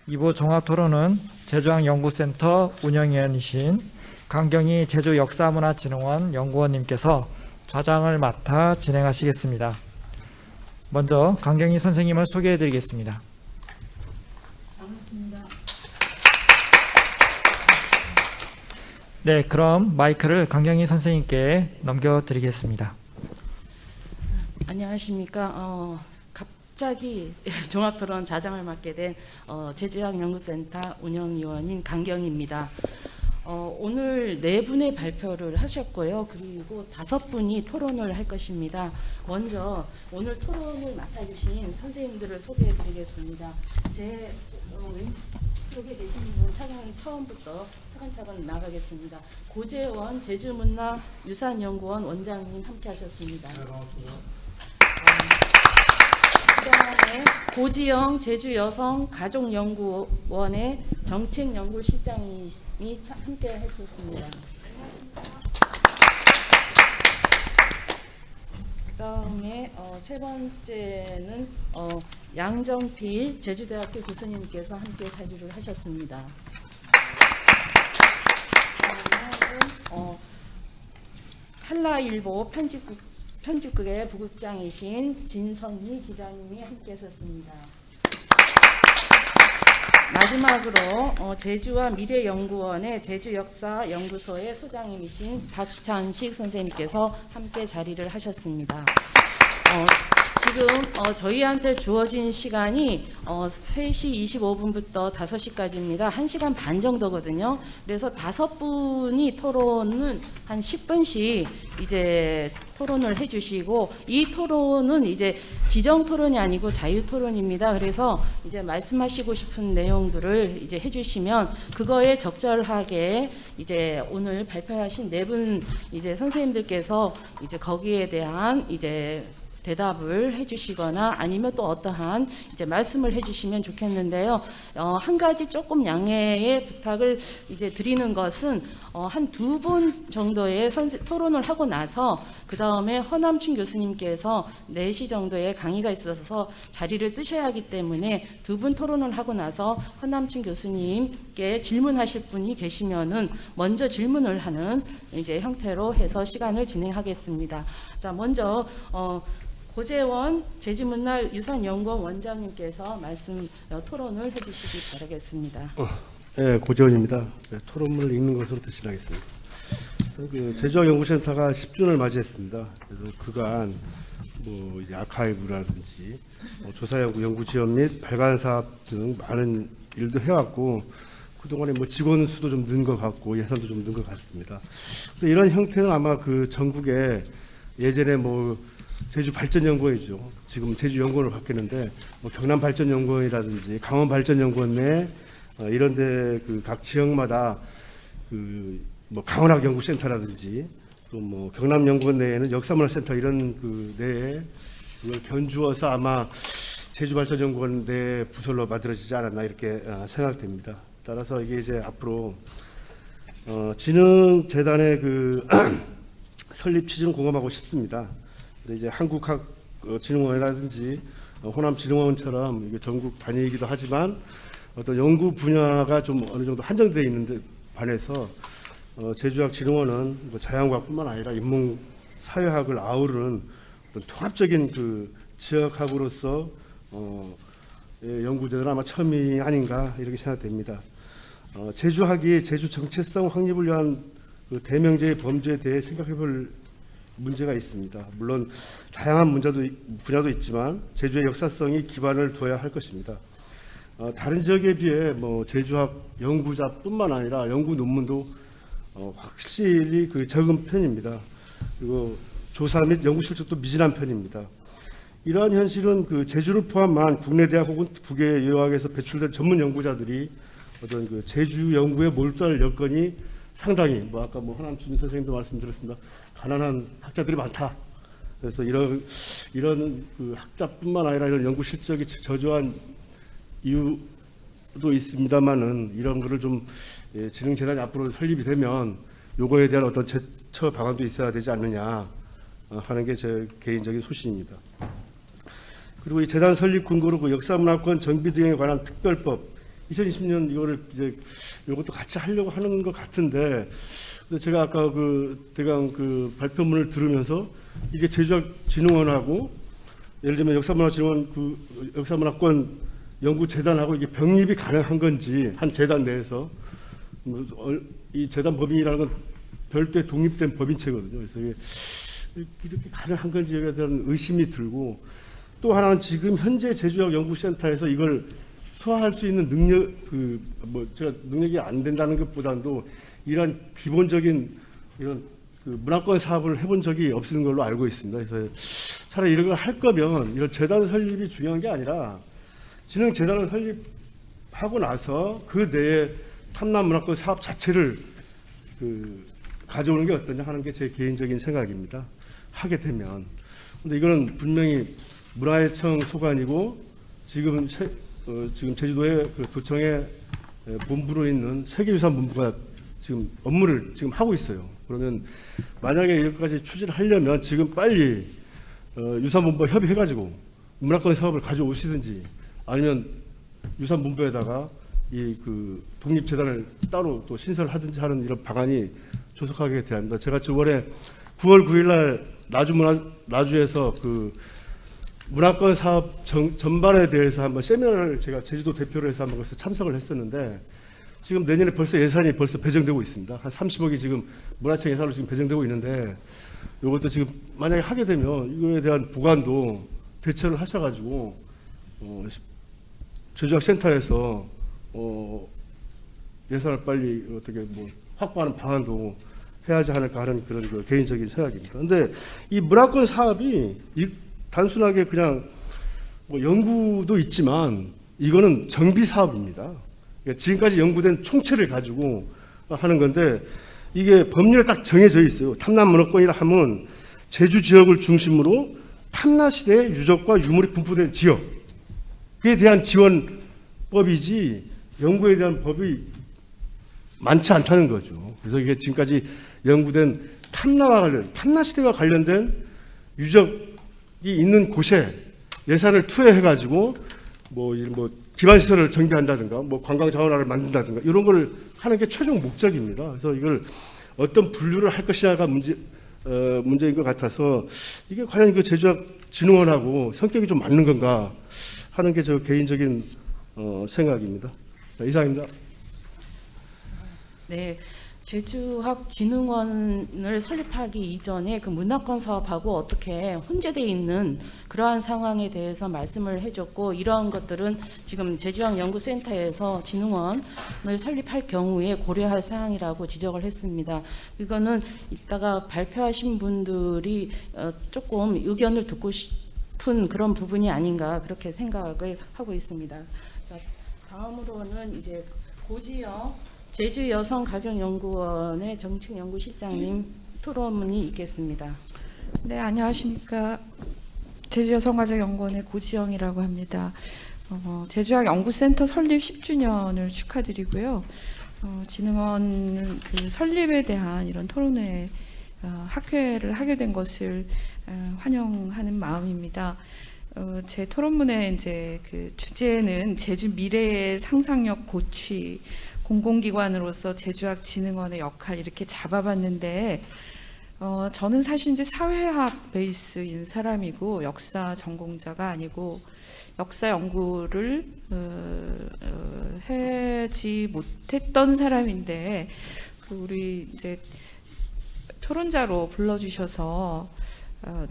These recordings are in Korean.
2부 종합토론은 제주항연구센터 운영위원이신 강경희 제주역사문화진흥원 연구원님께서 좌장을 맡아 진행하시겠습니다. 먼저 강경희 선생님을 소개해 드리겠습니다. 반갑습니다. 네, 그럼 마이크를 강경희 선생님께 넘겨드리겠습니다. 안녕하십니까. 갑자기 종합토론 좌장을 맡게 된 제주항연구센터 운영위원인 강경희입니다. 오늘 4분의 발표를 하셨고요. 그리고 5분이 토론을 할 것입니다. 먼저 오늘 토론을 맡아주신 선생님들을 소개해 드리겠습니다. 제 왼쪽에 계신 분 처음부터 차근차근 나가겠습니다. 고재원 제주문화유산연구원 원장님 함께 하셨습니다. 그다음에 고지영 제주여성가족연구원의 정책연구실장님이 함께 했었습니다. 그다음에 세 번째는 양정필 제주대학교 교수님께서 함께 자료를 하셨습니다. 그다음에 한라일보 편집국의 부국장이신 진성희 기자님이 함께 하셨습니다. 마지막으로 제주와 미래연구원의 제주역사연구소의 소장님이신 박찬식 선생님께서 함께 자리를 하셨습니다. 지금 저희한테 주어진 시간이 3시 25분부터 5시까지입니다. 1시간 반 정도거든요. 그래서 5분이 토론은 한 10분씩 이제 토론을 해주시고, 이 토론은 이제 지정 토론이 아니고 자유 토론입니다. 그래서 이제 말씀하시고 싶은 내용들을 이제 해주시면 그거에 적절하게 이제 오늘 발표하신 4분 이제 선생님들께서 이제 거기에 대한 이제 대답을 해주시거나 아니면 또 어떠한 이제 말씀을 해주시면 좋겠는데요. 한 가지 조금 양해의 부탁을 이제 드리는 것은 한 2분 정도의 토론을 하고 나서 그 다음에 허남춘 교수님께서 4시 정도의 강의가 있어서 자리를 뜨셔야 하기 때문에 2분 토론을 하고 나서 허남춘 교수님께 질문하실 분이 계시면은 먼저 질문을 하는 이제 형태로 해서 시간을 진행하겠습니다. 자, 먼저 고재원 제주문화유산연구원 원장님께서 토론을 해주시기 바라겠습니다. 네, 고재원입니다. 네, 토론문을 읽는 것으로 대신하겠습니다. 제주학연구센터가 10주년을 맞이했습니다. 그래서 그간 이제 아카이브라든지 조사연구 연구 지원 및 발간 사업 등 많은 일도 해왔고, 그동안에 직원 수도 좀 는 것 같고 예산도 좀 는 것 같습니다. 근데 이런 형태는 아마 그 전국에 예전에 제주발전연구원이죠. 지금 제주연구원으로 바뀌었는데 경남발전연구원이라든지 강원발전연구원 내 이런데 그 각 지역마다 강원학연구센터라든지 또 경남연구원 내에는 역사문화센터 이런 그 내에 그걸 견주어서 아마 제주발전연구원 내 부설로 만들어지지 않았나 이렇게 생각됩니다. 따라서 이게 이제 앞으로 진흥재단의 그 설립 취지는 공감하고 싶습니다. 근데 이제 한국학진흥원이라든지 호남진흥원처럼 이게 전국 단위이기도 하지만 어떤 연구 분야가 좀 어느 정도 한정되어 있는데 반해서 제주학진흥원은 자연과학뿐만 아니라 인문 사회학을 아우르는 어떤 통합적인 그 지역학으로서 연구제는 아마 처음이 아닌가 이렇게 생각됩니다. 제주학이 제주 정체성 확립을 위한 그 대명제의 범주에 대해 생각해볼 문제가 있습니다. 물론 다양한 분야도 있지만 제주의 역사성이 기반을 둬야 할 것입니다. 다른 지역에 비해 제주학 연구자뿐만 아니라 연구 논문도 확실히 그 적은 편입니다. 그리고 조사 및 연구 실적도 미진한 편입니다. 이러한 현실은 그 제주를 포함한 국내 대학 혹은 국외 유학에서 배출된 전문 연구자들이 어떤 그 제주 연구에 몰두할 여건이 상당히 아까 허남춘 선생님도 말씀드렸습니다. 가난한 학자들이 많다. 그래서 이런 그 학자뿐만 아니라 이런 연구 실적이 저조한 이유도 있습니다만은 이런 거를 좀 진흥재단이 앞으로 설립이 되면 요거에 대한 어떤 제처 방안도 있어야 되지 않느냐 하는 게 제 개인적인 소신입니다. 그리고 이 재단 설립 근거로 그 역사문화권 정비 등에 관한 특별법 2020년 이거를 이제 이것도 같이 하려고 하는 것 같은데, 근데 제가 아까 그 대강 그 발표문을 들으면서 이게 제주학진흥원하고 예를 들면 역사문화진흥원 그 역사문화권 연구재단하고 이게 병립이 가능한 건지, 한 재단 내에서 이 재단 법인이라는 건 별도의 독립된 법인체거든요. 그래서 이게 이렇게 가능한 건지에 대한 의심이 들고, 또 하나는 지금 현재 제주학연구센터에서 이걸 소화할 수 있는 능력, 제가 능력이 안 된다는 것보다도 이런 기본적인 이런 그 문화권 사업을 해본 적이 없는 걸로 알고 있습니다. 그래서 차라리 이런 걸 할 거면 이런 재단 설립이 중요한 게 아니라 진흥재단을 설립하고 나서 그 내에 탐남 문화권 사업 자체를 가져오는 게 어떠냐 하는 게 제 개인적인 생각입니다. 하게 되면. 근데 이거는 분명히 문화예청 소관이고 지금 제주도의 그 도청의 본부로 있는 세계유산본부가 지금 업무를 지금 하고 있어요. 그러면 만약에 이것까지 추진을 하려면 지금 빨리 유산본부와 협의해가지고 문화권 사업을 가져오시든지, 아니면 유산본부에다가 이 그 독립재단을 따로 또 신설하든지 하는 이런 방안이 조속하게 돼야 합니다. 제가 저번에 9월 9일 날 나주에서 그 문화권 사업 전반에 대해서 한번 세미나를 제가 제주도 대표로 해서 한번 거기서 참석을 했었는데, 지금 내년에 벌써 예산이 벌써 배정되고 있습니다. 한 30억이 지금 문화청 예산으로 지금 배정되고 있는데, 이것도 지금 만약에 하게 되면 이거에 대한 보관도 대처를 하셔가지고 제주학센터에서 예산을 빨리 어떻게 뭐 확보하는 방안도 해야지 않을까 하는 그런 그 개인적인 생각입니다. 그런데 이 문화권 사업이 단순하게 그냥 뭐 연구도 있지만 이거는 정비 사업입니다. 그러니까 지금까지 연구된 총체를 가지고 하는 건데, 이게 법률에 딱 정해져 있어요. 탐남 문화권이라 하면 제주 지역을 중심으로 탐나 시대의 유적과 유물이 분포된 지역, 그에 대한 지원법이지 연구에 대한 법이 많지 않다는 거죠. 그래서 이게 지금까지 연구된 탐나 시대와 관련된 유적이 있는 곳에 예산을 투여해가지고 뭐 기반 시설을 전개한다든가, 뭐 관광 자원화를 만든다든가, 이런 걸 하는 게 최종 목적입니다. 그래서 이걸 어떤 분류를 할 것이냐가 문제인 것 같아서, 이게 과연 그 제주학진흥원하고 성격이 좀 맞는 건가 하는 게 저 개인적인 생각입니다. 이상입니다. 네, 제주학진흥원을 설립하기 이전에 그 문화권 사업하고 어떻게 혼재되어 있는 그러한 상황에 대해서 말씀을 해줬고, 이러한 것들은 지금 제주학연구센터에서 진흥원을 설립할 경우에 고려할 사항이라고 지적을 했습니다. 이거는 이따가 발표하신 분들이 조금 의견을 듣고 싶은 그런 부분이 아닌가, 그렇게 생각을 하고 있습니다. 자, 다음으로는 이제 고지영 제주여성가족연구원의 정책연구실장님 토론문이 있겠습니다. 네, 안녕하십니까. 제주여성가족연구원의 고지영이라고 합니다. 제주학연구센터 설립 10주년을 축하드리고요. 진흥원 그 설립에 대한 이런 토론회, 학회를 하게 된 것을 환영하는 마음입니다. 제 토론문의 이제 그 주제는 제주 미래의 상상력 고취, 공공기관으로서 제주학진흥원의 역할, 이렇게 잡아봤는데, 저는 사실 이제 사회학 베이스인 사람이고 역사 전공자가 아니고 역사 연구를 하지 못했던 사람인데, 우리 이제 토론자로 불러주셔서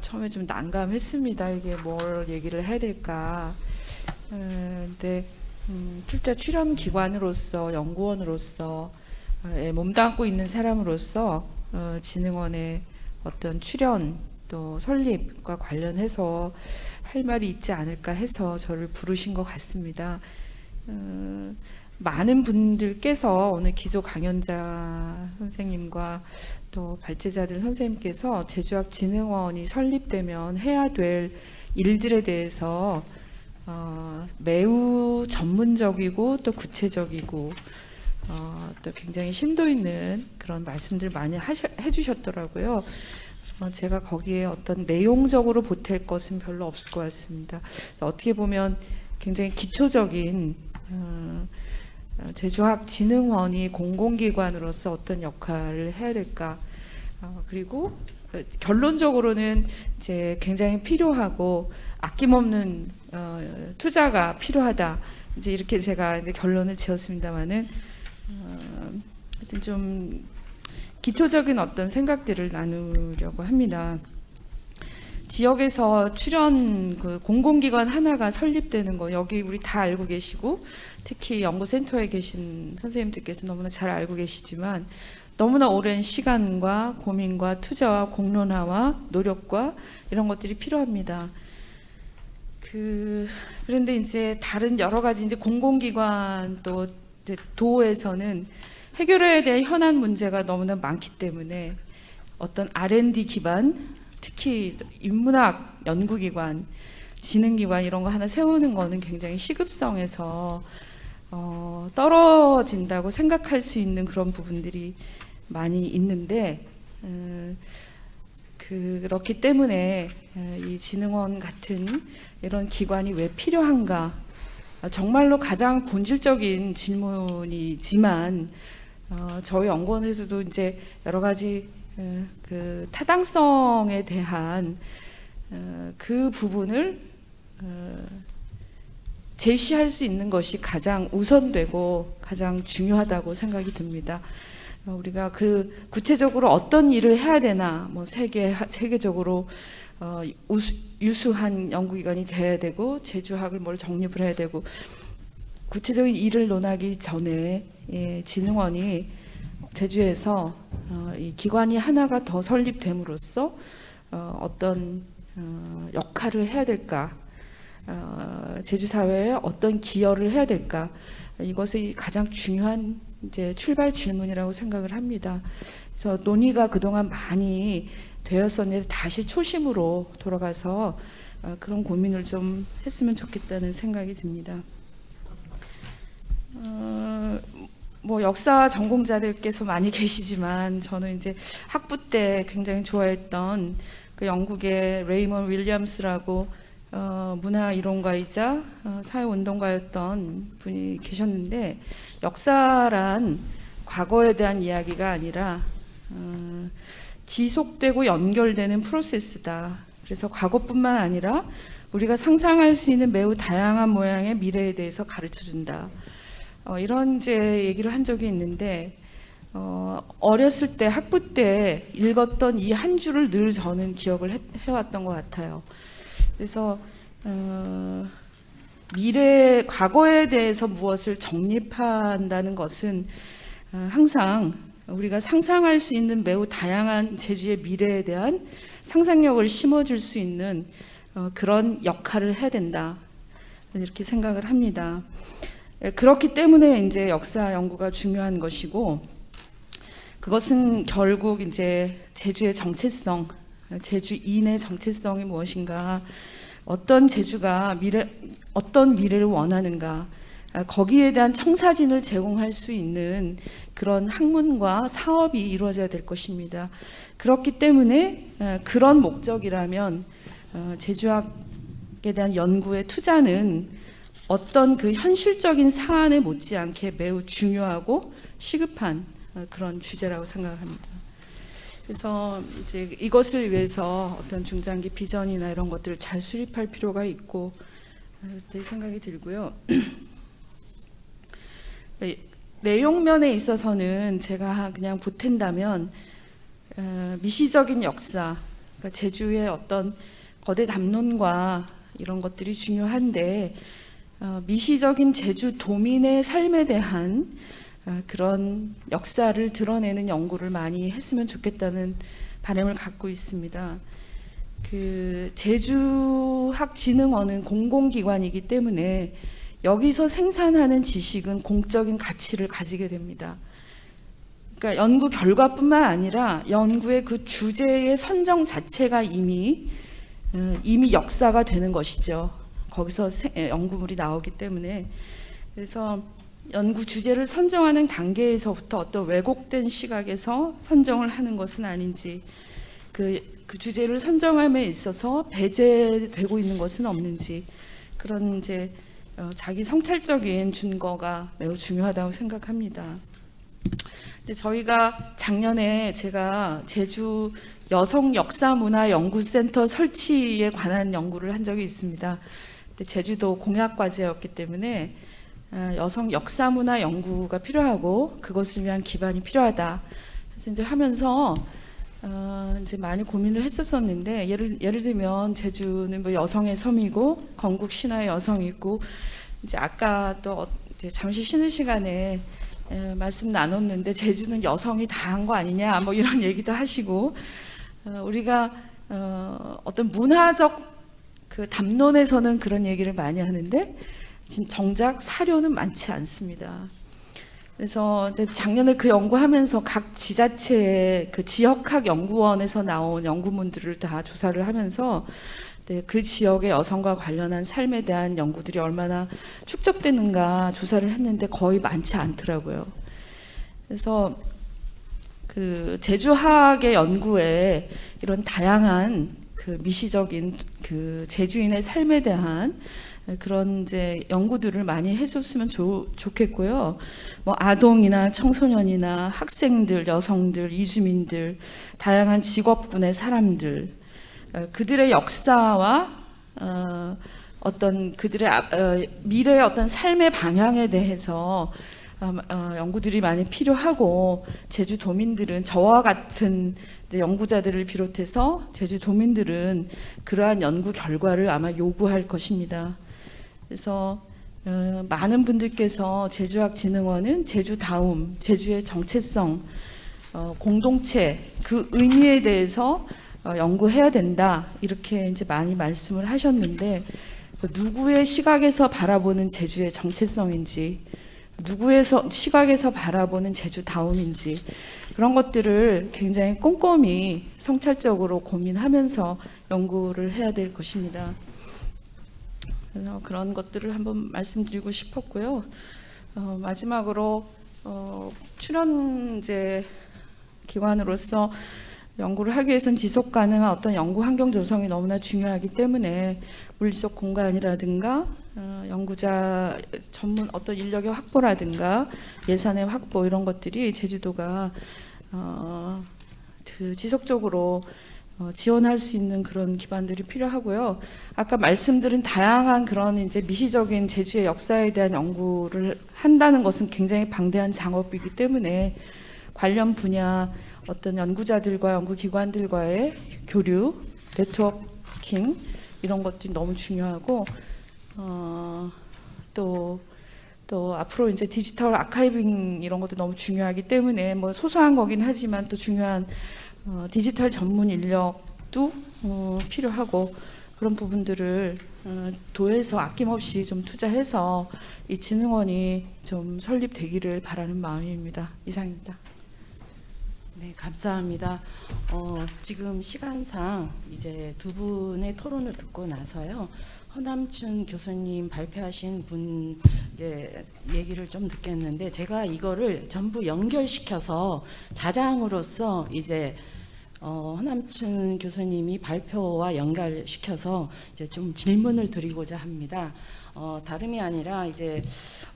처음에 좀 난감했습니다. 이게 뭘 얘기를 해야 될까. 근데 실제 출연 기관으로서, 연구원으로서, 몸담고 있는 사람으로서 진흥원의 어떤 출연 또 설립과 관련해서 할 말이 있지 않을까 해서 저를 부르신 것 같습니다. 많은 분들께서 오늘 기조 강연자 선생님과 또 발제자들 선생님께서 제주학진흥원이 설립되면 해야 될 일들에 대해서 매우 전문적이고 또 구체적이고 또 굉장히 심도 있는 그런 말씀들 많이 해주셨더라고요. 제가 거기에 어떤 내용적으로 보탤 것은 별로 없을 것 같습니다. 어떻게 보면 굉장히 기초적인 제주학진흥원이 공공기관으로서 어떤 역할을 해야 될까? 그리고 결론적으로는 이제 굉장히 필요하고 아낌없는 투자가 필요하다. 이제 이렇게 제가 이제 결론을 지었습니다만은 하여튼 좀 기초적인 어떤 생각들을 나누려고 합니다. 지역에서 출연 그 공공기관 하나가 설립되는 거 여기 우리 다 알고 계시고 특히 연구센터에 계신 선생님들께서 너무나 잘 알고 계시지만 너무나 오랜 시간과 고민과 투자와 공론화와 노력과 이런 것들이 필요합니다. 그런데 이제 다른 여러 가지 이제 공공기관 또 이제 도에서는 해결해야 될 현안 문제가 너무나 많기 때문에 어떤 R&D 기반 특히 인문학 연구기관, 지능기관 이런 거 하나 세우는 거는 굉장히 시급성에서 떨어진다고 생각할 수 있는 그런 부분들이 많이 있는데 그렇기 때문에 이 진흥원 같은 이런 기관이 왜 필요한가 정말로 가장 본질적인 질문이지만 저희 연구원에서도 이제 여러 가지 그 타당성에 대한 그 부분을 제시할 수 있는 것이 가장 우선되고 가장 중요하다고 생각이 듭니다. 우리가 그 구체적으로 어떤 일을 해야 되나, 뭐 세계적으로 유수한 연구기관이 돼야 되고 제주학을 뭘 정립을 해야 되고 구체적인 일을 논하기 전에 진흥원이 제주에서 이 기관이 하나가 더 설립됨으로써 어떤 역할을 해야 될까, 제주 사회에 어떤 기여를 해야 될까, 이것이 가장 중요한 이제 출발 질문이라고 생각을 합니다. 그래서 논의가 그동안 많이 되었었는데 다시 초심으로 돌아가서 그런 고민을 좀 했으면 좋겠다는 생각이 듭니다. 뭐 역사 전공자들께서 많이 계시지만 저는 이제 학부 때 굉장히 좋아했던 그 영국의 레이먼 윌리엄스라고 문화 이론가이자 사회운동가였던 분이 계셨는데 역사란 과거에 대한 이야기가 아니라 지속되고 연결되는 프로세스다. 그래서 과거뿐만 아니라 우리가 상상할 수 있는 매우 다양한 모양의 미래에 대해서 가르쳐준다. 이런 이제 얘기를 한 적이 있는데 어렸을 때 학부 때 읽었던 이 한 줄을 늘 저는 기억을 해왔던 것 같아요. 그래서 과거에 대해서 무엇을 정립한다는 것은 항상 우리가 상상할 수 있는 매우 다양한 제주의 미래에 대한 상상력을 심어줄 수 있는 그런 역할을 해야 된다. 이렇게 생각을 합니다. 그렇기 때문에 이제 역사 연구가 중요한 것이고 그것은 결국 이제 제주의 정체성, 제주인의 정체성이 무엇인가, 어떤 제주가 어떤 미래를 원하는가, 거기에 대한 청사진을 제공할 수 있는 그런 학문과 사업이 이루어져야 될 것입니다. 그렇기 때문에 그런 목적이라면 제주학에 대한 연구의 투자는 어떤 그 현실적인 사안에 못지않게 매우 중요하고 시급한 그런 주제라고 생각합니다. 그래서 이제 이것을 위해서 어떤 중장기 비전이나 이런 것들을 잘 수립할 필요가 있고 네 생각이 들고요. 내용면에 있어서는 제가 그냥 보탠다면 미시적인 역사, 그러니까 제주의 어떤 거대 담론과 이런 것들이 중요한데 미시적인 제주 도민의 삶에 대한 그런 역사를 드러내는 연구를 많이 했으면 좋겠다는 바람을 갖고 있습니다. 그 제주학진흥원은 공공기관이기 때문에 여기서 생산하는 지식은 공적인 가치를 가지게 됩니다. 그러니까 연구 결과뿐만 아니라 연구의 그 주제의 선정 자체가 이미 역사가 되는 것이죠. 거기서 연구물이 나오기 때문에. 그래서 연구 주제를 선정하는 단계에서부터 어떤 왜곡된 시각에서 선정을 하는 것은 아닌지, 그 주제를 선정함에 있어서 배제되고 있는 것은 없는지, 그런 이제 자기 성찰적인 준거가 매우 중요하다고 생각합니다. 근데 저희가 작년에 제가 제주 여성 역사문화 연구센터 설치에 관한 연구를 한 적이 있습니다. 근데 제주도 공약과제였기 때문에 여성 역사문화 연구가 필요하고 그것을 위한 기반이 필요하다. 그래서 이제 하면서 이제 많이 고민을 했었었는데 예를 들면 제주는 뭐 여성의 섬이고 건국 신화의 여성이 있고 이제 아까 또 이제 잠시 쉬는 시간에 말씀 나눴는데 제주는 여성이 다 한 거 아니냐 뭐 이런 얘기도 하시고 우리가 어떤 문화적 그 담론에서는 그런 얘기를 많이 하는데 정작 사료는 많지 않습니다. 그래서 이제 작년에 그 연구하면서 각 지자체의 그 지역학 연구원에서 나온 연구문들을 다 조사를 하면서 그 지역의 여성과 관련한 삶에 대한 연구들이 얼마나 축적되는가 조사를 했는데 거의 많지 않더라고요. 그래서 그 제주학의 연구에 이런 다양한 그 미시적인 그 제주인의 삶에 대한 그런 이제 연구들을 많이 해줬으면 좋겠고요. 뭐 아동이나 청소년이나 학생들, 여성들, 이주민들, 다양한 직업군의 사람들, 그들의 역사와 어떤 그들의 미래의 어떤 삶의 방향에 대해서 연구들이 많이 필요하고 제주도민들은 저와 같은 연구자들을 비롯해서 제주도민들은 그러한 연구 결과를 아마 요구할 것입니다. 그래서 많은 분들께서 제주학진흥원은 제주다움, 제주의 정체성, 공동체, 그 의미에 대해서 연구해야 된다 이렇게 이제 많이 말씀을 하셨는데 누구의 시각에서 바라보는 제주의 정체성인지 누구의 시각에서 바라보는 제주다움인지 그런 것들을 굉장히 꼼꼼히 성찰적으로 고민하면서 연구를 해야 될 것입니다. 그래서 그런 것들을 한번 말씀드리고 싶었고요. 마지막으로 출연제 기관으로서 연구를 하기 위해서는 지속 가능한 어떤 연구 환경 조성이 너무나 중요하기 때문에 물리적 공간이라든가 연구자 전문 어떤 인력의 확보라든가 예산의 확보 이런 것들이 제주도가 지속적으로 지원할 수 있는 그런 기반들이 필요하고요. 아까 말씀드린 다양한 그런 이제 미시적인 제주의 역사에 대한 연구를 한다는 것은 굉장히 방대한 작업이기 때문에 관련 분야 어떤 연구자들과 연구기관들과의 교류, 네트워킹 이런 것들이 너무 중요하고 또 앞으로 이제 디지털 아카이빙 이런 것도 너무 중요하기 때문에 뭐 소소한 거긴 하지만 또 중요한 디지털 전문 인력도 필요하고 그런 부분들을 도에서 아낌없이 좀 투자해서 이 진흥원이 좀 설립되기를 바라는 마음입니다. 이상입니다. 네, 감사합니다. 지금 시간상 이제 두 분의 토론을 듣고 나서요. 허남춘 교수님 발표하신 분 이제 얘기를 좀 듣겠는데 제가 이거를 전부 연결시켜서 자장으로서 이제 허남춘 교수님이 발표와 연결시켜서 이제 좀 질문을 드리고자 합니다. 다름이 아니라 이제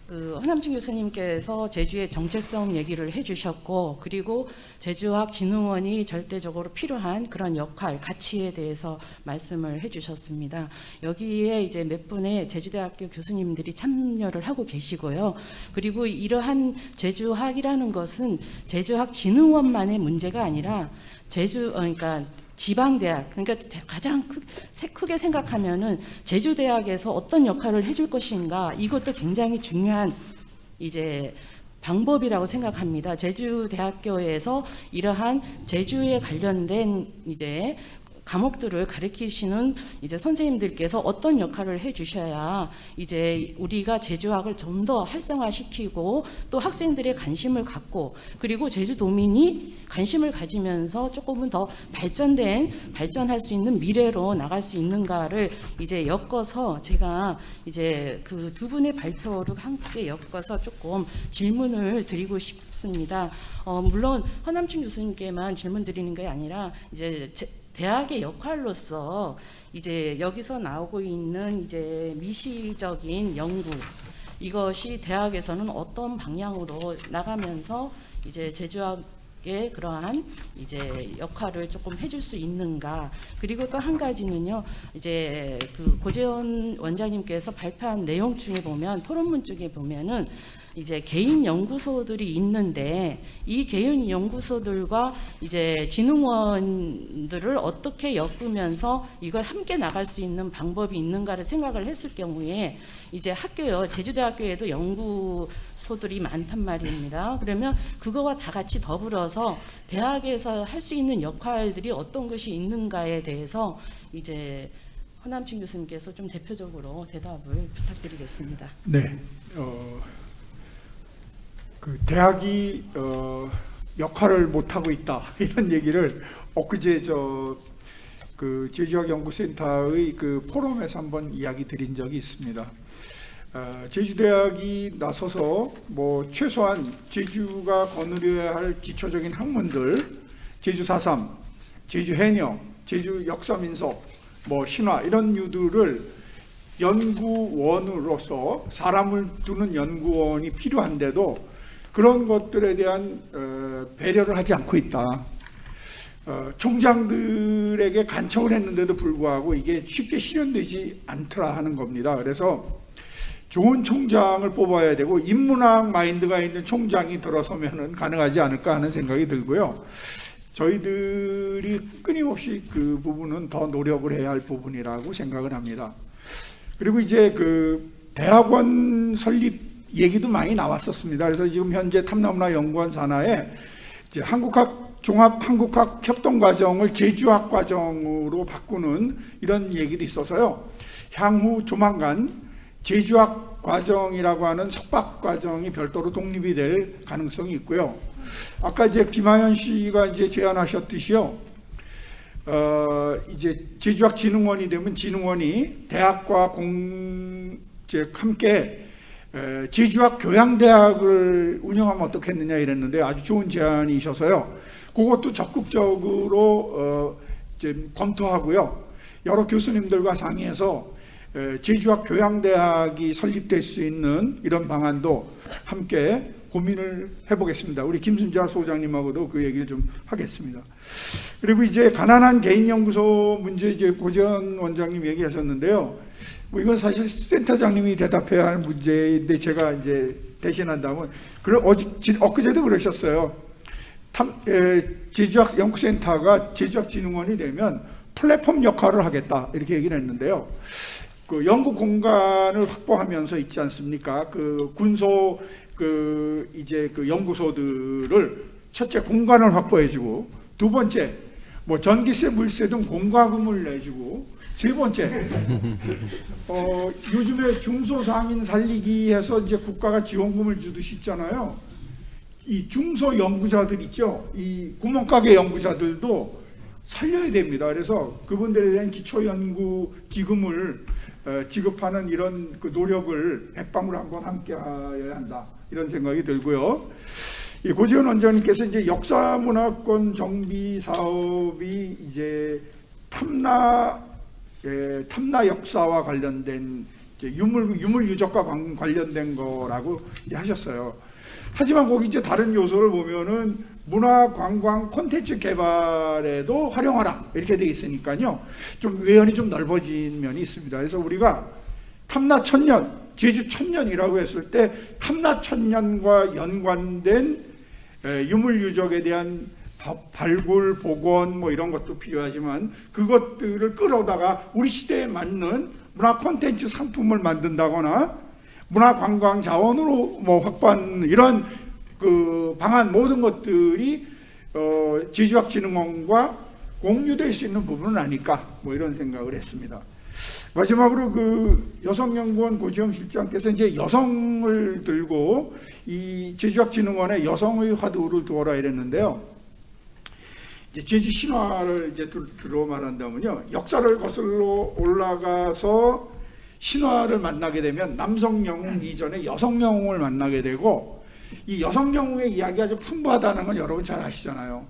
그 허남춘 교수님께서 제주의 정체성 얘기를 해주셨고 그리고 제주학진흥원이 절대적으로 필요한 그런 역할, 가치에 대해서 말씀을 해주셨습니다. 여기에 이제 몇 분의 제주대학교 교수님들이 참여를 하고 계시고요. 그리고 이러한 제주학이라는 것은 제주학진흥원만의 문제가 아니라 그러니까 지방대학, 그러니까 가장 크게 생각하면은 제주대학에서 어떤 역할을 해줄 것인가 이것도 굉장히 중요한 이제 방법이라고 생각합니다. 제주대학교에서 이러한 제주에 관련된 이제 과목들을 가르치시는 이제 선생님들께서 어떤 역할을 해주셔야 이제 우리가 제주학을 좀 더 활성화시키고 또 학생들의 관심을 갖고 그리고 제주도민이 관심을 가지면서 조금은 더 발전할 수 있는 미래로 나갈 수 있는가를 이제 엮어서 제가 이제 그 두 분의 발표를 함께 엮어서 조금 질문을 드리고 싶습니다. 물론 허남춘 교수님께만 질문 드리는 게 아니라 이제 대학의 역할로서 이제 여기서 나오고 있는 이제 미시적인 연구, 이것이 대학에서는 어떤 방향으로 나가면서 이제 제주학의 그러한 이제 역할을 조금 해줄 수 있는가. 그리고 또 한 가지는요, 이제 그 고재원 원장님께서 발표한 내용 중에 보면, 토론문 쪽에 보면은 이제 개인 연구소들이 있는데, 이 개인 연구소들과 이제 진흥원들을 어떻게 엮으면서 이걸 함께 나갈 수 있는 방법이 있는가를 생각을 했을 경우에, 이제 학교요, 제주대학교에도 연구소들이 많단 말입니다. 그러면 그거와 다 같이 더불어서 대학에서 할 수 있는 역할들이 어떤 것이 있는가에 대해서 이제 허남춘 교수님께서 좀 대표적으로 대답을 부탁드리겠습니다. 네, 그 대학이 역할을 못 하고 있다 이런 얘기를 엊그제 그 제주학연구센터의 그 포럼에서 한번 이야기 드린 적이 있습니다. 제주대학이 나서서 뭐 최소한 제주가 거느려야 할 기초적인 학문들, 제주 4.3, 제주 해녀, 제주 역사민속, 뭐 신화 이런 유들을 연구원으로서 사람을 두는 연구원이 필요한데도 그런 것들에 대한 배려를 하지 않고 있다. 총장들에게 간청을 했는데도 불구하고 이게 쉽게 실현되지 않더라 하는 겁니다. 그래서 좋은 총장을 뽑아야 되고 인문학 마인드가 있는 총장이 들어서면은 가능하지 않을까 하는 생각이 들고요. 저희들이 끊임없이 그 부분은 더 노력을 해야 할 부분이라고 생각을 합니다. 그리고 이제 그 대학원 설립 얘기도 많이 나왔었습니다. 그래서 지금 현재 탐나문화연구원 산하에 이제 종합 한국학 협동 과정을 제주학 과정으로 바꾸는 이런 얘기도 있어서요. 향후 조만간 제주학 과정이라고 하는 석박 과정이 별도로 독립이 될 가능성이 있고요. 아까 이제 김하연 씨가 이제 제안하셨듯이요. 이제 제주학 진흥원이 되면 진흥원이 대학과 함께 제주학 교양대학을 운영하면 어떻겠느냐 이랬는데 아주 좋은 제안이셔서요. 그것도 적극적으로 이제 검토하고요. 여러 교수님들과 상의해서 제주학 교양대학이 설립될 수 있는 이런 방안도 함께 고민을 해보겠습니다. 우리 김순자 소장님하고도 그 얘기를 좀 하겠습니다. 그리고 이제 가난한 개인연구소 문제 이제 고재원 원장님 얘기하셨는데요. 뭐 이건 사실 센터장님이 대답해야 할 문제인데 제가 이제 대신한다면 엊그제도 그러셨어요. 제주학 연구센터가 제주학진흥원이 되면 플랫폼 역할을 하겠다 이렇게 얘기를 했는데요. 그 연구 공간을 확보하면서 있지 않습니까? 그 군소 이제 그 연구소들을 첫째 공간을 확보해주고 두 번째 뭐 전기세, 물세 등 공과금을 내주고 세 번째 요즘에 중소상인 살리기 해서 이제 국가가 지원금을 주듯이 있잖아요. 이 중소 연구자들 있죠. 이 구멍가게 연구자들도 살려야 됩니다. 그래서 그분들에 대한 기초연구 기금을 지급하는 이런 그 노력을 백방으로 한번 함께해야 한다 이런 생각이 들고요. 이 고재원 원장님께서 이제 역사문화권 정비 사업이 이제 탐나 역사와 관련된 유물 유적과 관련된 거라고 하셨어요. 하지만 거기 이제 다른 요소를 보면은 문화 관광 콘텐츠 개발에도 활용하라 이렇게 돼 있으니까요. 좀 외연이 좀 넓어진 면이 있습니다. 그래서 우리가 탐나 천년, 제주 천년이라고 했을 때 탐나 천년과 연관된 유물 유적에 대한 발굴, 복원 뭐 이런 것도 필요하지만 그것들을 끌어다가 우리 시대에 맞는 문화 콘텐츠 상품을 만든다거나 문화 관광 자원으로 뭐 확보하는 이런 그 방안 모든 것들이 제주학진흥원과 공유될 수 있는 부분은 아닐까 뭐 이런 생각을 했습니다. 마지막으로 그 여성연구원 고지영 실장께서 이제 여성을 들고 이 제주학진흥원에 여성의 화두를 두어라 이랬는데요. 이제 제주 신화를 이제 들어 말한다면요, 역사를 거슬러 올라가서 신화를 만나게 되면 남성 영웅 이전에 여성 영웅을 만나게 되고 이 여성 영웅의 이야기가 아주 풍부하다는 건 여러분 잘 아시잖아요.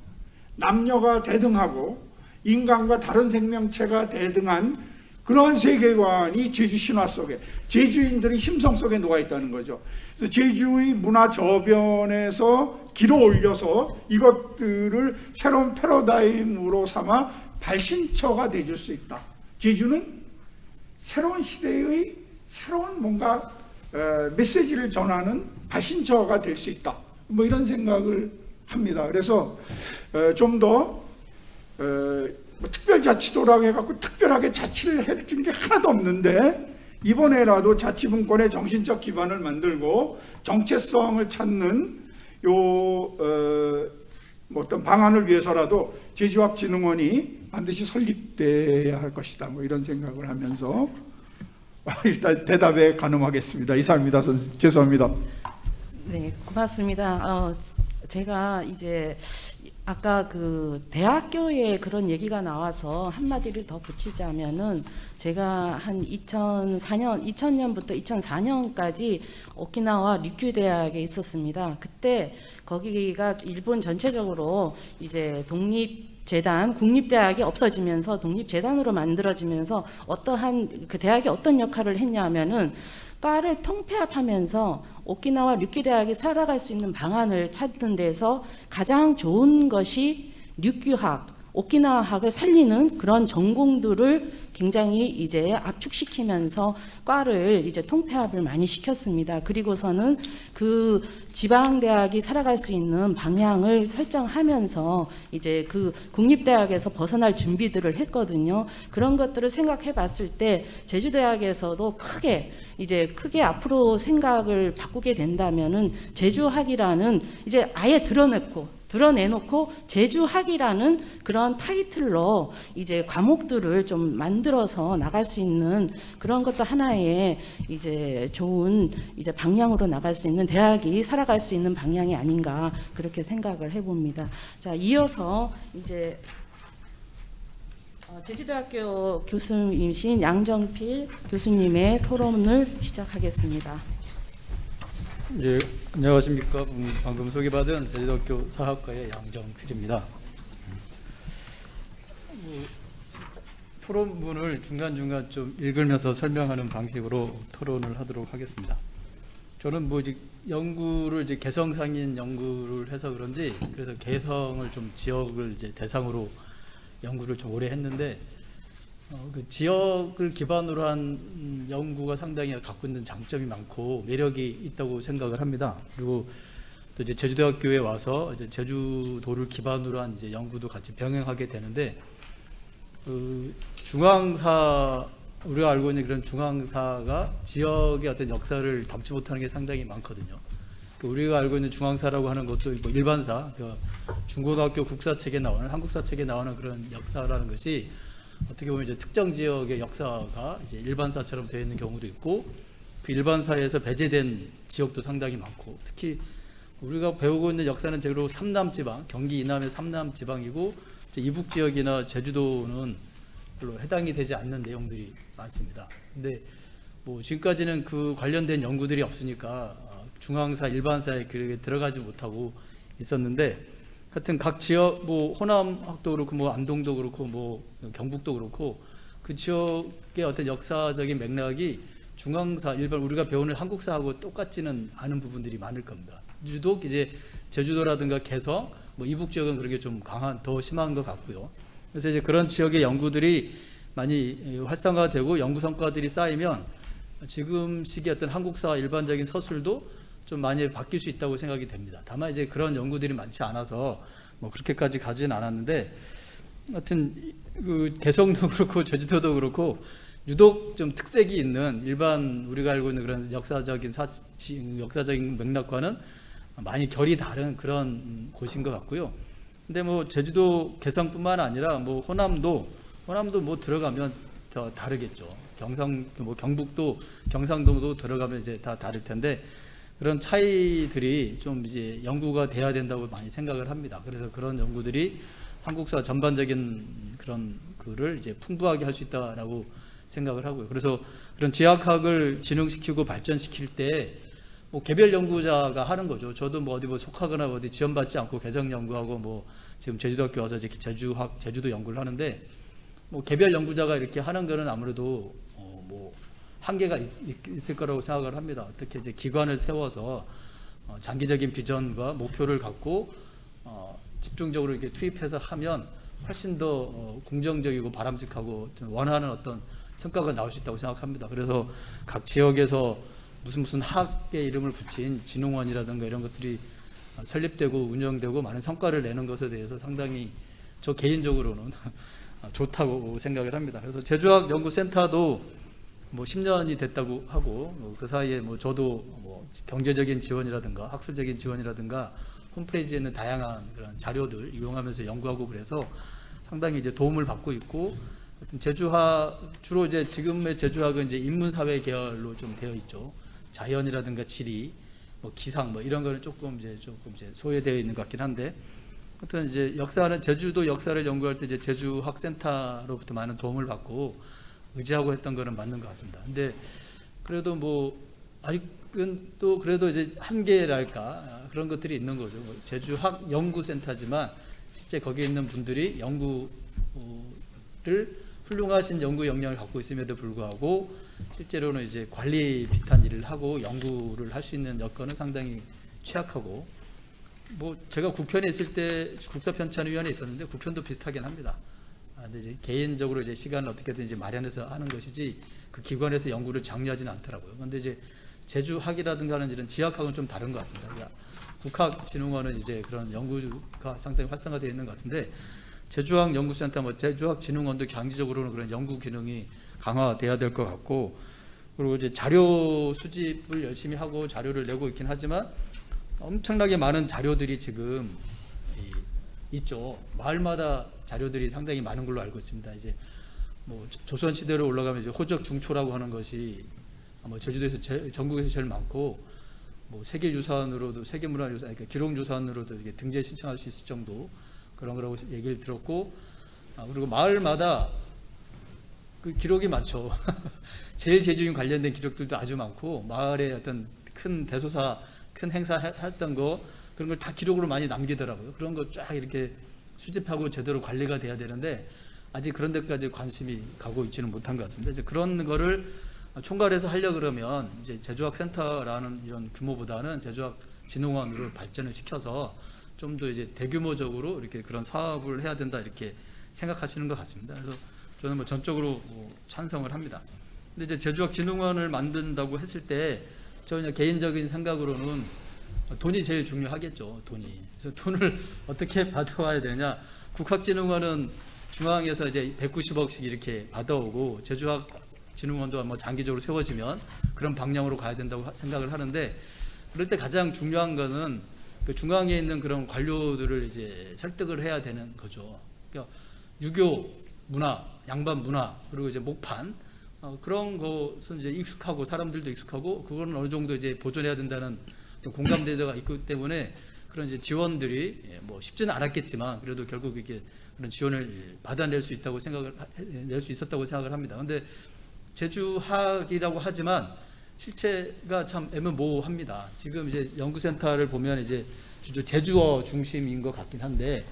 남녀가 대등하고 인간과 다른 생명체가 대등한 그러한 세계관이 제주 신화 속에, 제주인들의 심성 속에 녹아 있다는 거죠. 그래서 제주의 문화 저변에서 길어 올려서 이것들을 새로운 패러다임으로 삼아 발신처가 되줄 수 있다. 제주는 새로운 시대의 새로운 뭔가 메시지를 전하는 발신처가 될 수 있다. 뭐 이런 생각을 합니다. 그래서 좀 더 특별자치도라고 해갖고 특별하게 자치를 해준 게 하나도 없는데, 이번에라도 자치분권의 정신적 기반을 만들고 정체성을 찾는 어떤 방안을 위해서라도 제주학진흥원이 반드시 설립돼야 할 것이다. 뭐 이런 생각을 하면서 일단 대답에 가늠하겠습니다. 이상입니다. 죄송합니다. 네, 고맙습니다. 제가 이제 아까 그 대학교에 그런 얘기가 나와서 한마디를 더 붙이자면은, 제가 한 2000년부터 2004년까지 오키나와 류큐 대학에 있었습니다. 그때 거기가 일본 전체적으로 이제 독립재단, 국립대학이 없어지면서 독립재단으로 만들어지면서 어떠한 그 대학이 어떤 역할을 했냐면은 과를 통폐합하면서 오키나와 류큐 대학이 살아갈 수 있는 방안을 찾는 데서 가장 좋은 것이 류큐학, 오키나와학을 살리는 그런 전공들을 굉장히 이제 압축시키면서 과를 이제 통폐합을 많이 시켰습니다. 그리고서는 그 지방대학이 살아갈 수 있는 방향을 설정하면서 이제 그 국립대학에서 벗어날 준비들을 했거든요. 그런 것들을 생각해 봤을 때 제주대학에서도 크게 앞으로 생각을 바꾸게 된다면은 제주학이라는 이제 아예 드러내놓고 제주학이라는 그런 타이틀로 이제 과목들을 좀 만들어서 나갈 수 있는 그런 것도 하나의 이제 좋은 이제 방향으로 나갈 수 있는, 대학이 살아갈 수 있는 방향이 아닌가 그렇게 생각을 해봅니다. 자, 이어서 이제 제주대학교 교수님이신 양정필 교수님의 토론을 시작하겠습니다. 예, 안녕하십니까. 방금 소개받은 제주대학교 사학과의 양정필입니다. 토론문을 중간중간 좀 읽으면서 설명하는 방식으로 토론을 하도록 하겠습니다. 저는 이제 연구를 이제 개성상인 연구를 해서 그런지, 그래서 개성을 좀 지역을 이제 대상으로 연구를 좀 오래 했는데, 그 지역을 기반으로 한 연구가 상당히 갖고 있는 장점이 많고 매력이 있다고 생각을 합니다. 그리고 또 이제 제주대학교에 와서 이제 제주도를 기반으로 한 이제 연구도 같이 병행하게 되는데, 그 중앙사, 우리가 알고 있는 그런 중앙사가 지역의 어떤 역사를 담지 못하는 게 상당히 많거든요. 우리가 알고 있는 중앙사라고 하는 것도 뭐 일반사, 중고등학교 국사책에 나오는, 한국사책에 나오는 그런 역사라는 것이 어떻게 보면 이제 특정 지역의 역사가 이제 일반사처럼 되어 있는 경우도 있고, 그 일반사에서 배제된 지역도 상당히 많고, 특히 우리가 배우고 있는 역사는 주로 삼남지방, 경기 이남의 삼남지방이고, 이북 지역이나 제주도는 별로 해당이 되지 않는 내용들이 많습니다. 근데 뭐 지금까지는 그 관련된 연구들이 없으니까 중앙사, 일반사에 그렇게 들어가지 못하고 있었는데, 하여튼 각 지역, 뭐 호남학도 그렇고, 뭐 안동도 그렇고, 뭐 경북도 그렇고, 그 지역의 어떤 역사적인 맥락이 중앙사, 일반 우리가 배우는 한국사하고 똑같지는 않은 부분들이 많을 겁니다. 유독 이제 제주도라든가 개성, 뭐 이북 지역은 그렇게 좀 더 심한 것 같고요. 그래서 이제 그런 지역의 연구들이 많이 활성화되고 연구 성과들이 쌓이면 지금 시기 어떤 한국사 일반적인 서술도 좀 많이 바뀔 수 있다고 생각이 됩니다. 다만 이제 그런 연구들이 많지 않아서 뭐 그렇게까지 가지는 않았는데, 하여튼 그 개성도 그렇고 제주도도 그렇고 유독 좀 특색이 있는, 일반 우리가 알고 있는 그런 역사적인 맥락과는 많이 결이 다른 그런 곳인 것 같고요. 근데 뭐 제주도 개성뿐만 아니라 뭐 호남도 뭐 들어가면 더 다르겠죠. 뭐 경북도, 경상도도 들어가면 이제 다 다를 텐데, 그런 차이들이 좀 이제 연구가 돼야 된다고 많이 생각을 합니다. 그래서 그런 연구들이 한국사 전반적인 그런 글을 이제 풍부하게 할 수 있다라고 생각을 하고요. 그래서 그런 지역학을 진흥시키고 발전시킬 때 뭐 개별 연구자가 하는 거죠. 저도 뭐 어디 뭐 속하거나 어디 지원받지 않고 개성 연구하고 뭐 지금 제주도학교 와서 이제 제주도 연구를 하는데 뭐 개별 연구자가 이렇게 하는 거는 아무래도 뭐 한계가 있을 거라고 생각을 합니다. 어떻게 이제 기관을 세워서 장기적인 비전과 목표를 갖고 집중적으로 이렇게 투입해서 하면 훨씬 더 긍정적이고 바람직하고 원하는 어떤 성과가 나올 수 있다고 생각합니다. 그래서 각 지역에서 무슨 학의 이름을 붙인 진흥원이라든가 이런 것들이 설립되고 운영되고 많은 성과를 내는 것에 대해서 상당히 저 개인적으로는 좋다고 생각을 합니다. 그래서 제주학연구센터도 뭐 10년이 됐다고 하고 그 사이에 뭐 저도 뭐 경제적인 지원이라든가 학술적인 지원이라든가 홈페이지에 있는 다양한 그런 자료들 이용하면서 연구하고 그래서 상당히 이제 도움을 받고 있고 하여튼 제주학 주로 이제 지금의 제주학은 이제 인문사회 계열로 좀 되어 있죠. 자연이라든가 지리, 뭐 기상 뭐 이런 거는 조금 이제 소외되어 있는 것 같긴 한데 하여튼 이제 역사는 제주도 역사를 연구할 때 이제 제주학센터로부터 많은 도움을 받고 의지하고 했던 거는 맞는 것 같습니다. 근데 그래도 뭐 아직은 또 그래도 이제 한계랄까 그런 것들이 있는 거죠. 제주학 연구센터지만 실제 거기에 있는 분들이 연구를 훌륭하신 연구 역량을 갖고 있음에도 불구하고 실제로는 이제 관리 비슷한 일을 하고 연구를 할 수 있는 여건은 상당히 취약하고 뭐 제가 국편에 있을 때 국사편찬위원회에 있었는데 국편도 비슷하긴 합니다. 근데 이제 개인적으로 이제 시간을 어떻게든 이제 마련해서 하는 것이지 그 기관에서 연구를 장려하지는 않더라고요. 그런데 이제 제주학이라든가 하는 이런 지학학은 좀 다른 것 같습니다. 그러니까 국학진흥원은 이제 그런 연구가 상당히 활성화되어 있는 것 같은데 제주학 연구센터, 뭐 제주학진흥원도 장기적으로는 그런 연구 기능이 강화돼야 될 것 같고 그리고 이제 자료 수집을 열심히 하고 자료를 내고 있긴 하지만 엄청나게 많은 자료들이 지금 있죠. 마을마다 자료들이 상당히 많은 걸로 알고 있습니다. 이제 뭐 조선 시대로 올라가면 이제 호적 중초라고 하는 것이 아마 제주도에서 전국에서 제일 많고 뭐 세계유산으로도 세계문화유산, 그러니까 기록유산으로도 이게 등재 신청할 수 있을 정도 그런 거라고 얘기를 들었고 그리고 마을마다 그 기록이 많죠. 제일 제주인 관련된 기록들도 아주 많고 마을의 어떤 큰 대소사, 큰 행사 했던 거 그런 걸 다 기록으로 많이 남기더라고요. 그런 거 쫙 이렇게 수집하고 제대로 관리가 돼야 되는데 아직 그런 데까지 관심이 가고 있지는 못한 것 같습니다. 이제 그런 거를 총괄해서 하려 그러면 이제 제주학센터라는 이런 규모보다는 제주학진흥원으로 발전을 시켜서 좀 더 이제 대규모적으로 이렇게 그런 사업을 해야 된다 이렇게 생각하시는 것 같습니다. 그래서 저는 뭐 전적으로 찬성을 합니다. 근데 이제 제주학진흥원을 만든다고 했을 때 저 그냥 개인적인 생각으로는 돈이 제일 중요하겠죠. 돈이. 그래서 돈을 어떻게 받아와야 되냐? 국학진흥원은 중앙에서 이제 190억씩 이렇게 받아오고 제주학진흥원도 뭐 장기적으로 세워지면 그런 방향으로 가야 된다고 생각을 하는데 그럴 때 가장 중요한 거는 그 중앙에 있는 그런 관료들을 이제 설득을 해야 되는 거죠. 그러니까 유교 문화, 양반 문화 그리고 이제 목판 그런 것은 이제 익숙하고 사람들도 익숙하고 그거는 어느 정도 이제 보존해야 된다는 공감대가 있기 때문에 그런 이제 지원들이 뭐 쉽지는 않았겠지만 그래도 결국 이게 그런 지원을 받아낼 수 있다고 낼 수 있었다고 생각을 합니다. 그런데 제주학이라고 하지만 실체가 참 애매모호합니다. 지금 이제 연구센터를 보면 이제 주로 제주어 중심인 것 같긴 한데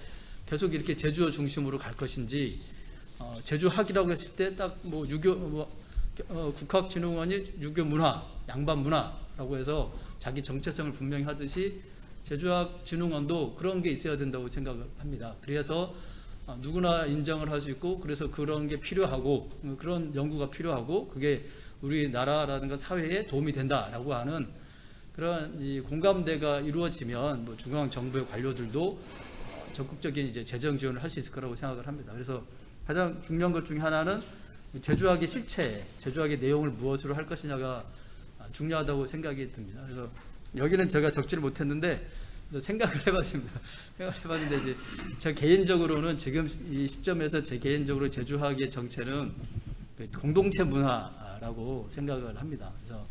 계속 이렇게 제주어 중심으로 갈 것인지 제주학이라고 했을 때 딱 뭐 국학진흥원이 유교 문화, 양반 문화라고 해서 자기 정체성을 분명히 하듯이 제주학진흥원도 그런 게 있어야 된다고 생각을 합니다. 그래서 누구나 인정을 할 수 있고 그래서 그런 게 필요하고 그런 연구가 필요하고 그게 우리나라라든가 사회에 도움이 된다라고 하는 그런 이 공감대가 이루어지면 뭐 중앙 정부의 관료들도 적극적인 이제 재정 지원을 할 수 있을 거라고 생각을 합니다. 그래서 가장 중요한 것 중에 하나는 제주학의 실체, 제주학의 내용을 무엇으로 할 것이냐가 중요하다고 생각이 듭니다. 그래서 여기는 제가 적지를 못했는데 생각을 해봤습니다. 이제 제 개인적으로는 지금 이 시점에서 제 개인적으로 제주학의 정체는 공동체 문화라고 생각을 합니다. 그래서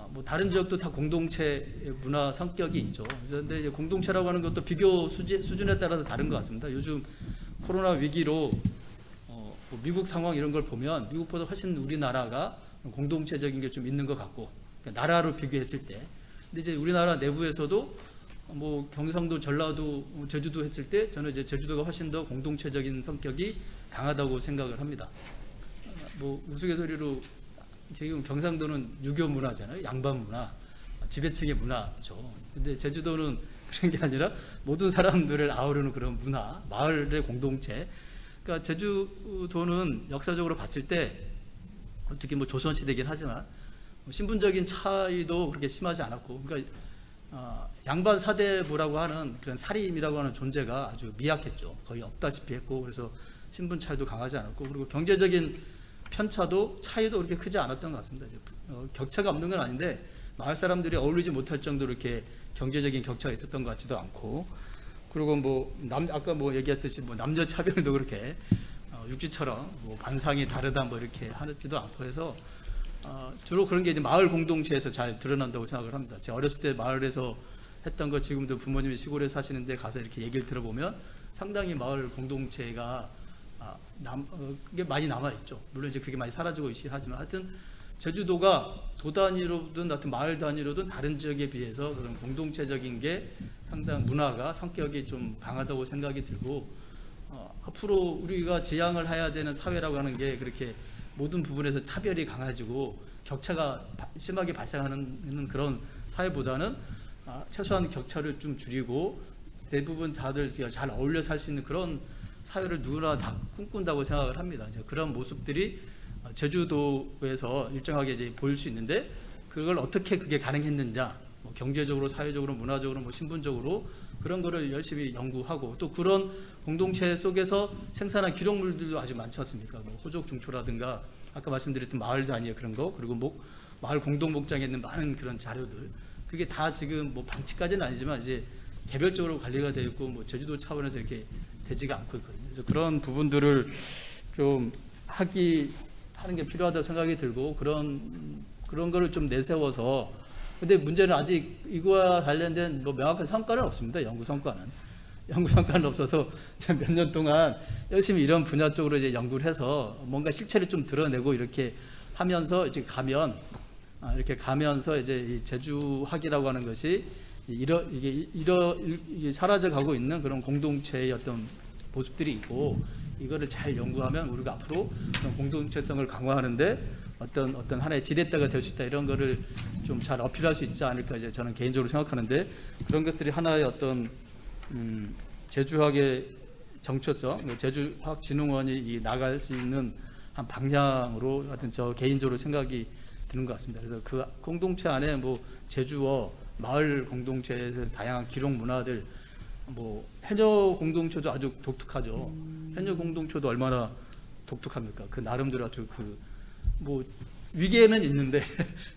뭐 다른 지역도 다 공동체 문화 성격이 있죠. 그래서 근데 이제 공동체라고 하는 것도 비교 수준에 따라서 다른 것 같습니다. 요즘 코로나 위기로 뭐 미국 상황 이런 걸 보면 미국보다 훨씬 우리나라가 공동체적인 게 좀 있는 것 같고 그러니까 나라로 비교했을 때 근데 이제 우리나라 내부에서도 뭐 경상도, 전라도, 제주도 했을 때 저는 이제 제주도가 훨씬 더 공동체적인 성격이 강하다고 생각을 합니다. 뭐 우스갯소리로 지금 경상도는 유교 문화잖아요. 양반 문화, 지배층의 문화죠. 근데 제주도는 그런 게 아니라 모든 사람들을 아우르는 그런 문화, 마을의 공동체. 그러니까 제주도는 역사적으로 봤을 때 특히 뭐 조선시대긴 하지만 신분적인 차이도 그렇게 심하지 않았고, 그러니까 양반 사대부라고 하는 그런 사림이라고 하는 존재가 아주 미약했죠. 거의 없다시피 했고, 그래서 신분 차이도 강하지 않았고, 그리고 경제적인 편차도 차이도 그렇게 크지 않았던 것 같습니다. 격차가 없는 건 아닌데 마을 사람들이 어울리지 못할 정도로 이렇게 경제적인 격차가 있었던 것 같지도 않고, 그리고 뭐 아까 뭐 얘기했듯이 뭐 남녀 차별도 그렇게 육지처럼 뭐 관상이 다르다 뭐 이렇게 하지도 않고 해서 주로 그런 게 이제 마을 공동체에서 잘 드러난다고 생각을 합니다. 제가 어렸을 때 마을에서 했던 거 지금도 부모님이 시골에 사시는데 가서 이렇게 얘기를 들어보면 상당히 마을 공동체가 그게 많이 남아 있죠. 물론 이제 그게 많이 사라지고 있긴 하지만 하여튼 제주도가 도 단위로든 하여튼 마을 단위로든 다른 지역에 비해서 그런 공동체적인 게 상당 문화가 성격이 좀 강하다고 생각이 들고, 앞으로 우리가 지향을 해야 되는 사회라고 하는 게 그렇게 모든 부분에서 차별이 강해지고 격차가 심하게 발생하는 그런 사회보다는 최소한 격차를 좀 줄이고 대부분 다들 잘 어울려 살 수 있는 그런 사회를 누구나 다 꿈꾼다고 생각을 합니다. 이제 그런 모습들이 제주도에서 일정하게 이제 보일 수 있는데, 그걸 어떻게 그게 가능했는지, 뭐 경제적으로, 사회적으로, 문화적으로, 뭐 신분적으로 그런 거를 열심히 연구하고, 또 그런 공동체 속에서 생산한 기록물들도 아주 많지 않습니까? 뭐 호족 중초라든가 아까 말씀드렸던 마을 단위의 그런 거, 그리고 뭐 마을 공동 목장에 있는 많은 그런 자료들, 그게 다 지금 뭐 방치까지는 아니지만 이제 개별적으로 관리가 되어 있고 뭐 제주도 차원에서 이렇게 되지가 않고 있거든요. 그래서 그런 부분들을 좀 하는 게 필요하다고 생각이 들고, 그런 거를 좀 내세워서, 근데 문제는 아직 이거와 관련된 뭐 명확한 성과는 없습니다. 연구 성과는 없어서 몇 년 동안 열심히 이런 분야 쪽으로 이제 연구를 해서 뭔가 실체를 좀 드러내고 이렇게 하면서 이제 이렇게 가면서 이제 이 제주학이라고 하는 것이 이게 사라져가고 있는 그런 공동체의 어떤 모습들이 있고, 이거를 잘 연구하면 우리가 앞으로 그런 공동체성을 강화하는데 어떤 하나의 지렛대가 될 수 있다, 이런 거를 좀 잘 어필할 수 있지 않을까 이제 저는 개인적으로 생각하는데, 그런 것들이 하나의 어떤 제주학의 정체성, 제주학진흥원이 나갈 수 있는 한 방향으로 하여튼 저 개인적으로 생각이 드는 것 같습니다. 그래서 그 공동체 안에 뭐 제주어, 마을 공동체에서 다양한 기록 문화들, 뭐 해녀 공동체도 아주 독특하죠. 해녀 공동체도 얼마나 독특합니까? 그 나름대로 아주 뭐 위계는 있는데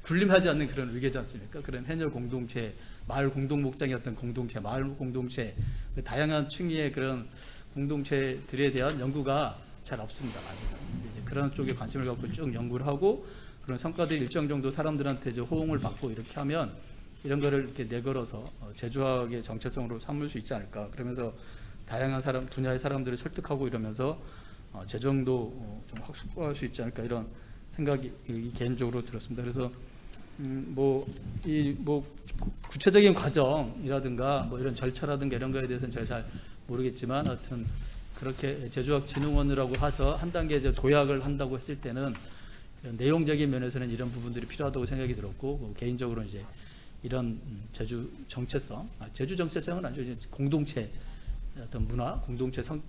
군림하지 않는 그런 위계지 않습니까? 그런 해녀 공동체, 마을 공동 목장의 어떤 공동체, 마을 공동체, 다양한 층위의 그런 공동체들에 대한 연구가 잘 없습니다. 아직은. 이제 그런 쪽에 관심을 갖고 쭉 연구를 하고 그런 성과들이 일정 정도 사람들한테 이제 호응을 받고 이렇게 하면 이런 거를 이렇게 내걸어서 제주학의 정체성으로 삼을 수 있지 않을까. 그러면서 다양한 분야의 사람들을 설득하고 이러면서 재정도 좀 확보할 수 있지 않을까, 이런 생각이 개인적으로 들었습니다. 그래서 구체적인 과정이라든가 뭐 이런 절차라든가 이런 거에 대해서는 제가 잘 모르겠지만, 하여튼 그렇게 제주학진흥원이라고 해서 한 단계 이제 도약을 한다고 했을 때는 내용적인 면에서는 이런 부분들이 필요하다고 생각이 들었고, 개인적으로 이제 이런 제주 정체성은 아주 이제 공동체 어떤 문화, 공동체성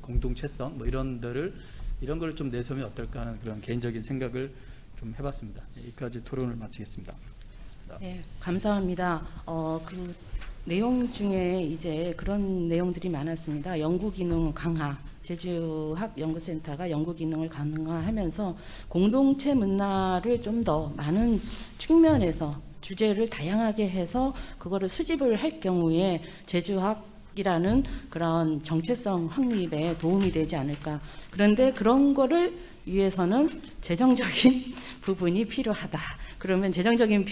뭐 이런 걸 좀 내세우면 어떨까 하는 그런 개인적인 생각을 좀 해봤습니다. 여기까지 토론을 마치겠습니다. 네, 감사합니다. 그 내용 중에 이제 그런 내용들이 많았습니다. 연구 기능 강화, 제주학연구센터가 연구 기능을 강화하면서 공동체 문화를 좀 더 많은 측면에서 주제를 다양하게 해서 그거를 수집을 할 경우에 제주학이라는 그런 정체성 확립에 도움이 되지 않을까. 그런데 그런 거를 위해서는 재정적인 부분이 필요하다. 그러면 재정적인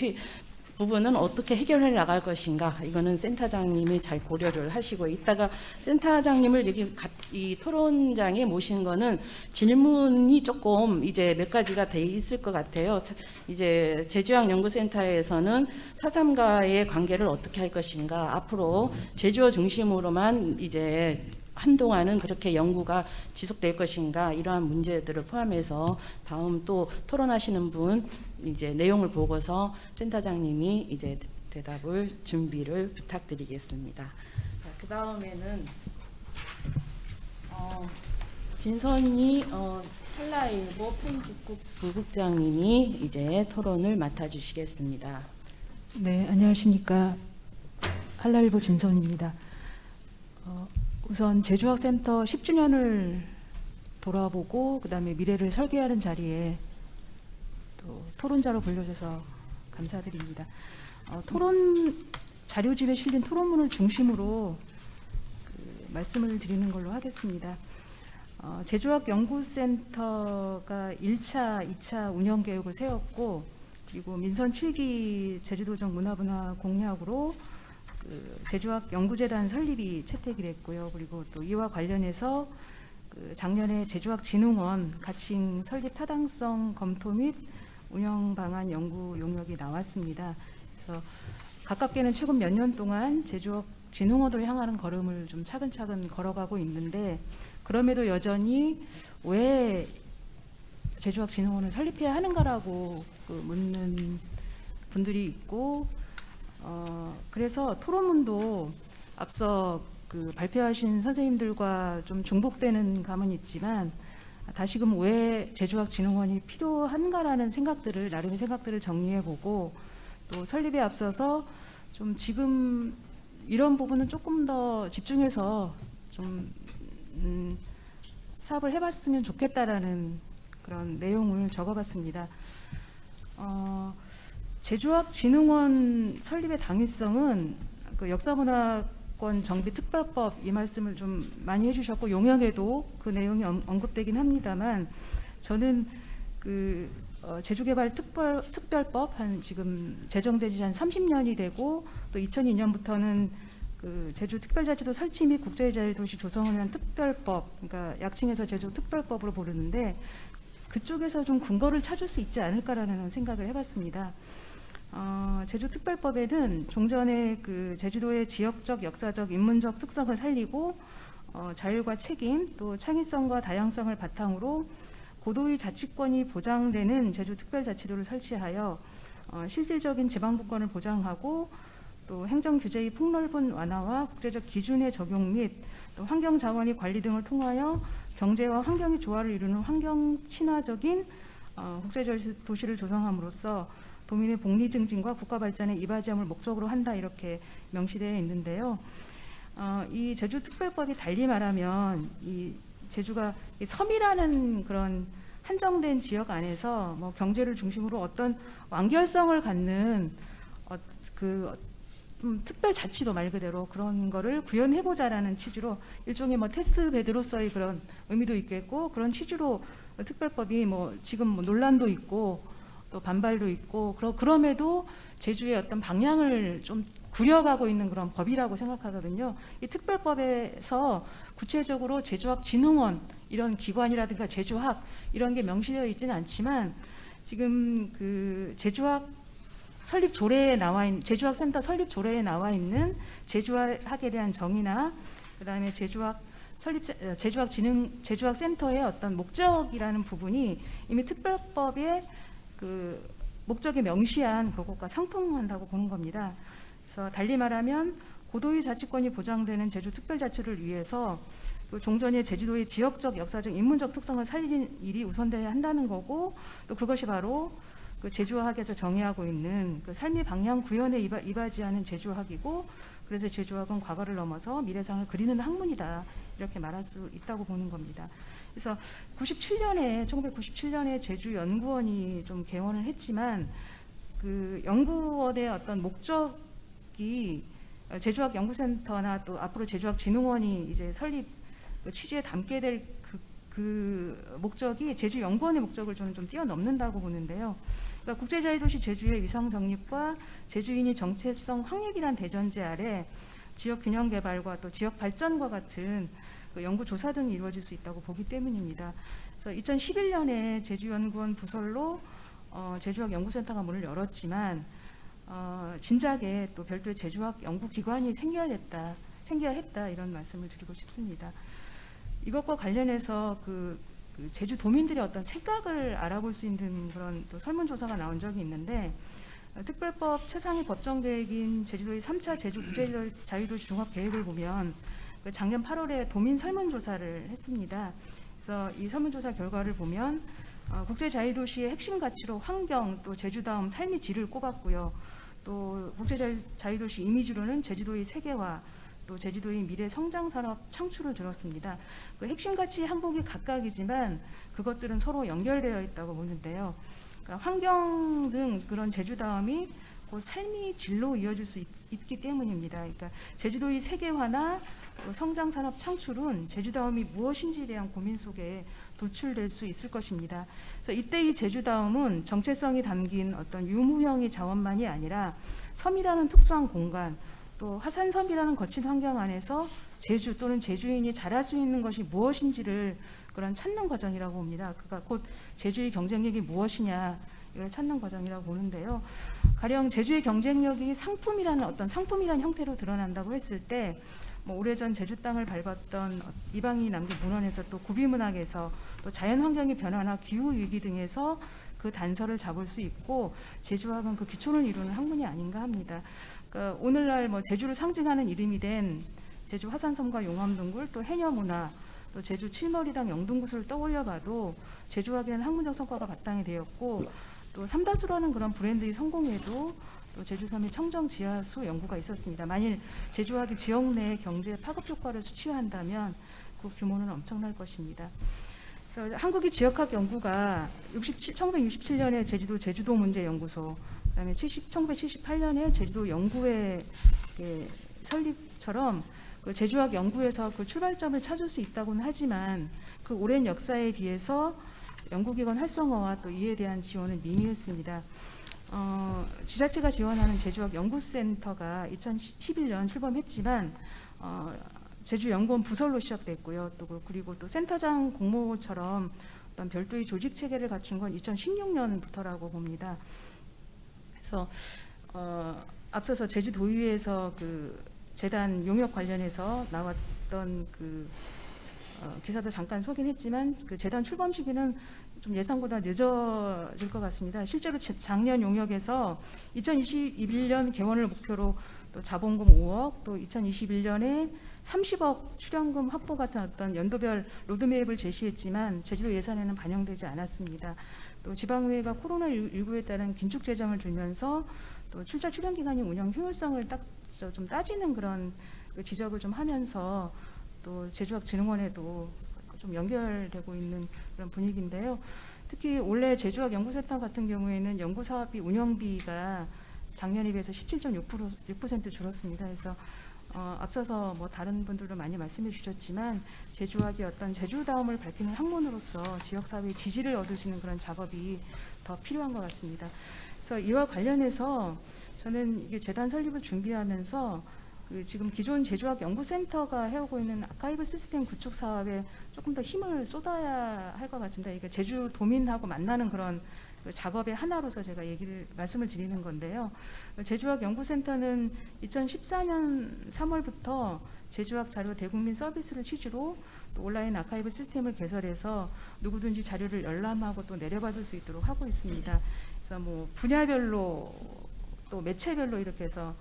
부분은 어떻게 해결해 나갈 것인가, 이거는 센터장님이 잘 고려를 하시고, 이따가 센터장님을 여기 이 토론장에 모신 거는 질문이 조금 이제 몇 가지가 돼 있을 것 같아요. 이제 제주학연구센터에서는 4.3과의 관계를 어떻게 할 것인가, 앞으로 제주어 중심으로만 이제 한동안은 그렇게 연구가 지속될 것인가, 이러한 문제들을 포함해서 다음 또 토론하시는 분 이제 내용을 보고서 센터장님이 이제 대답을 준비를 부탁드리겠습니다. 그 다음에는 진선이 한라일보 편집국 부국장님이 이제 토론을 맡아주시겠습니다. 네, 안녕하십니까. 한라일보 진선입니다. 우선 제주학센터 10주년을 돌아보고 그다음에 미래를 설계하는 자리에 또 토론자로 불러줘서 감사드립니다. 토론 자료집에 실린 토론문을 중심으로 말씀을 드리는 걸로 하겠습니다. 제주학연구센터가 1차, 2차 운영 계획을 세웠고, 그리고 민선 7기 제주도적 문화분화 공약으로 제주학연구재단 설립이 채택이 됐고요. 그리고 또 이와 관련해서 작년에 제주학진흥원 가칭 설립 타당성 검토 및 운영 방안 연구 용역이 나왔습니다. 그래서 가깝게는 최근 몇 년 동안 제주학진흥원으로 향하는 걸음을 좀 차근차근 걸어가고 있는데, 그럼에도 여전히 왜 제주학진흥원을 설립해야 하는가라고 묻는 분들이 있고, 그래서 토론문도 앞서 발표하신 선생님들과 좀 중복되는 감은 있지만, 다시금 왜 제주학진흥원이 필요한가라는 생각들을, 나름의 생각들을 정리해보고, 또 설립에 앞서서 좀 지금 이런 부분은 조금 더 집중해서 좀 사업을 해봤으면 좋겠다라는 그런 내용을 적어봤습니다. 제주학진흥원 설립의 당위성은 역사문화권 정비특별법, 이 말씀을 좀 많이 해주셨고 용역에도 그 내용이 언급되긴 합니다만, 저는 제주개발특별법 지금 제정된 지 한 30년이 되고, 또 2002년부터는 제주특별자치도 설치 및 국제자유도시 조성을 위한 특별법, 그러니까 약칭해서 제주특별법으로 부르는데, 그쪽에서 좀 근거를 찾을 수 있지 않을까라는 생각을 해봤습니다. 제주특별법에는 종전에 제주도의 지역적, 역사적, 인문적 특성을 살리고, 자율과 책임, 또 창의성과 다양성을 바탕으로 고도의 자치권이 보장되는 제주특별자치도를 설치하여 실질적인 지방분권을 보장하고, 또 행정규제의 폭넓은 완화와 국제적 기준의 적용 및 또 환경자원의 관리 등을 통하여 경제와 환경의 조화를 이루는 환경 친화적인 국제도시를 조성함으로써 도민의 복리 증진과 국가 발전에 이바지함을 목적으로 한다, 이렇게 명시되어 있는데요. 이 제주특별법이 달리 말하면 이 제주가 섬이라는 그런 한정된 지역 안에서 뭐 경제를 중심으로 어떤 완결성을 갖는 특별자치도 말 그대로 그런 거를 구현해보자라는 취지로, 일종의 뭐 테스트 베드로서의 그런 의미도 있겠고, 그런 취지로 특별법이 지금 논란도 있고 또 반발도 있고, 그럼에도 제주의 어떤 방향을 좀 구려가고 있는 그런 법이라고 생각하거든요. 이 특별법에서 구체적으로 제주학진흥원 이런 기관이라든가 제주학 이런 게 명시되어 있지는 않지만, 지금 제주학 설립 조례에 나와 있는, 제주학센터 설립 조례에 나와 있는 제주학에 대한 정의나, 그다음에 제주학센터의 어떤 목적이라는 부분이 이미 특별법의 목적에 명시한 그것과 상통한다고 보는 겁니다. 그래서 달리 말하면 고도의 자치권이 보장되는 제주특별자치를 위해서 종전의 제주도의 지역적, 역사적, 인문적 특성을 살리는 일이 우선돼야 한다는 거고, 또 그것이 바로 제주학에서 정의하고 있는 삶의 방향 구현에 이바지하는 제주학이고, 그래서 제주학은 과거를 넘어서 미래상을 그리는 학문이다, 이렇게 말할 수 있다고 보는 겁니다. 그래서 1997년에 제주연구원이 좀 개원을 했지만, 연구원의 어떤 목적이 제주학연구센터나 또 앞으로 제주학진흥원이 이제 설립 취지에 담게 될 그 목적이 제주 연구원의 목적을 저는 좀 뛰어넘는다고 보는데요. 그러니까 국제자유도시 제주의 위상 정립과 제주인이 정체성 확립이란 대전제 아래 지역 균형 개발과 또 지역 발전과 같은 그 연구 조사 등이 이루어질 수 있다고 보기 때문입니다. 그래서 2011년에 제주연구원 부설로 제주학 연구센터가 문을 열었지만 진작에 또 별도의 제주학 연구기관이 생겨야 했다 이런 말씀을 드리고 싶습니다. 이것과 관련해서 그 제주도민들의 어떤 생각을 알아볼 수 있는 그런 또 설문조사가 나온 적이 있는데 특별법 최상위 법정계획인 제주도의 3차 제주국제자유도시 종합계획을 보면 작년 8월에 도민 설문조사를 했습니다. 그래서 이 설문조사 결과를 보면 국제자유도시의 핵심 가치로 환경 또 제주다움 삶의 질을 꼽았고요. 또 국제자유도시 이미지로는 제주도의 세계화 또 제주도의 미래 성장산업 창출을 들었습니다. 그 핵심 가치 항목이 각각이지만 그것들은 서로 연결되어 있다고 보는데요. 그러니까 환경 등 그런 제주다움이 그 삶의 질로 이어질 수 있기 때문입니다. 그러니까 제주도의 세계화나 성장산업 창출은 제주다움이 무엇인지에 대한 고민 속에 도출될 수 있을 것입니다. 그래서 이때의 제주다움은 정체성이 담긴 어떤 유무형의 자원만이 아니라 섬이라는 특수한 공간, 또 화산섬이라는 거친 환경 안에서 제주 또는 제주인이 잘할 수 있는 것이 무엇인지를 그런 찾는 과정이라고 봅니다. 그가 곧 제주의 경쟁력이 무엇이냐 이걸 찾는 과정이라고 보는데요. 가령 제주의 경쟁력이 상품이라는 형태로 드러난다고 했을 때 오래전 제주 땅을 밟았던 이방인이 남긴 문헌에서 또 구비문학에서 또 자연환경의 변화나 기후위기 등에서 그 단서를 잡을 수 있고 제주학은 그 기초를 이루는 학문이 아닌가 합니다. 그러니까 오늘날 제주를 상징하는 이름이 된 제주 화산섬과 용암동굴 또 해녀문화 또 제주 칠머리당 영동구슬을 떠올려봐도 제주학에는 학문적 성과가 바탕이 되었고 또 삼다수라는 그런 브랜드의 성공에도 또 제주섬의 청정 지하수 연구가 있었습니다. 만일 제주학이 지역 내 경제 파급 효과를 수취한다면 그 규모는 엄청날 것입니다. 그래서 한국의 지역학 연구가 1967년에 제주도 문제연구소, 그다음에 1978년에 제주도 연구회 설립처럼 그 제주학 연구에서 그 출발점을 찾을 수 있다고는 하지만 그 오랜 역사에 비해서 연구기관 활성화와 또 이에 대한 지원은 미미했습니다. 지자체가 지원하는 제주학 연구센터가 2011년 출범했지만 제주연구원 부설로 시작됐고요. 그리고 또 센터장 공모처럼 어떤 별도의 조직 체계를 갖춘 건 2016년부터라고 봅니다. 그래서 앞서서 제주도의회에서 그 재단 용역 관련해서 나왔던 그 기사도 잠깐 소개는 했지만 그 재단 출범 시기는 좀 예상보다 늦어질 것 같습니다. 실제로 작년 용역에서 2021년 개원을 목표로 또 자본금 5억, 또 2021년에 30억 출연금 확보 같은 어떤 연도별 로드맵을 제시했지만 제주도 예산에는 반영되지 않았습니다. 또 지방의회가 코로나19에 따른 긴축 재정을 들면서 또 출자 출연 기간이 운영 효율성을 좀 따지는 그런 지적을 좀 하면서 또 제주학진흥원에도 좀 연결되고 있는 그런 분위기인데요. 특히 올해 제주학 연구센터 같은 경우에는 연구사업비 운영비가 작년에 비해서 17.6% 줄었습니다. 그래서 앞서서 다른 분들도 많이 말씀해 주셨지만 제주학이 어떤 제주다움을 밝히는 학문으로서 지역사회의 지지를 얻을 수 있는 그런 작업이 더 필요한 것 같습니다. 그래서 이와 관련해서 저는 이게 재단 설립을 준비하면서 지금 기존 제주학 연구센터가 해오고 있는 아카이브 시스템 구축 사업에 조금 더 힘을 쏟아야 할 것 같습니다. 그러니까 제주 도민하고 만나는 그런 작업의 하나로서 제가 말씀을 드리는 건데요. 제주학 연구센터는 2014년 3월부터 제주학 자료 대국민 서비스를 취지로 또 온라인 아카이브 시스템을 개설해서 누구든지 자료를 열람하고 또 내려받을 수 있도록 하고 있습니다. 그래서 분야별로 또 매체별로 이렇게 해서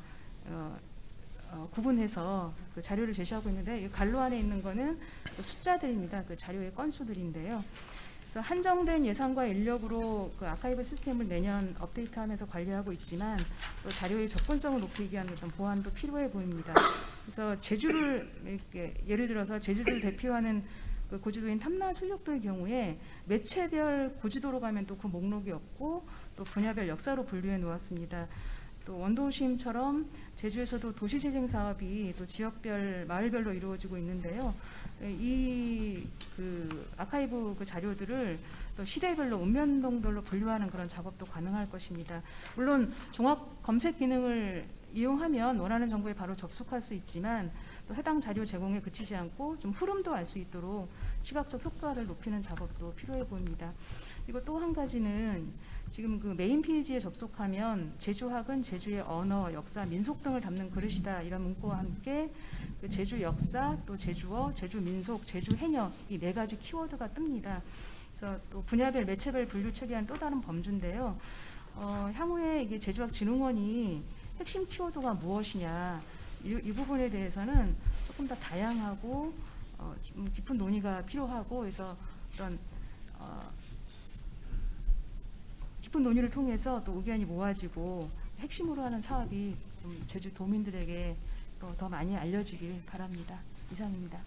구분해서 그 자료를 제시하고 있는데 이 갈로 안에 있는 거는 그 숫자들입니다. 그 자료의 건수들인데요. 그래서 한정된 예산과 인력으로 그 아카이브 시스템을 매년 업데이트하면서 관리하고 있지만 또 자료의 접근성을 높이기 위한 어떤 보완도 필요해 보입니다. 그래서 제주를 이렇게 예를 들어서 제주를 대표하는 그 고지도인 탐라 순력도의 경우에 매체별 고지도로 가면 또 그 목록이 없고 또 분야별 역사로 분류해 놓았습니다. 또 원도심처럼 제주에서도 도시재생 사업이 또 지역별 마을별로 이루어지고 있는데요. 이 그 아카이브 그 자료들을 또 시대별로 읍면동별로 분류하는 그런 작업도 가능할 것입니다. 물론 종합 검색 기능을 이용하면 원하는 정보에 바로 접속할 수 있지만 또 해당 자료 제공에 그치지 않고 좀 흐름도 알 수 있도록 시각적 효과를 높이는 작업도 필요해 보입니다. 그리고 또 한 가지는 지금 그 메인 페이지에 접속하면 제주학은 제주의 언어, 역사, 민속 등을 담는 그릇이다 이런 문구와 함께 그 제주 역사, 또 제주어, 제주 민속, 제주 해녀 이 4가지 키워드가 뜹니다. 그래서 또 분야별 매체별 분류 체계한 또 다른 범주인데요. 향후에 이게 제주학진흥원이 핵심 키워드가 무엇이냐 이 부분에 대해서는 조금 더 다양하고 좀 깊은 논의가 필요하고 그래서 그런 깊은 논의를 통해서 또 의견이 모아지고 핵심으로 하는 사업이 좀 제주 도민들에게 더 많이 알려지길 바랍니다. 이상입니다.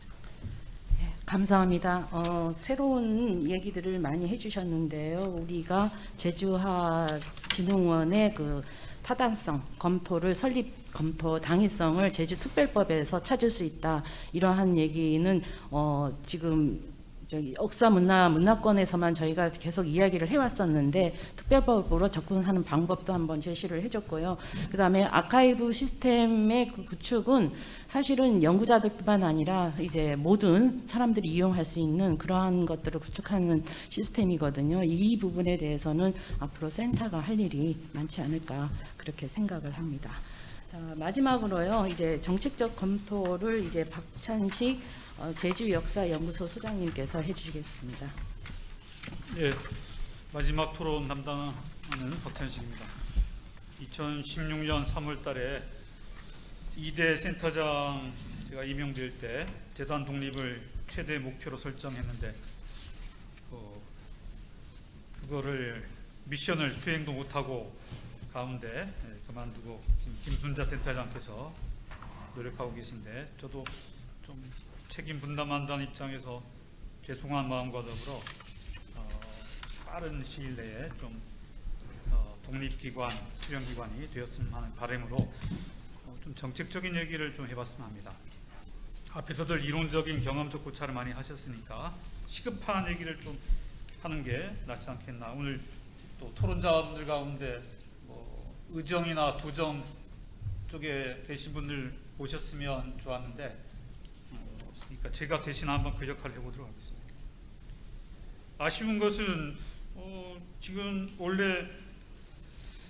네, 감사합니다. 새로운 얘기들을 많이 해주셨는데요. 우리가 제주학진흥원의 그 타당성 검토를 검토 당위성을 제주특별법에서 찾을 수 있다. 이러한 얘기는 지금 저기 역사 문화권에서만 저희가 계속 이야기를 해왔었는데 특별법으로 접근하는 방법도 한번 제시를 해줬고요. 그다음에 아카이브 시스템의 그 구축은 사실은 연구자들뿐만 아니라 이제 모든 사람들이 이용할 수 있는 그러한 것들을 구축하는 시스템이거든요. 이 부분에 대해서는 앞으로 센터가 할 일이 많지 않을까 그렇게 생각을 합니다. 자, 마지막으로요. 이제 정책적 검토를 이제 박찬식 제주역사연구소 소장님께서 해주시겠습니다. 예, 마지막 토론 담당하는 박찬식입니다. 2016년 3월달에 2대 센터장 제가 임명될 때 재단 독립을 최대 목표로 설정했는데 그거를 미션을 수행도 못하고 가운데 그만두고 김순자 센터장께서 노력하고 계신데 저도 좀 책임 분담한다는 입장에서 죄송한 마음과 더불어 빠른 시일 내에 좀 독립기관, 수련기관이 되었으면 하는 바람으로 좀 정책적인 얘기를 좀 해봤으면 합니다. 앞에서들 이론적인 경험적 고찰을 많이 하셨으니까 시급한 얘기를 좀 하는 게 낫지 않겠나. 오늘 또 토론자분들 가운데 의정이나 도정 쪽에 계신 분들 오셨으면 좋았는데 그러니까 제가 대신 한번 그 역할을 해보도록 하겠습니다. 아쉬운 것은 지금 원래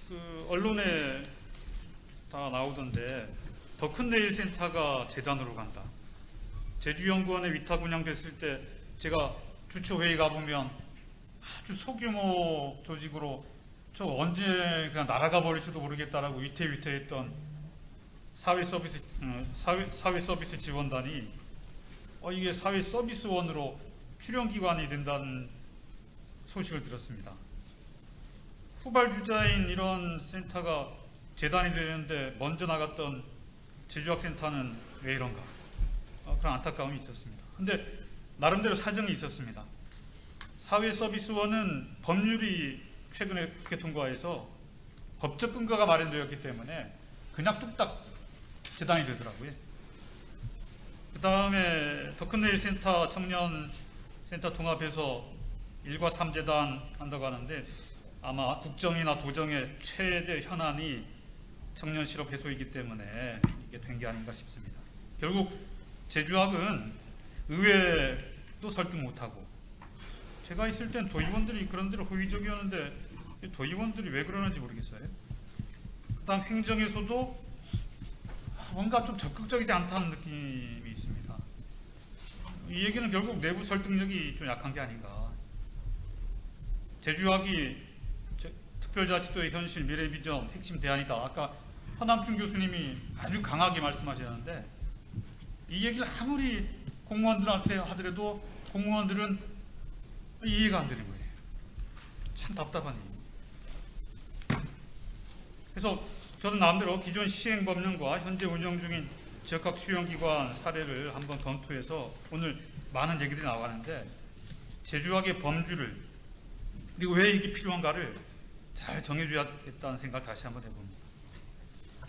그 언론에 다 나오던데 더 큰 내일 센터가 재단으로 간다. 제주연구원에 위탁 운영됐을 때 제가 주초회의 가보면 아주 소규모 조직으로 저 언제 그냥 날아가 버릴지도 모르겠다라고 위태위태했던 사회 서비스 지원단이 이게 사회 서비스원으로 출연기관이 된다는 소식을 들었습니다. 후발주자인 이런 센터가 재단이 되는데 먼저 나갔던 제주학센터는 왜 이런가 그런 안타까움이 있었습니다. 근데 나름대로 사정이 있었습니다. 사회 서비스원은 법률이 최근에 국회 통과해서 법적 근거가 마련되었기 때문에 그냥 뚝딱 재단이 되더라고요. 그 다음에 더 큰 내일 센터 청년센터 통합해서 1과 3재단 한다고 하는데 아마 국정이나 도정의 최대 현안이 청년 실업 해소이기 때문에 이게 된 게 아닌가 싶습니다. 결국 제주학은 의회도 설득 못하고 제가 있을 땐 도의원들이 그런 대로 호의적이었는데 도의원들이 왜 그러는지 모르겠어요. 그 다음 행정에서도 뭔가 좀 적극적이지 않다는 느낌이 있습니다. 이 얘기는 결국 내부 설득력이 좀 약한 게 아닌가. 제주학이 특별자치도의 현실, 미래 비전, 핵심 대안이다. 아까 허남춘 교수님이 아주 강하게 말씀하셨는데 이 얘기를 아무리 공무원들한테 하더라도 공무원들은 이해가 안 되는 거예요. 참 답답한 일입니다. 그래서 저는 나름대로 기존 시행법령과 현재 운영 중인 지역학 수련기관 사례를 한번 검토해서 오늘 많은 얘기들이 나왔는데 제주학의 범주를 그리고 왜 이게 필요한가를 잘 정해줘야겠다는 생각을 다시 한번 해봅니다.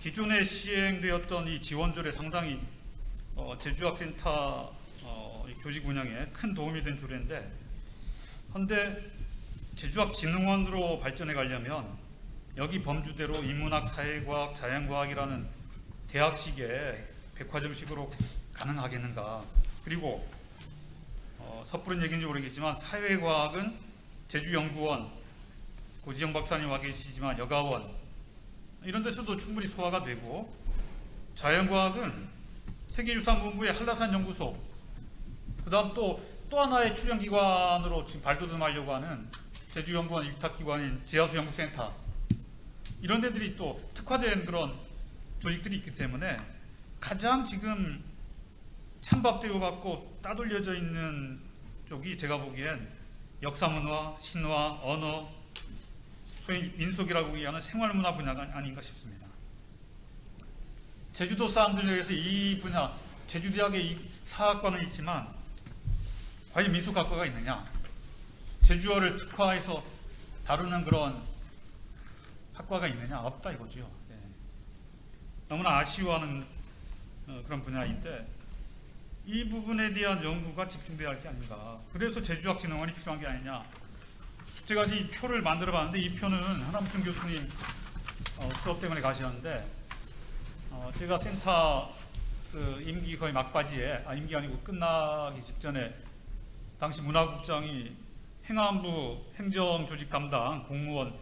기존에 시행되었던 이 지원조례 상당히 제주학센터 이 교직 운영에 큰 도움이 된 조례인데, 그런데 제주학진흥원으로 발전해 가려면 여기 범주대로 인문학, 사회과학, 자연과학이라는 대학식의 백화점식으로 가능하겠는가. 그리고 섣부른 얘기인지 모르겠지만 사회과학은 제주연구원, 고지영 박사님 와 계시지만 여가원 이런 데서도 충분히 소화가 되고, 자연과학은 세계유산본부의 한라산 연구소, 그 다음 또 하나의 출연기관으로 지금 발돋움하려고 하는 제주연구원 위탁기관인 지하수연구센터, 이런 데들이 또 특화된 그런 조직들이 있기 때문에 가장 지금 찬밥 대우받고 따돌려져 있는 쪽이 제가 보기엔 역사문화, 신화, 언어, 소위 민속이라고 얘기하는 생활문화 분야가 아닌가 싶습니다. 제주도 사람들에 의해서 이 분야, 제주대학에 이 사학과는 있지만 과연 민속학과가 있느냐, 제주어를 특화해서 다루는 그런 학과가 있느냐, 없다 이거죠. 네. 너무나 아쉬워하는 그런 분야인데 이 부분에 대한 연구가 집중돼야 할 게 아닌가. 그래서 제주학진흥원이 필요한 게 아니냐. 제가 이 표를 만들어 봤는데, 이 표는 하남춘 교수님 수업 때문에 가셨는데, 제가 센터 그 임기 거의 막바지에, 임기 아니고 끝나기 직전에 당시 문화국장이 행안부 행정조직 담당 공무원,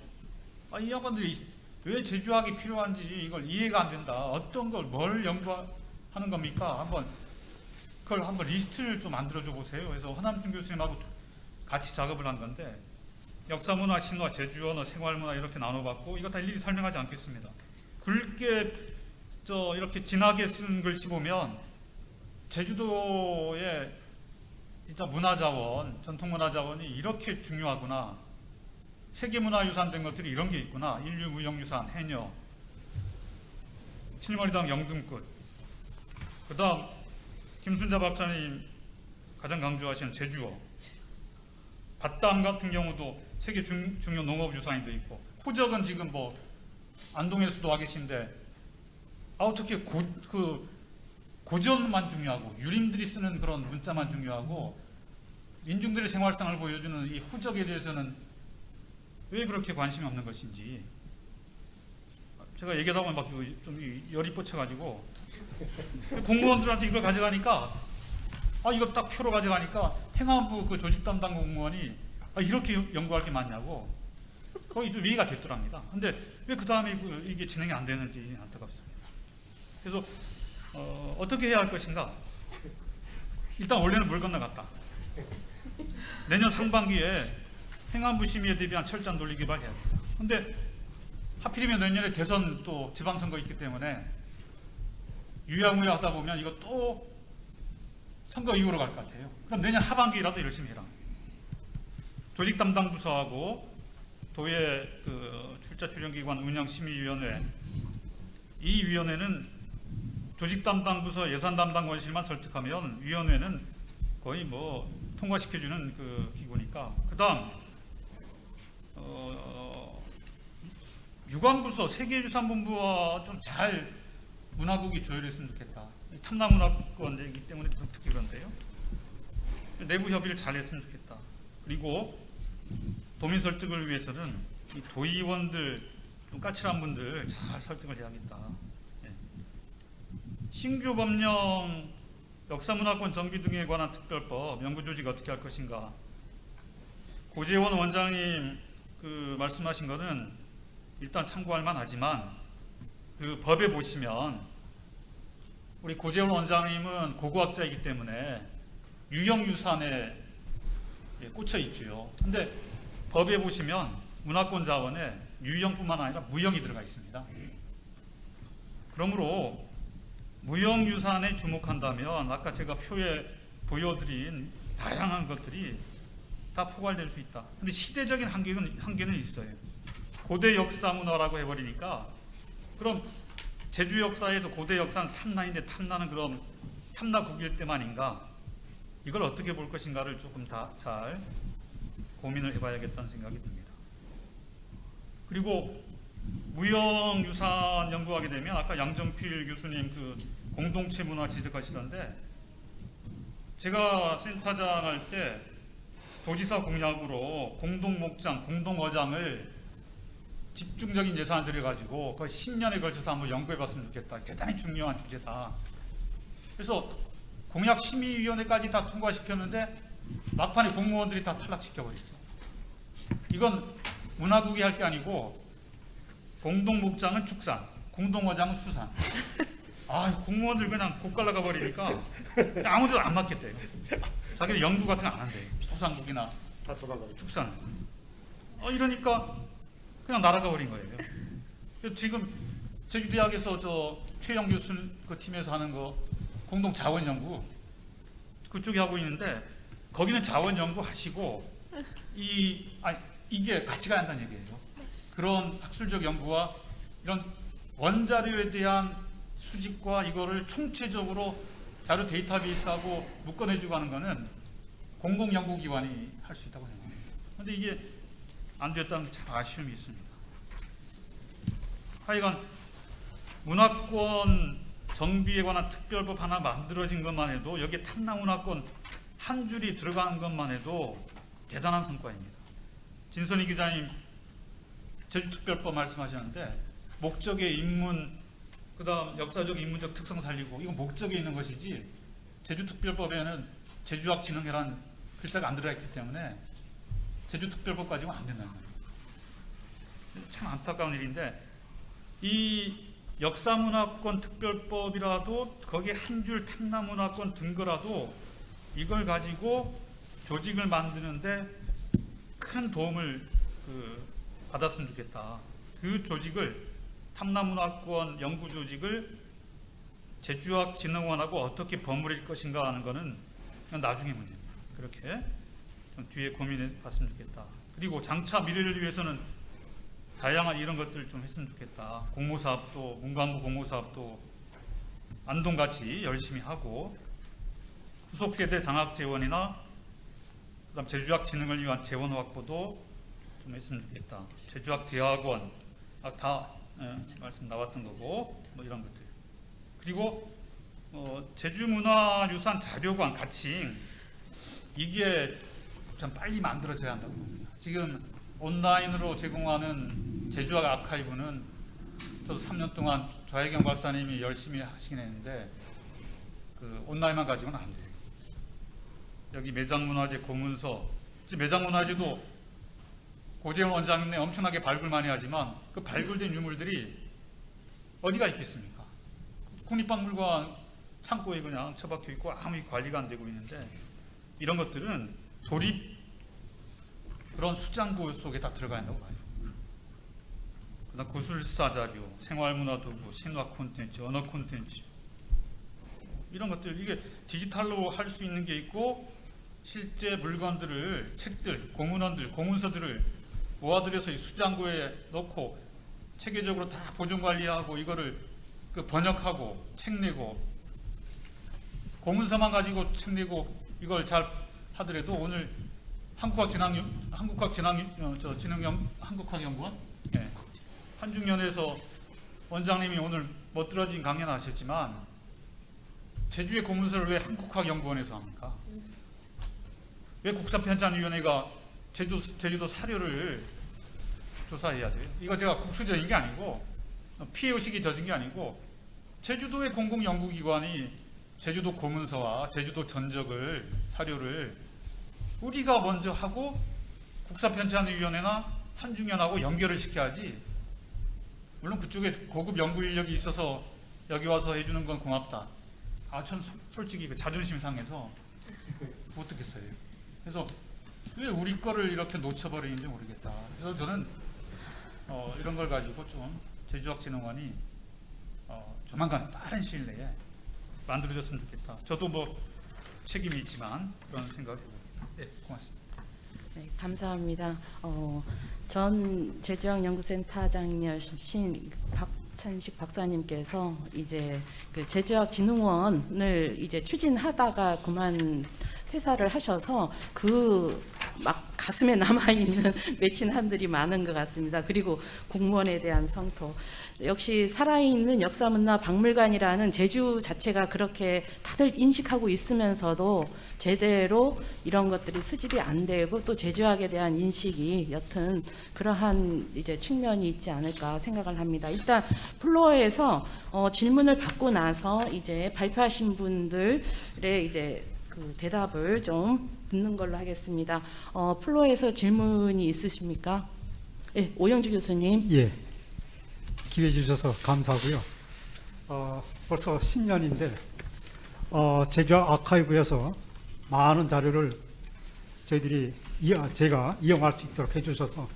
이 양반들이 왜 제주학이 필요한지 이걸 이해가 안 된다. 어떤 걸 뭘 연구하는 겁니까? 그걸 한번 리스트를 좀 만들어줘 보세요. 그래서 허남준 교수님하고 같이 작업을 한 건데, 역사문화, 신화, 제주언어, 생활문화 이렇게 나눠봤고, 이거 다 일일이 설명하지 않겠습니다. 굵게 이렇게 진하게 쓴 글씨 보면 제주도의 진짜 문화자원, 전통문화자원이 이렇게 중요하구나, 세계문화유산 된 것들이 이런 게 있구나, 인류무형유산, 해녀, 칠머리당 영등꽃, 그 다음 김순자 박사님 가장 강조하시는 제주어, 밭담 같은 경우도 세계 중요 농업유산이 돼 있고, 호적은 지금 안동에서도 와 계신데 어떻게 고전만 중요하고 유림들이 쓰는 그런 문자만 중요하고 민중들의 생활상을 보여주는 이 호적에 대해서는 왜 그렇게 관심이 없는 것인지, 제가 얘기하다 보면 막 좀 열이 뻗쳐가지고 공무원들한테 이걸 가져가니까, 이거 딱 표로 가져가니까 행안부 그 조직 담당 공무원이 이렇게 연구할 게 많냐고 거의 좀 이해가 됐더랍니다. 근데 왜 그 다음에 이게 진행이 안 되는지 안타깝습니다. 그래서 어떻게 해야 할 것인가? 일단 원래는 물 건너갔다. 내년 상반기에 행안부 심의에 대비한 철저한 논리 개발해야 됩니다. 근데 하필이면 내년에 대선 또 지방선거 있기 때문에 유야무야 하다 보면 이거 또 선거 이후로 갈 것 같아요. 그럼 내년 하반기라도 열심히 해라. 조직 담당 부서하고 도의 그 출자 출연기관 운영심의위원회, 이 위원회는 조직 담당 부서 예산 담당 원실만 설득하면 위원회는 거의 통과시켜주는 그 기구니까. 그다음 유관부서 세계유산본부와 좀 잘 문화국이 조율했으면 좋겠다. 탐나문화권이기 때문에 특히 그런데요. 내부 협의를 잘 했으면 좋겠다. 그리고 도민 설득을 위해서는 이 도의원들, 좀 까칠한 분들 잘 설득을 해야겠다. 신규 법령 역사문화권 정비 등에 관한 특별법 연구조직 어떻게 할 것인가. 고재원 원장님 말씀하신 거는 일단 참고할 만하지만, 그 법에 보시면 우리 고재원 원장님은 고고학자이기 때문에 유형유산에 꽂혀 있죠. 근데 법에 보시면 문화권 자원에 유형뿐만 아니라 무형이 들어가 있습니다. 그러므로 무형유산에 주목한다면 아까 제가 표에 보여드린 다양한 것들이 다 포괄될 수 있다. 근데 시대적인 한계는 있어요. 고대 역사 문화라고 해버리니까, 그럼 제주 역사에서 고대 역사는 탐나인데 탐나는 그런 탐나국일 때만인가? 이걸 어떻게 볼 것인가를 조금 다 잘 고민을 해봐야겠다는 생각이 듭니다. 그리고 무형유산 연구하게 되면 아까 양정필 교수님 그 공동체 문화 지적하시던데, 제가 센터장 할 때 도지사 공약으로 공동목장, 공동어장을 집중적인 예산을 들여가지고 거의 10년에 걸쳐서 한번 연구해봤으면 좋겠다. 대단히 중요한 주제다. 그래서 공약 심의위원회까지 다 통과시켰는데 막판에 공무원들이 다 탈락시켜버렸어. 이건 문화국이 할 게 아니고 공동목장은 축산, 공동어장은 수산. 아, 공무원들 그냥 고깔나가 버리니까 아무데도 안 맡겠대요. 자기들 연구 같은 거 안 한대요. 수산국이나 축산. 이러니까 그냥 날아가 버린 거예요. 지금 제주대학에서 저 최영 교수 그 팀에서 하는 거 공동 자원 연구 그쪽에 하고 있는데, 거기는 자원 연구 하시고 이게 같이 가야 한다는 얘기예요. 그런 학술적 연구와 이런 원자료에 대한 수집과 이거를 총체적으로 자료 데이터베이스하고 묶어내주고 하는 거는 공공연구기관이 할 수 있다고 생각합니다. 그런데 이게 안 됐다는 참 아쉬움이 있습니다. 하여간 문화권 정비에 관한 특별법 하나 만들어진 것만 해도, 여기에 탐나문화권 한 줄이 들어가는 것만 해도 대단한 성과입니다. 진선희 기자님 제주특별법 말씀하셨는데, 목적의 인문, 그 다음 역사적 인문적 특성 살리고, 이건 목적에 있는 것이지 제주특별법에는 제주학진흥회라는 글자가 안 들어있기 때문에 제주특별법 가지고는 안 된다는 거예요. 참 안타까운 일인데, 이 역사문화권 특별법이라도 거기에 한 줄 탐나문화권 든 거라도 이걸 가지고 조직을 만드는데 큰 도움을 받았으면 좋겠다. 그 조직을, 탐나문화권 연구조직을 제주학진흥원하고 어떻게 버무릴 것인가 하는 거는 그냥 나중에 문제입니다. 그렇게 좀 뒤에 고민해 봤으면 좋겠다. 그리고 장차 미래를 위해서는 다양한 이런 것들 좀 했으면 좋겠다. 공모사업도, 문광부 공모사업도 안동같이 열심히 하고, 후속세대 장학재원이나 그다음 제주학 진흥을 위한 재원 확보도 좀 했으면 좋겠다. 제주학대학원 다 말씀 나왔던 거고, 뭐 이런 것들. 그리고 제주문화유산 자료관 같이 이게 참 빨리 만들어져야 한다고 봅니다. 지금 온라인으로 제공하는 제주학 아카이브는 저도 3년 동안 좌혜경 박사님이 열심히 하시긴 했는데 그 온라인만 가지고는 안 돼요. 여기 매장문화재 고문서, 매장문화재도 고재원 원장님네 엄청나게 발굴 많이 하지만 그 발굴된 유물들이 어디가 있겠습니까? 국립박물관 창고에 그냥 처박혀 있고 아무 관리가 안 되고 있는데, 이런 것들은 조립 그런 수장고 속에 다 들어가야 한다고 봐요. 그다음 구술사 자료, 생활문화 도구, 신화 콘텐츠, 언어 콘텐츠, 이런 것들, 이게 디지털로 할 수 있는 게 있고, 실제 물건들을, 책들, 공문원들, 공문서들을 모아들여서 이 수장고에 넣고 체계적으로 다 보존 관리하고 이거를 번역하고 책 내고, 공문서만 가지고 책 내고 이걸 잘 하더라도 오늘 한국학진흥연구원 한중연에서 원장님이 오늘 멋들어진 강연 하셨지만, 제주의 고문서를 왜 한국학연구원에서 합니까? 왜 국사편찬위원회가 제주도 사료를 조사해야 돼요? 이거 제가 국수적인 게 아니고 피해의식이 젖은 게 아니고, 제주도의 공공연구기관이 제주도 고문서와 제주도 전적을, 사료를 우리가 먼저 하고 국사편찬위원회나 한중연하고 연결을 시켜야지. 물론 그쪽에 고급 연구 인력이 있어서 여기 와서 해주는 건 고맙다. 전 솔직히 그 자존심 상해서 못 듣겠어요. 그래서 왜 우리 거를 이렇게 놓쳐버리는지 모르겠다. 그래서 저는 이런 걸 가지고 좀 제주학진흥원이 조만간 빠른 시일 내에 만들어졌으면 좋겠다. 저도 뭐 책임이 있지만 그런 생각을 해봅니다. 네, 고맙습니다. 네, 감사합니다. 전 제주학연구센터장이신 박찬식 박사님께서 이제 그 제주학진흥원을 이제 추진하다가 퇴사를 하셔서 그 막 가슴에 남아있는 맺힌 한들이 많은 것 같습니다. 그리고 공무원에 대한 성토. 역시 살아있는 역사문화 박물관이라는 제주 자체가 그렇게 다들 인식하고 있으면서도 제대로 이런 것들이 수집이 안 되고 또 제주학에 대한 인식이 여튼 그러한 이제 측면이 있지 않을까 생각을 합니다. 일단 플로어에서 질문을 받고 나서 이제 발표하신 분들의 이제 그 대답을 좀 듣는 걸로 하겠습니다. 플로어에서 질문이 있으십니까? 네, 오영주 교수님. 예, 기회 주셔서 감사하고요. 벌써 10년인데 제주 아카이브에서 많은 자료를 저희들이 제가 이용할 수 있도록 해주셔서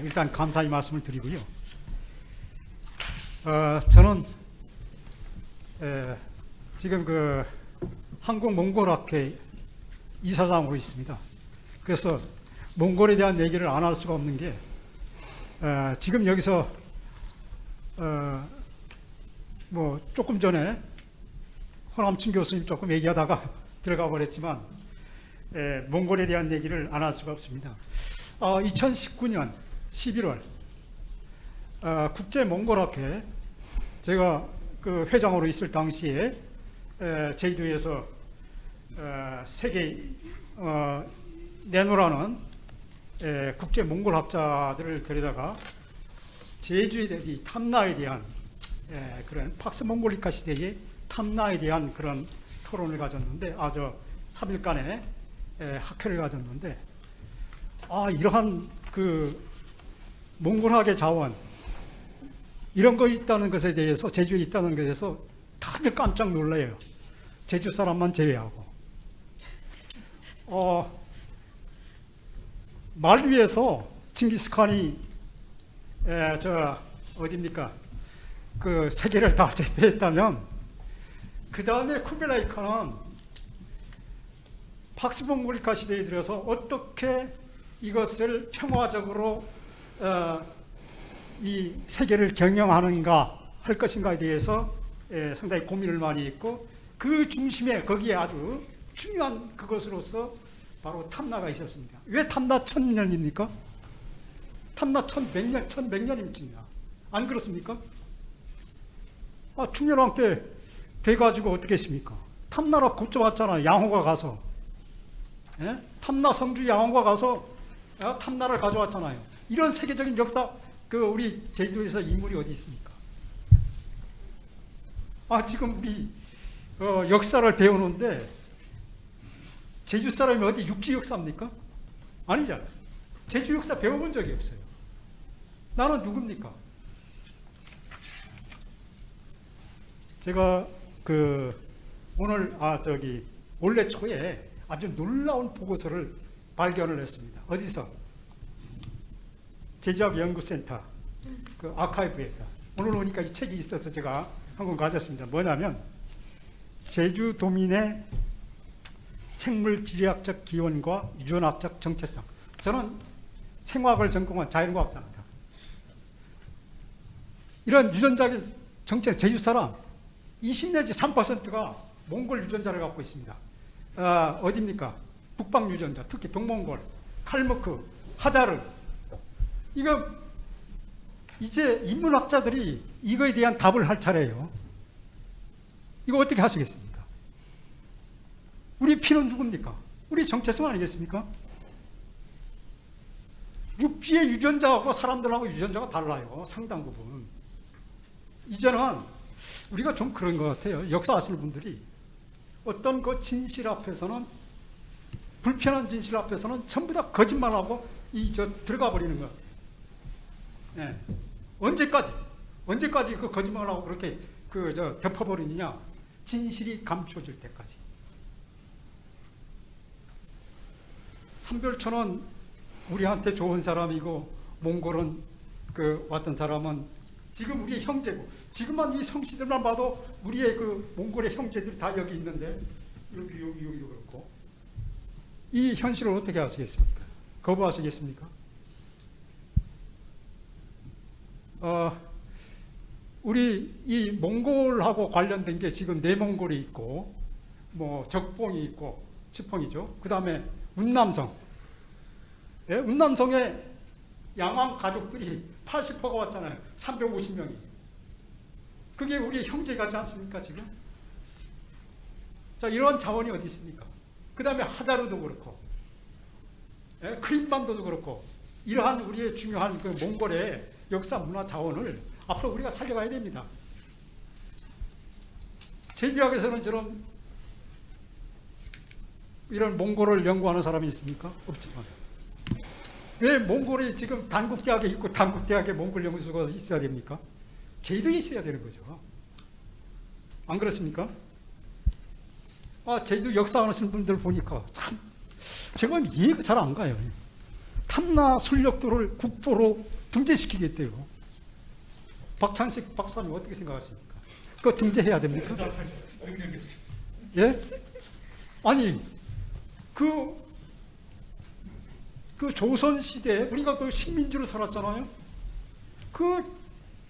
일단 감사의 말씀을 드리고요. 저는 지금 그 한국몽골학회 이사장으로 있습니다. 그래서 몽골에 대한 얘기를 안 할 수가 없는 게 지금 여기서 뭐 조금 전에 허남춘 교수님 조금 얘기하다가 들어가 버렸지만 몽골에 대한 얘기를 안 할 수가 없습니다. 2019년 11월 국제몽골학회 제가 그 회장으로 있을 당시에 제주도에서 세계 내노라는 국제 몽골학자들을 데려다가 제주에 대한 이 탐나에 대한 그런 팍스 몽골리카 시대의 탐나에 대한 그런 토론을 가졌는데 3일간의 학회를 가졌는데 이러한 그 몽골학의 자원 이런 거 있다는 것에 대해서 제주에 있다는 것에 대해서 다들 깜짝 놀라요. 제주 사람만 제외하고. 말 위에서 칭기스칸이 어디입니까? 그 세계를 다 제패했다면 그 다음에 쿠빌라이 칸은 박스몽골리카 시대에 들어서 어떻게 이것을 평화적으로 이 세계를 경영하는가 할 것인가에 대해서 상당히 고민을 많이 했고 그 중심에 거기에 아주 중요한 그것으로서 바로 탐나가 있었습니다. 왜 탐나 1000년입니까? 탐나 1100년입니다. 안 그렇습니까? 충렬왕 때 돼가지고 어떻게 했습니까? 탐나라 고쳐왔잖아. 양호가 가서. 예? 탐나 성주 양호가 가서 탐나를 가져왔잖아요. 이런 세계적인 역사 우리 제주도에서 인물이 어디 있습니까? 지금 우리 역사를 배우는데 제주 사람이 어디 육지 역사입니까? 아니잖아요. 제주 역사 배워본 적이 없어요. 나는 누굽니까? 제가 오늘 올해 초에 아주 놀라운 보고서를 발견을 했습니다. 어디서? 제주학 연구센터 그 아카이브에서. 오늘 오니까 이 책이 있어서 제가 한 권 가졌습니다. 뭐냐면 제주도민의 생물지리학적 기원과 유전학적 정체성. 저는 생화학을 전공한 자연과학자입니다. 이런 유전자의 정체성, 제주 사람 20 내지 3%가 몽골 유전자를 갖고 있습니다. 어디입니까? 북방 유전자, 특히 동몽골, 칼무크, 하자르. 이거 이제 인문학자들이 이거에 대한 답을 할 차례예요. 이거 어떻게 하시겠습니까? 우리 피는 누굽니까? 우리 정체성 아니겠습니까? 육지의 유전자하고 사람들하고 유전자가 달라요. 상당 부분. 이제는 우리가 좀 그런 것 같아요. 역사 아시는 분들이 어떤 그 진실 앞에서는 불편한 진실 앞에서는 전부 다 거짓말하고 들어가 버리는 것. 네. 언제까지 그 거짓말하고 그렇게 덮어버리느냐? 진실이 감춰질 때까지. 삼별초는 우리한테 좋은 사람이고 몽골은 왔던 사람은 지금 우리의 형제고 지금만 이 성씨들만 봐도 우리의 몽골의 형제들이 다 여기 있는데 여기도 그렇고 이 현실을 어떻게 하시겠습니까? 거부하시겠습니까? 우리 이 몽골하고 관련된 게 지금 내몽골이 있고 뭐 적봉이 있고 지펑이죠. 그 다음에 운남성. 예, 운남성에 양왕 가족들이 80%가 왔잖아요. 350명이. 그게 우리 형제 같지 않습니까, 지금? 자, 이런 자원이 어디 있습니까? 그 다음에 하자르도 그렇고, 예, 크림반도도 그렇고, 이러한 우리의 중요한 그 몽골의 역사 문화 자원을 앞으로 우리가 살려가야 됩니다. 제주학에서는 저런 이런 몽골을 연구하는 사람이 있습니까? 없지만. 왜 몽골이 지금 단국대학에 있고 단국대학에 몽골 연구소가 있어야 됩니까? 제주도에 있어야 되는 거죠. 안 그렇습니까? 아, 제주도 역사하시는 분들 보니까 참 제가 이해가 잘 안 가요. 탐나 술력도를 국보로 등재시키겠대요. 박찬식 박사님 어떻게 생각하십니까? 그거 등재해야 됩니까? 예? 아니 그 조선 시대 우리가 그 식민지로 살았잖아요. 그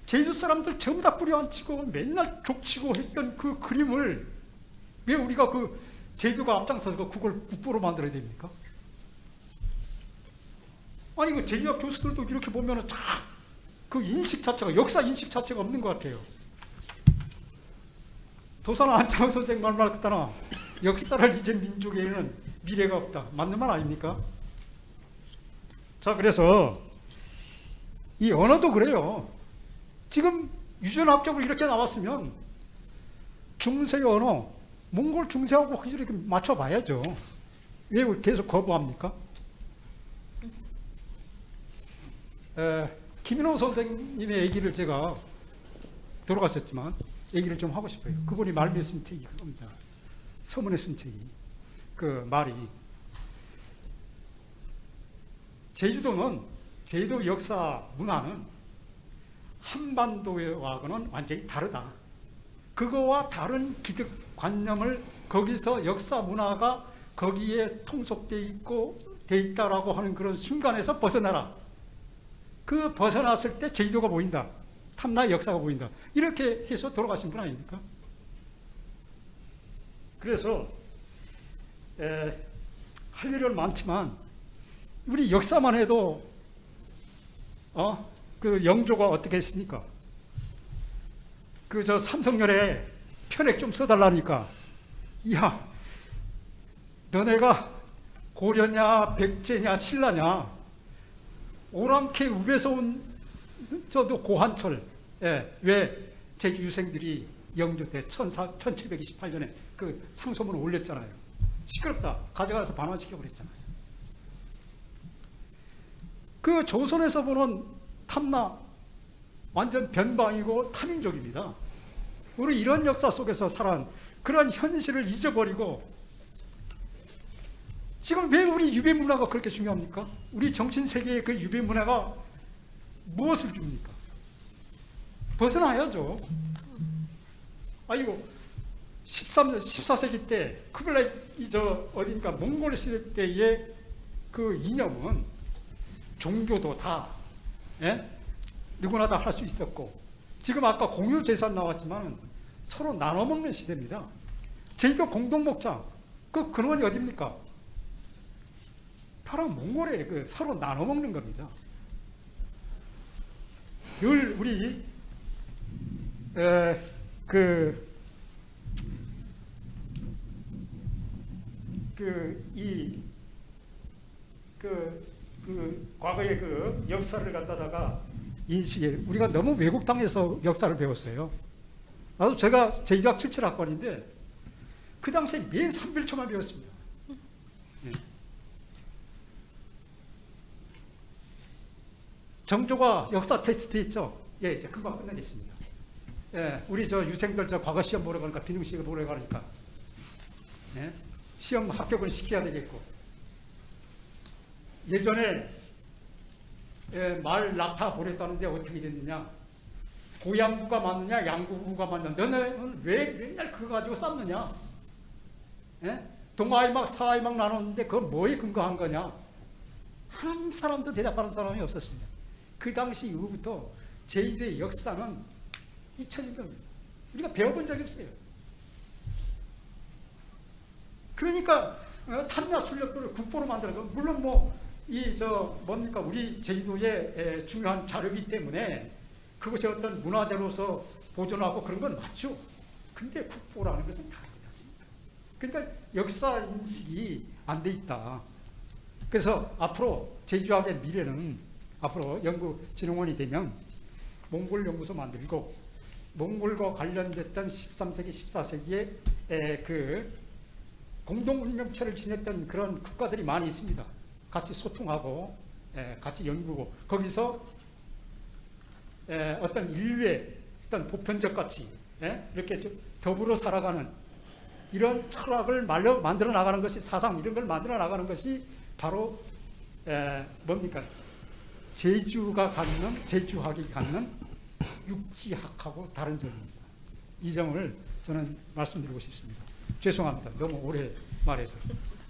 제주 사람들 전부 다 뿌려앉히고 맨날 족치고 했던 그 그림을 왜 우리가 그 제주가 앞장서서 그걸 국보로 만들어야 됩니까? 아니 그 제주학 교수들도 이렇게 보면은 그 인식 자체가 역사 인식 자체가 없는 것 같아요. 도산아 안창호 선생 말만 했다나 역사를 잊은 민족에는 미래가 없다. 맞는 말 아닙니까? 자, 그래서 이 언어도 그래요. 지금 유전학적으로 이렇게 나왔으면 중세 언어, 몽골 중세하고 이렇게 맞춰봐야죠. 왜 계속 거부합니까? 김인호 선생님의 얘기를 제가 돌아가셨지만 얘기를 좀 하고 싶어요. 그분이 말미에 쓴 책이 그겁니다. 서문에 쓴 책이 그 말이 제주도 역사 문화는 한반도와는 완전히 다르다. 그거와 다른 기득관념을 거기서 역사 문화가 거기에 통속돼 있고 돼 있다라고 하는 그런 순간에서 벗어나라. 그 벗어났을 때 제주도가 보인다. 탐나의 역사가 보인다. 이렇게 해서 돌아가신 분 아닙니까? 그래서 할 일은 많지만 우리 역사만 해도 그 영조가 어떻게 했습니까? 그 저 삼성열에 편액 좀 써달라니까 야 너네가 고려냐 백제냐 신라냐 오랑캐 읍에서 온 저도 고한철 왜 제주 유생들이 영조 때 1728년에 그 상소문을 올렸잖아요. 시끄럽다. 가져가서 반환시켜버렸잖아요. 그 조선에서 보는 탐나 완전 변방이고 타민족입니다. 우리 이런 역사 속에서 살아온 그런 현실을 잊어버리고 지금 왜 우리 유배 문화가 그렇게 중요합니까? 우리 정신 세계의 그 유배 문화가 무엇을 줍니까? 벗어나야죠. 아이고 14세기 때 쿠블라이 어딘가 몽골 시대 때의 그 이념은 종교도 다 누구나 다 할 수 있었고 지금 아까 공유 재산 나왔지만 서로 나눠 먹는 시대입니다. 제주도 공동 목장 그 근원이 어디입니까? 바로 몽골에 그 서로 나눠 먹는 겁니다. 늘 우리 과거의 그 역사를 갖다가 인식에 우리가 너무 왜곡당해서 역사를 배웠어요. 나도 제가 제주대학 77학번인데 그 당시에 맨 3일초만 배웠습니다. 네. 정조가 역사 테스트 있죠? 예, 이제 금방 끝나겠습니다. 예, 우리 저 유생들 저 과거 시험 보러 가니까 비능시가 보러 가니까 예? 시험 합격을 시켜야 되겠고 예전에 말 낙타 보냈다는데 어떻게 됐느냐? 고양구가 맞느냐, 양구가 맞느냐? 너는 왜 맨날 그거 가지고 싸우느냐? 예? 동아이막, 사아이막 나눴는데 그건 뭐에 근거한 거냐? 한 사람도 대답하는 사람이 없었습니다. 그 당시 이후부터 제주도의 역사는 잊혀진 겁니다. 우리가 배워본 적이 없어요. 그러니까 탐나 술력들을 국보로 만드는 거 물론 뭐 이 뭡니까 우리 제주도의 중요한 자료이기 때문에 그것이 어떤 문화재로서 보존하고 그런 건 맞죠. 근데 국보라는 것은 다르지 않습니까? 그러니까 역사 인식이 안 돼 있다. 그래서 앞으로 제주학의 미래는 앞으로 연구진흥원이 되면 몽골 연구소 만들고 몽골과 관련됐던 13세기, 14세기에 그 공동문명체를 지녔던 그런 국가들이 많이 있습니다. 같이 소통하고 같이 연구고 거기서 어떤 인류의 어떤 보편적 가치 이렇게 좀 더불어 살아가는 이런 철학을 만들어 나가는 것이 사상 이런 걸 만들어 나가는 것이 바로 뭡니까 제주가 갖는 제주학이 갖는 육지학하고 다른 점입니다. 이 점을 저는 말씀드리고 싶습니다. 죄송합니다. 너무 오래 말해서.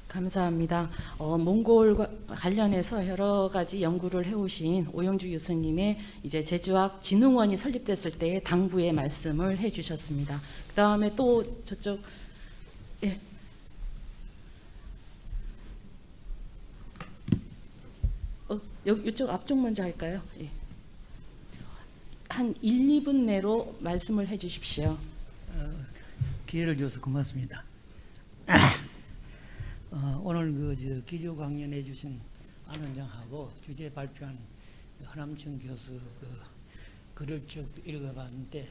감사합니다. 몽골과 관련해서 여러 가지 연구를 해오신 오영주 교수님의 이제 제주학 진흥원이 설립됐을 때의 당부의 말씀을 해주셨습니다. 그 다음에 또 저쪽 예. 이쪽 앞쪽 먼저 할까요? 예. 한 1, 2분 내로 말씀을 해주십시오. 기회를 줘서 고맙습니다. 오늘 기조 강연해 주신 안 원장하고 주제 발표한 허남춘 교수 글을 쭉 읽어봤는데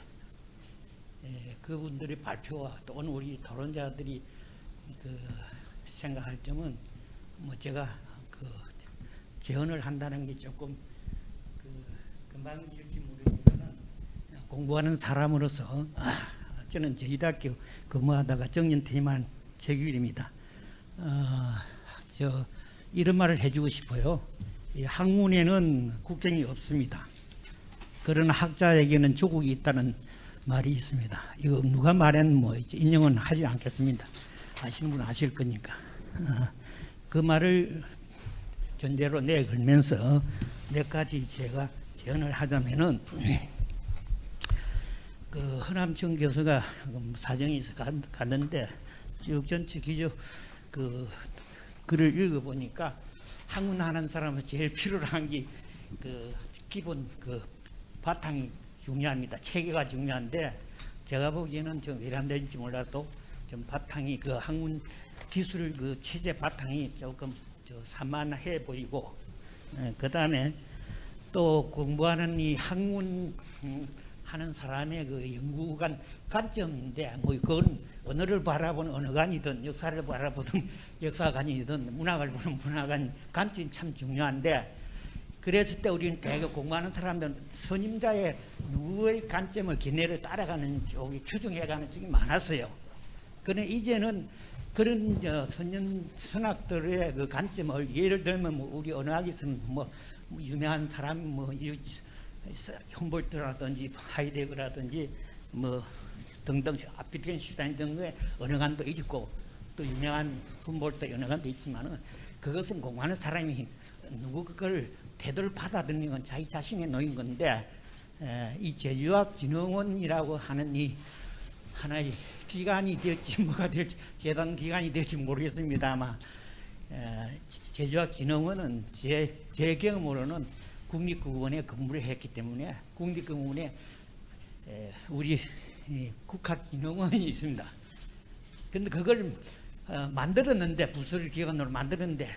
그분들의 발표와 또 오늘 우리 토론자들이 생각할 점은 뭐 제가 제언을 한다는 게 조금 금방질지 모르지만 공부하는 사람으로서 저는 제주대학교 근무하다가 정년퇴임한 최규일입니다. 이런 말을 해주고 싶어요. 이 학문에는 국경이 없습니다. 그러나 학자에게는 조국이 있다는 말이 있습니다. 이거 누가 말한 인용은 하지 않겠습니다. 아시는 분은 아실 거니까. 그 말을 전제로 내걸면서 몇 가지 제가 제언을 하자면은 허남춘 교수가 사정이 있어 갔는데 쭉 전체 기조 글을 읽어보니까 학문하는 사람은 제일 필요로 한 게 기본 바탕이 중요합니다. 체계가 중요한데 제가 보기에는 좀 왜안되는지 몰라도 좀 바탕이 학문 기술 체제 바탕이 조금 산만해 보이고 그 다음에 또 공부하는 이 학문 하는 사람의 연구관 관점인데 그건 언어를 바라보는 언어관이든 역사를 바라보든 역사관이든 문학을 보는 문학관 관점이 참 중요한데 그랬을 때 우리는 대개 공부하는 사람들은 선임자의 누구의 관점을 기내를 따라가는 쪽이 추종해가는 쪽이 많았어요. 그런데 이제는 그런 선학들의 관점을 예를 들면 우리 언어학에서는 유명한 사람 훔볼트라든지 하이데거라든지 등등 비트겐슈타인 등의 언어관도 있고 또 유명한 훔볼트 언어관도 있지만은 그것은 공부하는 사람이 누구 그걸 대도를 받아들이는 건 자기 자신의 노인 건데 이 제주학진흥원이라고 하는 이 하나의 기관이 될지 뭐가 될지 재단 기관이 될지 모르겠습니다만 제주학진흥원은 제 경험으로는 국립국원에 근무를 했기 때문에 국립국원에 우리 국학진흥원이 있습니다. 그런데 그걸 만들었는데 부서를 기관으로 만들었는데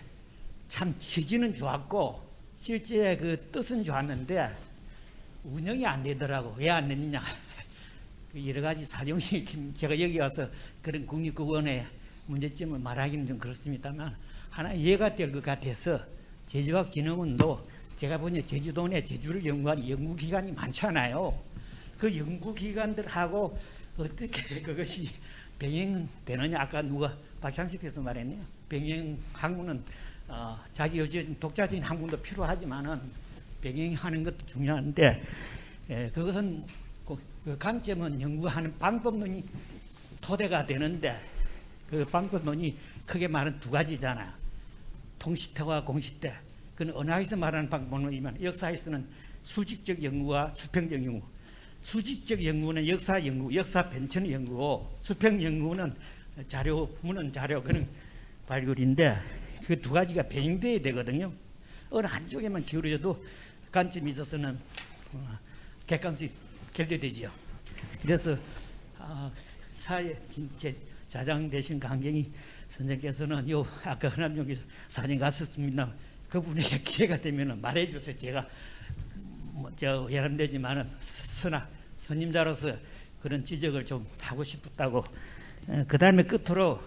참 취지는 좋았고 실제 뜻은 좋았는데 운영이 안 되더라고. 왜 안 되느냐? 여러 가지 사정이 제가 여기 와서 그런 국립국원의 문제점을 말하기는 좀 그렇습니다만 하나 이해가 될 것 같아서 제주학진흥원도 제가 보니 제주도 내 제주를 연구하는 연구기관이 많잖아요. 그 연구기관들하고 어떻게 그것이 병행되느냐. 아까 누가 박찬식 교수 말했네요. 병행 학문은 자기 요즘 독자적인 학문도 필요하지만은 병행하는 것도 중요한데 그것은 그 관점은 연구하는 방법론이 토대가 되는데 그 방법론이 크게 말하면 두 가지잖아요. 통시태와 공시태. 그건 언어에서 말하는 방법론이면 역사에서는 수직적 연구와 수평적 연구. 수직적 연구는 역사 연구, 역사 변천 연구고 수평 연구는 자료, 문헌 자료, 그런 발굴인데 그 두 가지가 병행돼야 되거든요. 어느 한쪽에만 기울어져도 관점이 있어서는 객관성이 결여되지요. 그래서 사회 자장 되신 강경희 선생께서는 요 아까 흔남용기 사진 갔었습니다. 그분에게 기회가 되면 말해주세요. 제가 저 예람되지만은 선임자로서 그런 지적을 좀 하고 싶었다고. 그 다음에 끝으로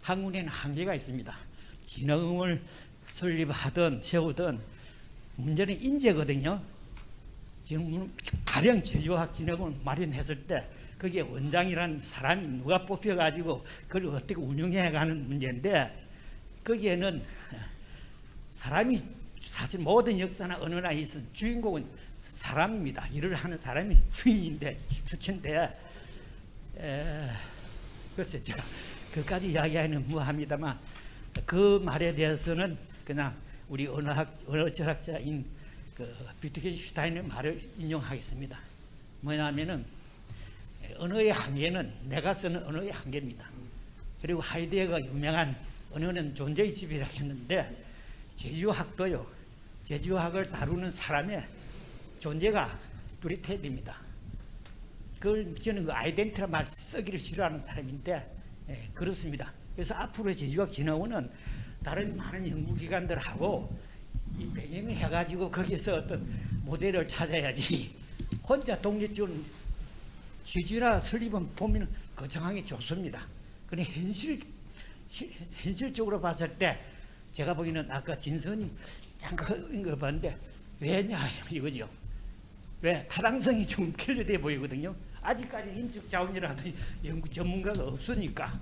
학문에는 한계가 있습니다. 진흥을 설립하든 세우든 문제는 인재거든요. 지금 가령 제주학 진흥을 마련했을 때 그게 원장이라는 사람이 누가 뽑혀가지고 그걸 어떻게 운영해가는 문제인데 거기에는 사람이 사실 모든 역사나 어느 나라에 있어 주인공은 사람입니다. 일을 하는 사람이 주인인데 주체인데 글쎄 제가 그까지 이야기하기는 무합니다만 그 말에 대해서는 그냥 우리 언어 철학자인 그 비트겐슈타인의 말을 인용하겠습니다. 뭐냐면은 언어의 한계는 내가 쓰는 언어의 한계입니다. 그리고 하이데거가 유명한 언어는 존재의 집이라고 했는데 제주학도요. 제주학을 다루는 사람의 존재가 뚜렷해야 됩니다. 그걸 저는 그 아이덴티티란 말 쓰기를 싫어하는 사람인데 그렇습니다. 그래서 앞으로 제주학 진흥원은 다른 많은 연구기관들하고 이 병행을 해가지고 거기서 어떤 모델을 찾아야지 혼자 독립적으로 제주라 설립은 보면 거창하게 좋습니다. 그런데 현실적으로 봤을 때 제가 보기에는 아까 진선이 잠깐 거 봤는데 왜냐 이거죠. 왜 타당성이 좀 결여돼 보이거든요. 아직까지 인적 자원이라든 연구 전문가가 없으니까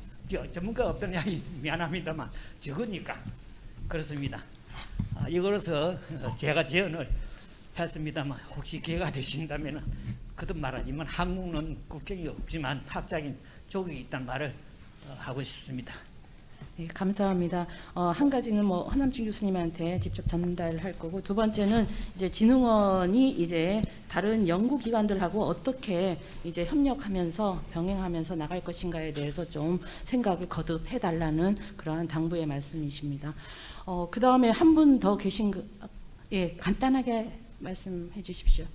전문가가 없다는 이야기 미안합니다만 적으니까 그렇습니다. 이거로서 제가 제언을 했습니다만 혹시 기회가 되신다면 거듭 말하지만 한국은 국경이 없지만 학자인 조국이 있다는 말을 하고 싶습니다. 네, 감사합니다. 한 가지는 뭐 허남준 교수님한테 직접 전달할 거고, 두 번째는 이제 진흥원이 이제 다른 연구기관들하고 어떻게 이제 협력하면서 병행하면서 나갈 것인가에 대해서 좀 생각을 거듭해달라는 그러한 당부의 말씀이십니다. 그 다음에 한 분 더 계신 예, 간단하게 말씀해 주십시오.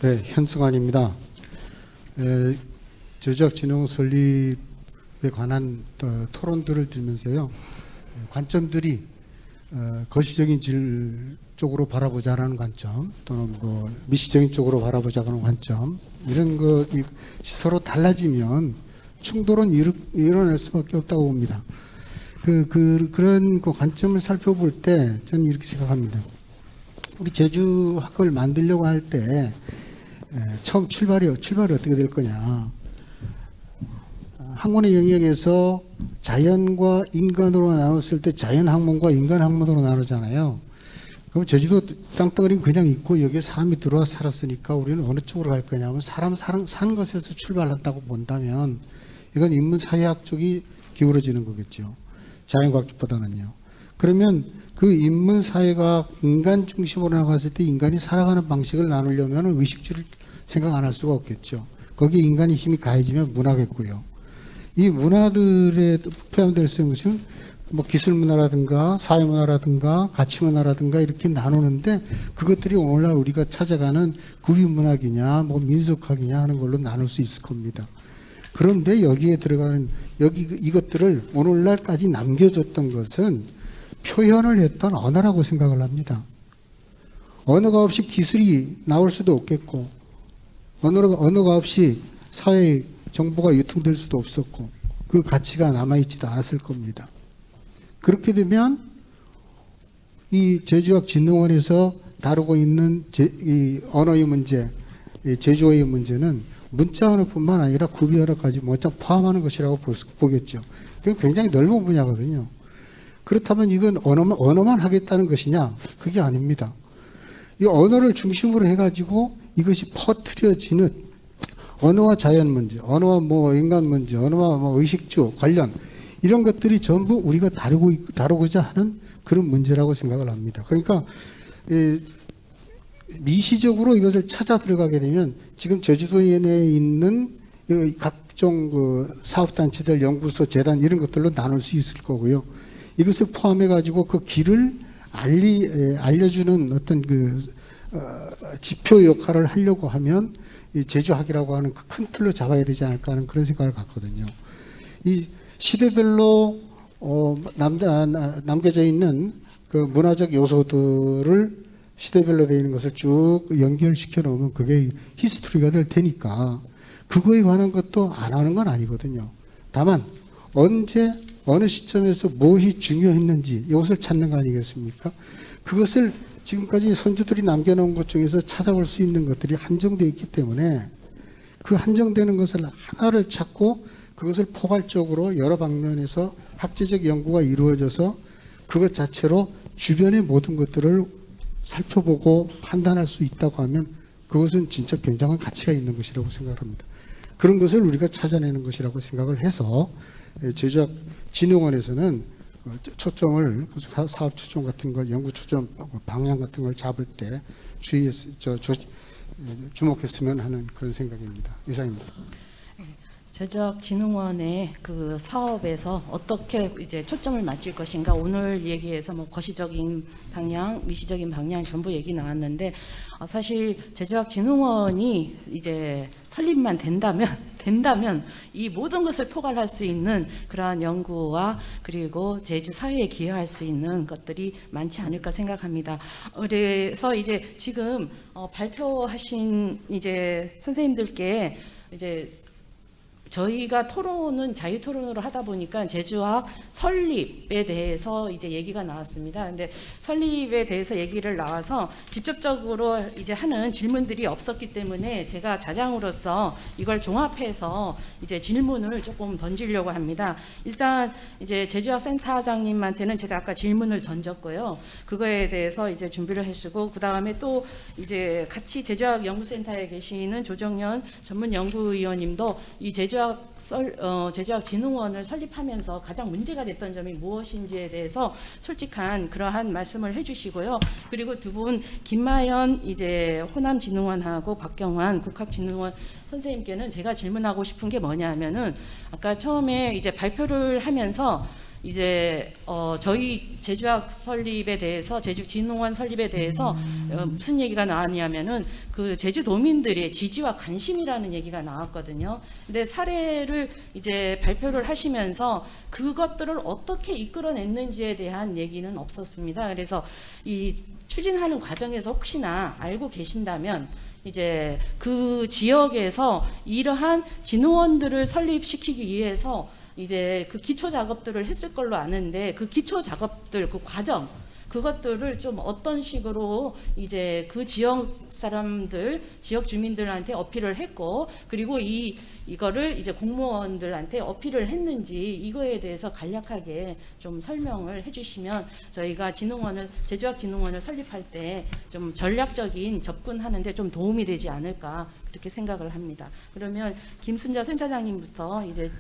네, 현승환입니다. 제주학 진흥원 설립에 관한 토론들을 들으면서요, 관점들이 거시적인 질 쪽으로 바라보자라는 관점, 또는 뭐 미시적인 쪽으로 바라보자는 관점, 이런 것이 서로 달라지면 충돌은 일어날 수밖에 없다고 봅니다. 그런 그 관점을 살펴볼 때 저는 이렇게 생각합니다. 우리 제주학을 만들려고 할 때 처음 출발이 어떻게 될 거냐. 학문의 영역에서 자연과 인간으로 나눴을 때 자연학문과 인간학문으로 나누잖아요. 그럼 제주도 땅덩어리 그냥 있고 여기에 사람이 들어와 살았으니까 우리는 어느 쪽으로 갈 거냐면 사람 사는 것에서 출발한다고 본다면 이건 인문사회학 쪽이 기울어지는 거겠죠. 자연과학 쪽보다는요. 그러면 그 인문사회과학 인간 중심으로 나갔을 때 인간이 살아가는 방식을 나누려면 의식주를 생각 안 할 수가 없겠죠. 거기에 인간의 힘이 가해지면 문화겠고요. 이 문화들의 포함될 수 있는 것은 뭐 기술문화라든가 사회문화라든가 가치문화라든가 이렇게 나누는데 그것들이 오늘날 우리가 찾아가는 구비문학이냐 뭐 민속학이냐 하는 걸로 나눌 수 있을 겁니다. 그런데 여기에 들어가는 이것들을 오늘날까지 남겨줬던 것은 표현을 했던 언어라고 생각을 합니다. 언어가 없이 기술이 나올 수도 없겠고 언어가 없이 사회 정보가 유통될 수도 없었고 그 가치가 남아있지도 않았을 겁니다. 그렇게 되면 이 제주학 진흥원에서 다루고 있는 이 언어의 문제, 제주어의 문제는 문자 언어뿐만 아니라 구비 언어까지 모두 포함하는 것이라고 보겠죠. 그게 굉장히 넓은 분야거든요. 그렇다면 이건 언어만 하겠다는 것이냐? 그게 아닙니다. 이 언어를 중심으로 해가지고 이것이 퍼뜨려지는 언어와 자연 문제, 언어와 뭐 인간 문제, 언어와 뭐 의식주 관련 이런 것들이 전부 우리가 다루고자 하는 그런 문제라고 생각을 합니다. 그러니까 미시적으로 이것을 찾아 들어가게 되면 지금 제주도에 있는 각 각종 그 사업단체들, 연구소, 재단 이런 것들로 나눌 수 있을 거고요. 이것을 포함해 가지고 그 길을 알려주는 어떤 지표 역할을 하려고 하면 이 제주학이라고 하는 그 큰 틀로 잡아야 되지 않을까 하는 그런 생각을 갖거든요. 이 시대별로 남겨져 있는 그 문화적 요소들을 시대별로 되어 있는 것을 쭉 연결시켜 놓으면 그게 히스토리가 될 테니까 그거에 관한 것도 안 하는 건 아니거든요. 다만 언제 어느 시점에서 무엇이 중요했는지 이것을 찾는 거 아니겠습니까? 그것을 지금까지 선조들이 남겨놓은 것 중에서 찾아볼 수 있는 것들이 한정되어 있기 때문에 그 한정되는 것을 하나를 찾고 그것을 포괄적으로 여러 방면에서 학제적 연구가 이루어져서 그것 자체로 주변의 모든 것들을 살펴보고 판단할 수 있다고 하면 그것은 진짜 굉장한 가치가 있는 것이라고 생각합니다. 그런 것을 우리가 찾아내는 것이라고 생각을 해서 제주학진흥원에서는 초점을 사업 초점 같은 걸 연구 초점 방향 같은 걸 잡을 때 주목했으면 하는 그런 생각입니다. 이상입니다. 제주학진흥원의 그 사업에서 어떻게 이제 초점을 맞출 것인가, 오늘 얘기해서 뭐 거시적인 방향, 미시적인 방향 전부 얘기 나왔는데 사실 제주학진흥원이 이제 설립만 된다면 이 모든 것을 포괄할 수 있는 그러한 연구와 그리고 제주 사회에 기여할 수 있는 것들이 많지 않을까 생각합니다. 그래서 이제 지금 발표하신 이제 선생님들께 이제 저희가 토론은 자유 토론으로 하다 보니까 제주학 설립에 대해서 이제 얘기가 나왔습니다. 근데 설립에 대해서 얘기를 나와서 직접적으로 이제 하는 질문들이 없었기 때문에 제가 자장으로서 이걸 종합해서 이제 질문을 조금 던지려고 합니다. 일단 이제 제주학 센터장님한테는 제가 아까 질문을 던졌고요. 그거에 대해서 이제 준비를 해주고 그 다음에 또 이제 같이 제주학 연구센터에 계시는 조정연 전문 연구위원님도 이 제주학진흥원을 설립하면서 가장 문제가 됐던 점이 무엇인지에 대해서 솔직한 그러한 말씀을 해주시고요. 그리고 두 분 김마연 이제 호남진흥원하고 박경환 국학진흥원 선생님께는 제가 질문하고 싶은 게 뭐냐면은 아까 처음에 이제 발표를 하면서 이제 저희 제주학 설립에 대해서 제주진흥원 설립에 대해서 무슨 얘기가 나왔냐면은 그 제주도민들의 지지와 관심이라는 얘기가 나왔거든요. 근데 사례를 이제 발표를 하시면서 그것들을 어떻게 이끌어냈는지에 대한 얘기는 없었습니다. 그래서 이 추진하는 과정에서 혹시나 알고 계신다면 이제 그 지역에서 이러한 진흥원들을 설립시키기 위해서 이제 그 기초 작업들을 했을 걸로 아는데 그 기초 작업들 그 과정 그것들을 좀 어떤 식으로 이제 그 지역 사람들 지역 주민들한테 어필을 했고 그리고 이거를 이제 공무원들한테 어필을 했는지 이거에 대해서 간략하게 좀 설명을 해주시면 저희가 제주학진흥원을 설립할 때 좀 전략적인 접근하는데 좀 도움이 되지 않을까 그렇게 생각을 합니다. 그러면 김순자 센터장님부터 이제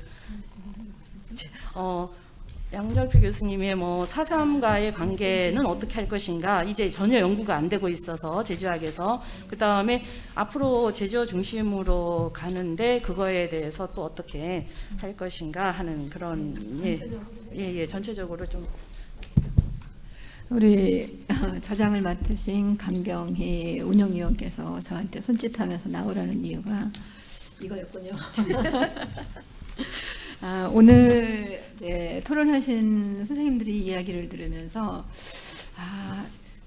양절표 교수님의 뭐 4.3과의 관계는 어떻게 할 것인가 이제 전혀 연구가 안 되고 있어서 제주학에서 그 다음에 앞으로 제주 중심으로 가는데 그거에 대해서 또 어떻게 할 것인가 하는 그런 전체적으로 좀 우리 저장을 맡으신 강경희 운영위원께서 저한테 손짓하면서 나오라는 이유가 이거였군요. 오늘 이제 토론하신 선생님들이 이야기를 들으면서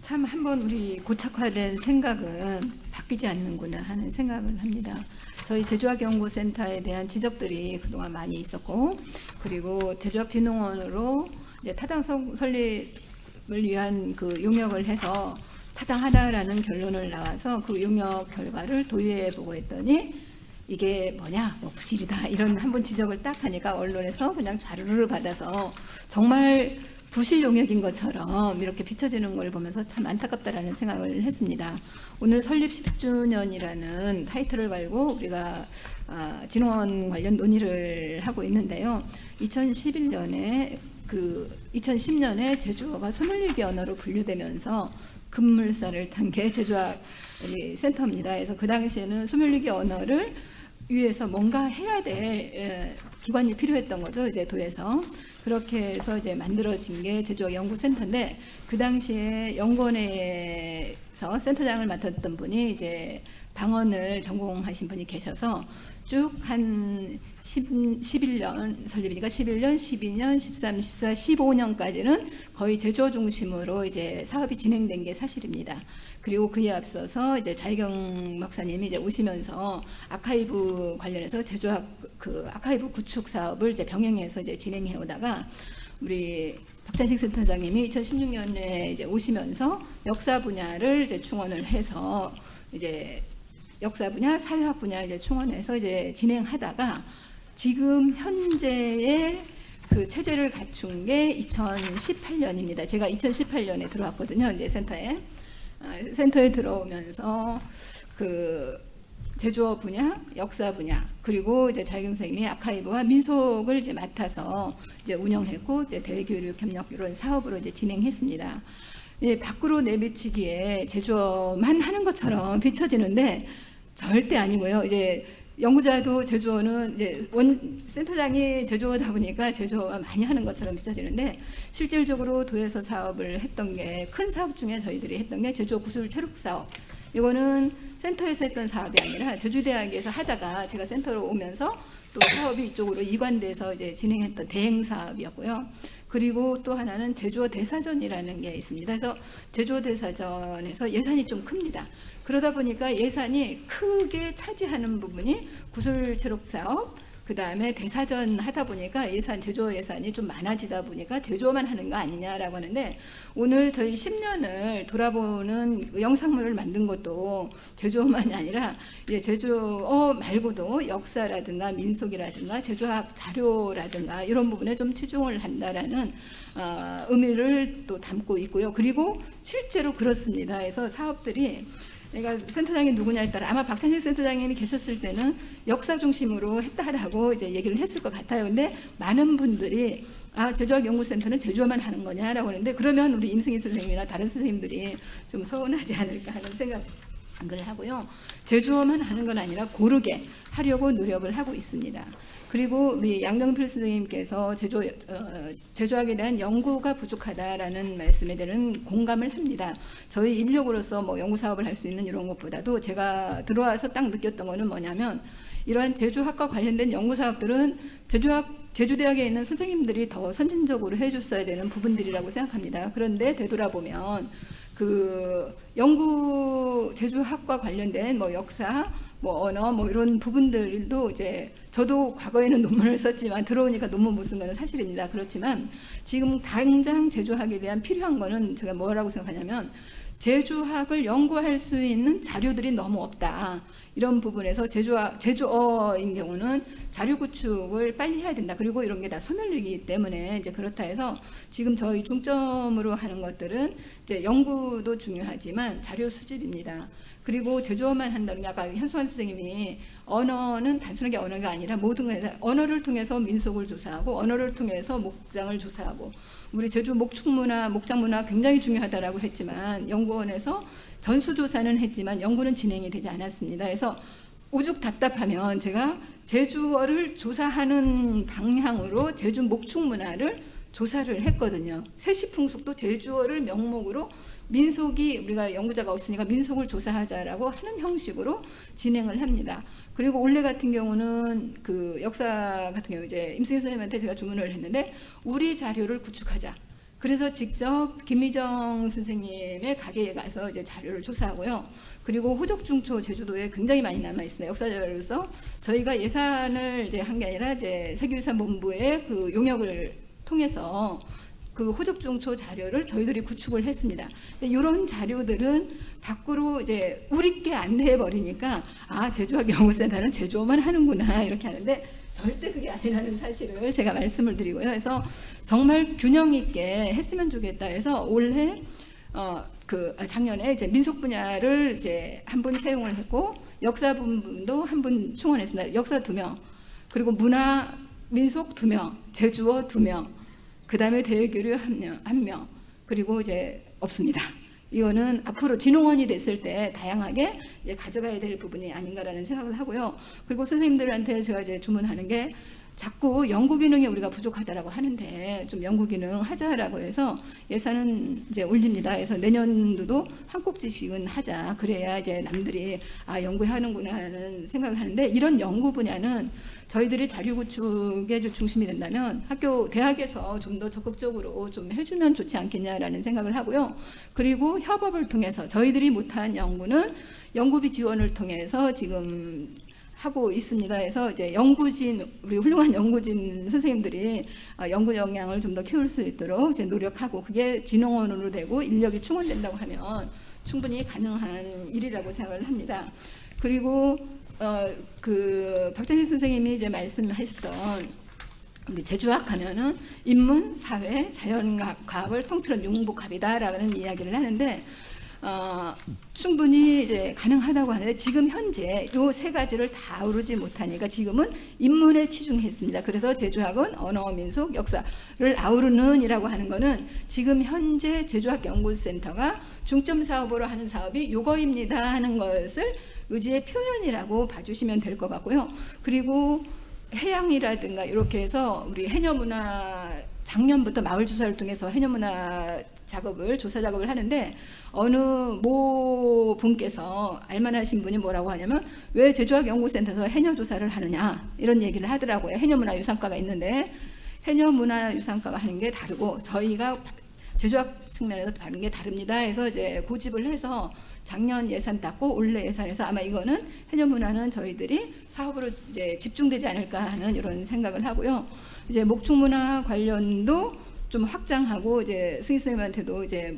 참 한번 우리 고착화된 생각은 바뀌지 않는구나 하는 생각을 합니다. 저희 제주학연구센터에 대한 지적들이 그동안 많이 있었고 그리고 제주학진흥원으로 이제 타당성 설립을 위한 그 용역을 해서 타당하다라는 결론을 나와서 그 용역 결과를 도의회에 보고했더니 이게 뭐냐, 뭐 부실이다 이런 한번 지적을 딱 하니까 언론에서 그냥 자료를 받아서 정말 부실 용역인 것처럼 이렇게 비춰지는 걸 보면서 참 안타깝다라는 생각을 했습니다. 오늘 설립 10주년이라는 타이틀을 걸고 우리가 진흥원 관련 논의를 하고 있는데요. 2010년에 제주어가 소멸위기 언어로 분류되면서 급물살을 탄 게 제주학 센터입니다. 그래서 그 당시에는 소멸위기 언어를 위해서 뭔가 해야 될 기관이 필요했던 거죠. 이제 도에서. 그렇게 해서 이제 만들어진 게 제주학 연구센터인데, 그 당시에 연구원에서 센터장을 맡았던 분이 이제 방언을 전공하신 분이 계셔서 쭉 한 11년 설립이니까 11년, 12년, 13, 14, 15년까지는 거의 제주어 중심으로 이제 사업이 진행된 게 사실입니다. 그리고 그에 앞서서 이제 자희경 박사님이 이제 오시면서 아카이브 관련해서 제주학 그 아카이브 구축 사업을 이제 병행해서 이제 진행해 오다가 우리 박찬식 센터장님이 2016년에 이제 오시면서 역사 분야를 이제 충원을 해서 이제 역사 분야, 사회학 분야 이제 충원해서 이제 진행하다가 지금 현재의 그 체제를 갖춘 게 2018년입니다. 제가 2018년에 들어왔거든요. 이제 센터에 들어오면서 그 제주어 분야, 역사 분야, 그리고 이제 자희경 선생님이 아카이브와 민속을 이제 맡아서 이제 운영했고 이제 대외교육 협력 이런 사업으로 이제 진행했습니다. 예, 밖으로 내비치기에 제주어만 하는 것처럼 비춰지는데 절대 아니고요. 이제 연구자도 제주어는 이제 센터장이 제주어다 보니까 제주어가 많이 하는 것처럼 비춰지는데, 실질적으로 도에서 사업을 했던 게, 큰 사업 중에 저희들이 했던 게 제주어 구술 체육 사업. 이거는 센터에서 했던 사업이 아니라 제주대학에서 하다가 제가 센터로 오면서 또 사업이 이쪽으로 이관돼서 이제 진행했던 대행 사업이었고요. 그리고 또 하나는 제주어 대사전이라는 게 있습니다. 그래서 제주어 대사전에서 예산이 좀 큽니다. 그러다 보니까 예산이 크게 차지하는 부분이 구술체육 사업, 그 다음에 대사전 하다 보니까 제주어 예산이 좀 많아지다 보니까 제주어만 하는 거 아니냐라고 하는데, 오늘 저희 10년을 돌아보는 영상물을 만든 것도 제주어만이 아니라 제주어 말고도 역사라든가 민속이라든가 제주학 자료라든가 이런 부분에 좀 치중을 한다라는 의미를 또 담고 있고요. 그리고 실제로 그렇습니다. 그래서 사업들이, 내가 센터장이 누구냐에 따라 아마 박찬식 센터장님이 계셨을 때는 역사 중심으로 했다라고 이제 얘기를 했을 것 같아요. 근데 많은 분들이 제주학 연구센터는 제주어만 하는 거냐라고 하는데, 그러면 우리 임승희 선생님이나 다른 선생님들이 좀 서운하지 않을까 하는 생각을 하고요. 제주어만 하는 건 아니라 고르게 하려고 노력을 하고 있습니다. 그리고 우리 양정필 선생님께서 제주학에 대한 연구가 부족하다라는 말씀에 대한 공감을 합니다. 저희 인력으로서 뭐 연구 사업을 할 수 있는 이런 것보다도 제가 들어와서 딱 느꼈던 거는 뭐냐면, 이러한 제주학과 관련된 연구 사업들은 제주대학에 있는 선생님들이 더 선진적으로 해줬어야 되는 부분들이라고 생각합니다. 그런데 되돌아보면 그 제주학과 관련된 뭐 역사, 뭐 언어, 뭐 이런 부분들도 이제 저도 과거에는 논문을 썼지만 들어오니까 논문 못 쓴 거는 사실입니다. 그렇지만 지금 당장 제주학에 대한 필요한 거는 제가 뭐라고 생각하냐면, 제주학을 연구할 수 있는 자료들이 너무 없다. 이런 부분에서 제주어인 경우는 자료 구축을 빨리 해야 된다. 그리고 이런 게 다 소멸이기 때문에 이제 그렇다 해서 지금 저희 중점으로 하는 것들은 이제 연구도 중요하지만 자료 수집입니다. 그리고 제주어만 한다는 게, 아까 현수환 선생님이 언어는 단순하게 언어가 아니라 모든 언어를 통해서 민속을 조사하고 언어를 통해서 목장을 조사하고, 우리 제주 목축문화, 목장문화 굉장히 중요하다라고 했지만 연구원에서 전수조사는 했지만 연구는 진행이 되지 않았습니다. 그래서 오죽 답답하면 제가 제주어를 조사하는 방향으로 제주 목축문화를 조사를 했거든요. 세시풍속도 제주어를 명목으로 민속이, 우리가 연구자가 없으니까 민속을 조사하자라고 하는 형식으로 진행을 합니다. 그리고 올해 같은 경우는 그 역사 같은 경우 이제 임승희 선생님한테 제가 주문을 했는데, 우리 자료를 구축하자. 그래서 직접 김미정 선생님의 가게에 가서 이제 자료를 조사하고요. 그리고 호적중초 제주도에 굉장히 많이 남아 있습니다. 역사 자료로서 저희가 예산을 이제 한 게 아니라 이제 세계유산본부의 그 용역을 통해서 그 호적중초 자료를 저희들이 구축을 했습니다. 근데 이런 자료들은 밖으로 이제 우리께 안내해 버리니까 제주학 연구센터는 제주어만 하는구나 이렇게 하는데, 절대 그게 아니라는 사실을 제가 말씀을 드리고요. 그래서 정말 균형 있게 했으면 좋겠다 해서 올해 작년에 이제 민속 분야를 이제 한 분 채용을 했고, 역사 부분도 한 분 충원했습니다. 역사 2명, 그리고 문화 민속 2명, 제주어 2명, 그 다음에 대외교류 1명, 그리고 이제 없습니다. 이거는 앞으로 진흥원이 됐을 때 다양하게 이제 가져가야 될 부분이 아닌가라는 생각을 하고요. 그리고 선생님들한테 제가 이제 주문하는 게 자꾸 연구 기능이 우리가 부족하다라고 하는데 좀 연구 기능 하자라고 해서 예산은 이제 올립니다. 그래서 내년도도 한 꼭지씩은 하자. 그래야 이제 남들이 아 연구하는구나 하는 생각을 하는데 이런 연구 분야는 저희들이 자료 구축의 중심이 된다면 학교 대학에서 좀 더 적극적으로 좀 해주면 좋지 않겠냐라는 생각을 하고요. 그리고 협업을 통해서 저희들이 못한 연구는 연구비 지원을 통해서 지금 하고 있습니다. 그래서 이제 연구진 우리 훌륭한 연구진 선생님들이 연구 역량을 좀 더 키울 수 있도록 이제 노력하고 그게 진흥원으로 되고 인력이 충원된다고 하면 충분히 가능한 일이라고 생각을 합니다. 그리고 그 박찬식 선생님이 이제 말씀하셨던 우리 제주학 하면은 인문, 사회, 자연과학을 통틀은 융복합이다라는 이야기를 하는데. 충분히 이제 가능하다고 하는데 지금 현재 요 세 가지를 다 아우르지 못하니까 지금은 인문에 치중했습니다. 그래서 제주학은 언어, 민속, 역사를 아우르는이라고 하는 거는 지금 현재 제주학 연구센터가 중점 사업으로 하는 사업이 요거입니다 하는 것을 의지의 표현이라고 봐주시면 될 것 같고요. 그리고 해양이라든가 이렇게 해서 우리 해녀문화 작년부터 마을 조사를 통해서 해녀문화 조사 작업을 하는데 어느 모 분께서 알만하신 분이 뭐라고 하냐면 왜 제주학 연구센터에서 해녀 조사를 하느냐 이런 얘기를 하더라고요. 해녀문화유산과가 있는데 해녀문화유산과가 하는 게 다르고 저희가 제주학 측면에서 다른 게 다릅니다. 해서 이제 고집을 해서 작년 예산 땄고 올해 예산에서 아마 이거는 해녀문화는 저희들이 사업으로 이제 집중되지 않을까 하는 이런 생각을 하고요. 이제 목축문화 관련도 좀 확장하고 이제 승희 선생님한테도 이제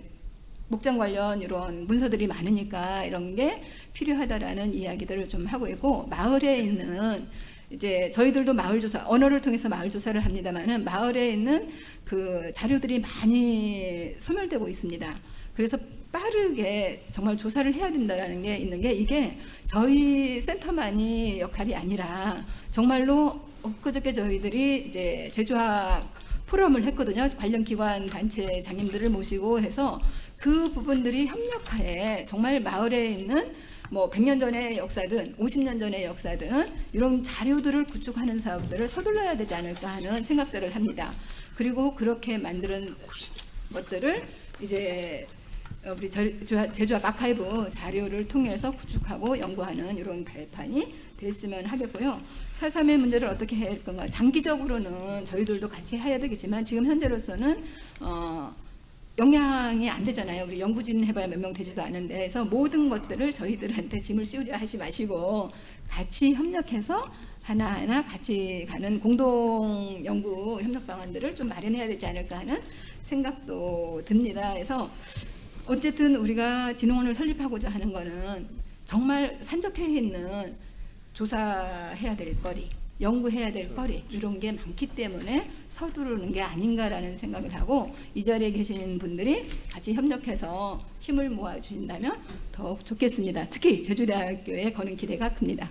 목장 관련 이런 문서들이 많으니까 이런 게 필요하다라는 이야기들을 좀 하고 있고 마을에 있는 이제 저희들도 마을 조사 언어를 통해서 마을 조사를 합니다만은 마을에 있는 그 자료들이 많이 소멸되고 있습니다. 그래서 빠르게 정말 조사를 해야 된다라는 게 있는 게 이게 저희 센터만이 역할이 아니라 정말로 엊그저께 저희들이 이제 제주학 포럼을 했거든요. 관련 기관 단체 장님들을 모시고 해서 그 부분들이 협력하에 정말 마을에 있는 뭐 100년 전의 역사든 50년 전의 역사든 이런 자료들을 구축하는 사업들을 서둘러야 되지 않을까 하는 생각들을 합니다. 그리고 그렇게 만드는 것들을 이제 우리 제주학 아카이브 자료를 통해서 구축하고 연구하는 이런 발판이 됐으면 하겠고요. 4.3의 문제를 어떻게 해야 할 건가? 장기적으로는 저희들도 같이 해야 되겠지만 지금 현재로서는 영향이 안 되잖아요. 우리 연구진 해봐야 몇 명 되지도 않은데 그래서 모든 것들을 저희들한테 짐을 씌우려 하지 마시고 같이 협력해서 하나하나 같이 가는 공동 연구 협력 방안들을 좀 마련해야 되지 않을까 하는 생각도 듭니다. 그래서 어쨌든 우리가 진흥원을 설립하고자 하는 거는 정말 산적해 있는 조사해야 될 거리, 연구해야 될 거리 이런 게 많기 때문에 서두르는 게 아닌가라는 생각을 하고 이 자리에 계신 분들이 같이 협력해서 힘을 모아주신다면 더욱 좋겠습니다. 특히 제주대학교에 거는 기대가 큽니다.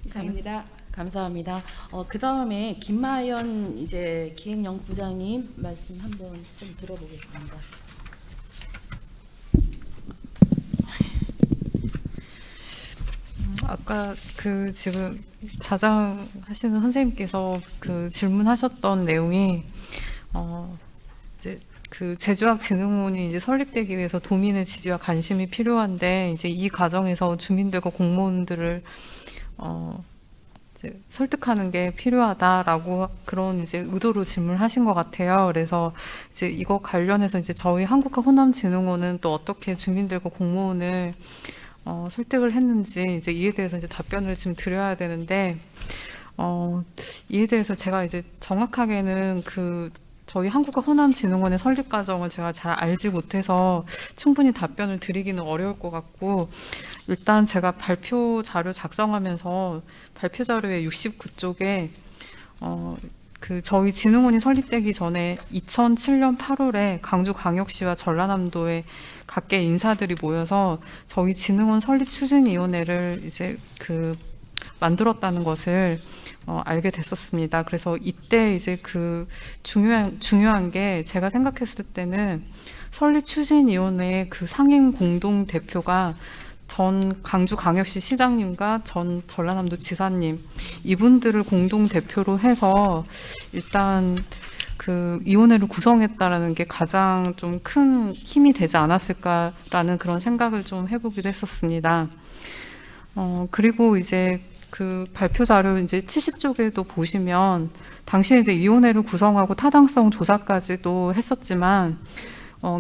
이상입니다. 감사합니다. 그 다음에 김마연 이제 기획연구부장님 말씀 한번 좀 들어보겠습니다. 아까 그 지금 자장하시는 선생님께서 그 질문하셨던 내용이 이제 그 제주학 진흥원이 이제 설립되기 위해서 도민의 지지와 관심이 필요한데 이제 이 과정에서 주민들과 공무원들을 이제 설득하는 게 필요하다라고 그런 이제 의도로 질문하신 것 같아요. 그래서 이제 이거 관련해서 이제 저희 한국학 호남진흥원은 또 어떻게 주민들과 공무원을 설득을 했는지 이제 이에 대해서 이제 답변을 지금 드려야 되는데 이에 대해서 제가 이제 정확하게는 그 저희 한국학 호남진흥원의 설립 과정을 제가 잘 알지 못해서 충분히 답변을 드리기는 어려울 것 같고 일단 제가 발표 자료 작성하면서 발표 자료의 69쪽에 그 저희 진흥원이 설립되기 전에 2007년 8월에 광주광역시와 전라남도의 각계 인사들이 모여서 저희 진흥원 설립 추진위원회를 이제 그 만들었다는 것을 알게 됐었습니다. 그래서 이때 이제 그 중요한 게 제가 생각했을 때는 설립추진위원회의 그 상임 공동 대표가 전 광주광역시 시장님과 전 전라남도 지사님 이분들을 공동 대표로 해서 일단 그 위원회를 구성했다라는 게 가장 좀 큰 힘이 되지 않았을까라는 그런 생각을 좀 해보기도 했었습니다. 그리고 이제 그 발표 자료 이제 70쪽에도 보시면 당시에 이제 위원회를 구성하고 타당성 조사까지도 했었지만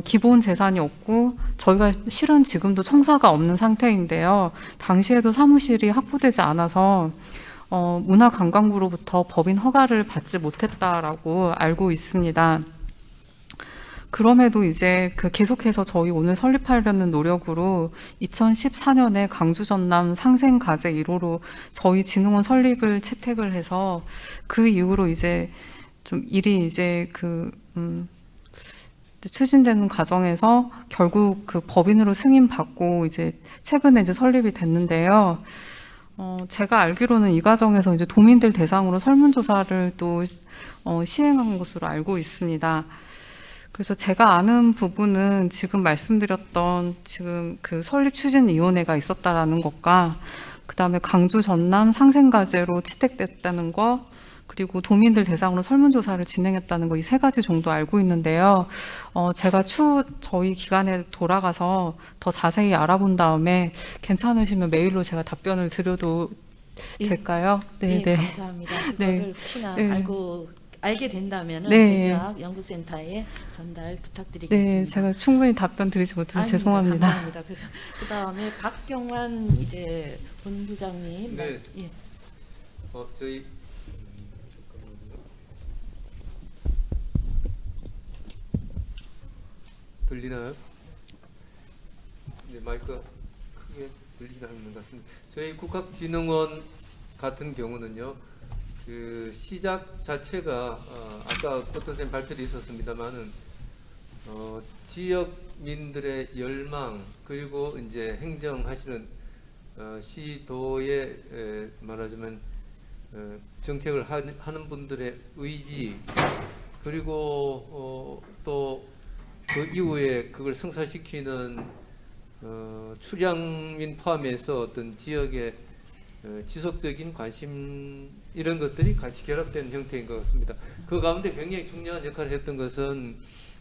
기본 재산이 없고 저희가 실은 지금도 청사가 없는 상태인데요. 당시에도 사무실이 확보되지 않아서 문화관광부로부터 법인 허가를 받지 못했다라고 알고 있습니다. 그럼에도 이제 그 계속해서 저희 오늘 설립하려는 노력으로 2014년에 강주 전남 상생과제 1호로 저희 진흥원 설립을 채택을 해서 그 이후로 이제 좀 일이 이제 추진되는 과정에서 결국 그 법인으로 승인받고 이제 최근에 이제 설립이 됐는데요. 제가 알기로는 이 과정에서 이제 도민들 대상으로 설문조사를 또 시행한 것으로 알고 있습니다. 그래서 제가 아는 부분은 지금 말씀드렸던 지금 그 설립추진위원회가 있었다라는 것과 그다음에 강주 전남 상생과제로 채택됐다는 거 그리고 도민들 대상으로 설문조사를 진행했다는 거 이 3가지 정도 알고 있는데요. 제가 추후 저희 기관에 돌아가서 더 자세히 알아본 다음에 괜찮으시면 메일로 제가 답변을 드려도 될까요? 네, 감사합니다. 그거를 혹시나 알게 된다면 제주학 연구센터에 전달 부탁드리겠습니다. 네, 제가 충분히 답변 드리지 못해서 죄송합니다. 감사합니다. 그다음에 박경환 이제 본부장님. 네. 예. 저희 들리나요? 네, 마이크가 크게 들리지 않는 것 같습니다. 저희 국학진흥원 같은 경우는요, 그 시작 자체가 아까 어떤 선생님 발표도 있었습니다만은 지역민들의 열망 그리고 이제 행정하시는 시도에 말하자면 정책을 하는 분들의 의지 그리고 또 그 이후에 그걸 성사시키는 출향민 포함해서 어떤 지역의 지속적인 관심 이런 것들이 같이 결합된 형태인 것 같습니다. 그 가운데 굉장히 중요한 역할을 했던 것은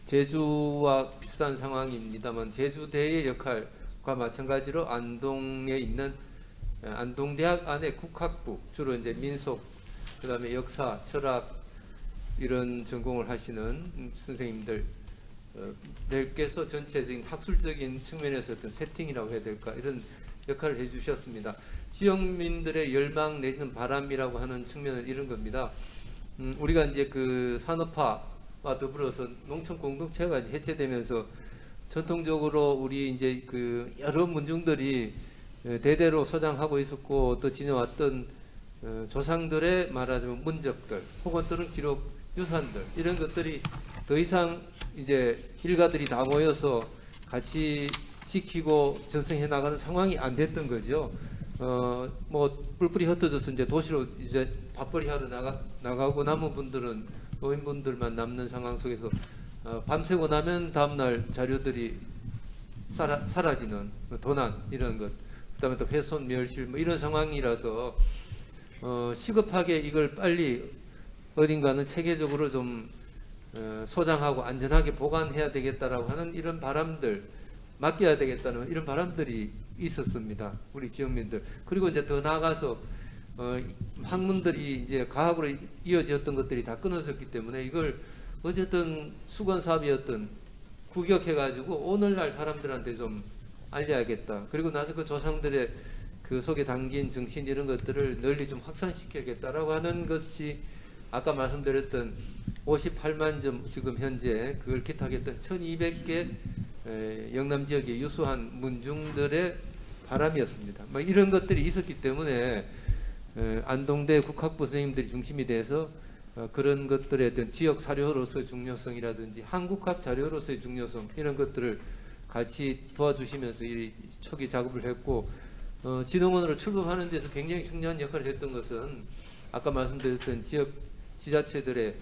제주와 비슷한 상황입니다만 제주대의 역할과 마찬가지로 안동에 있는 안동대학 안에 국학부 주로 이제 민속 그다음에 역사, 철학 이런 전공을 하시는 선생님들 께서 전체적인 학술적인 측면에서 어떤 세팅이라고 해야 될까 이런 역할을 해주셨습니다. 지역민들의 열망 내지는 바람이라고 하는 측면은 이런 겁니다. 우리가 이제 그 산업화와 더불어서 농촌 공동체가 해체되면서 전통적으로 우리 이제 그 여러 문중들이 대대로 소장하고 있었고 또 지내왔던 조상들의 말하자면 문적들 혹은 또는 기록 유산들 이런 것들이 더 이상 이제 일가들이 다 모여서 같이 지키고 전승해 나가는 상황이 안 됐던 거죠. 뭐 뿔뿔이 흩어져서 이제 도시로 이제 밥벌이 하러 나가고 남은 분들은 노인분들만 남는 상황 속에서 밤새고 나면 다음날 자료들이 사라지는 도난 이런 것, 그다음에 또 훼손 멸실 뭐 이런 상황이라서 시급하게 이걸 빨리 어딘가는 체계적으로 좀 소장하고 안전하게 보관해야 되겠다라고 하는 이런 바람들, 맡겨야 되겠다는 이런 바람들이 있었습니다. 우리 지역민들. 그리고 이제 더 나아가서 학문들이 이제 과학으로 이어졌던 것들이 다 끊어졌기 때문에 이걸 어쨌든 수건 사업이었던 구격해가지고 오늘날 사람들한테 좀 알려야겠다. 그리고 나서 그 조상들의 그 속에 담긴 정신 이런 것들을 널리 좀 확산시켜야겠다라고 하는 것이 아까 말씀드렸던 58만 점 지금 현재 그걸 기탁했던 1200개 영남 지역의 유수한 문중들의 바람이었습니다. 뭐 이런 것들이 있었기 때문에 안동대 국학부 선생님들이 중심이 돼서 그런 것들에 어떤 지역 사료로서의 중요성이라든지 한국학 자료로서의 중요성 이런 것들을 같이 도와주시면서 이 초기 작업을 했고 진흥원으로 출범하는 데서 굉장히 중요한 역할을 했던 것은 아까 말씀드렸던 지역 지자체들의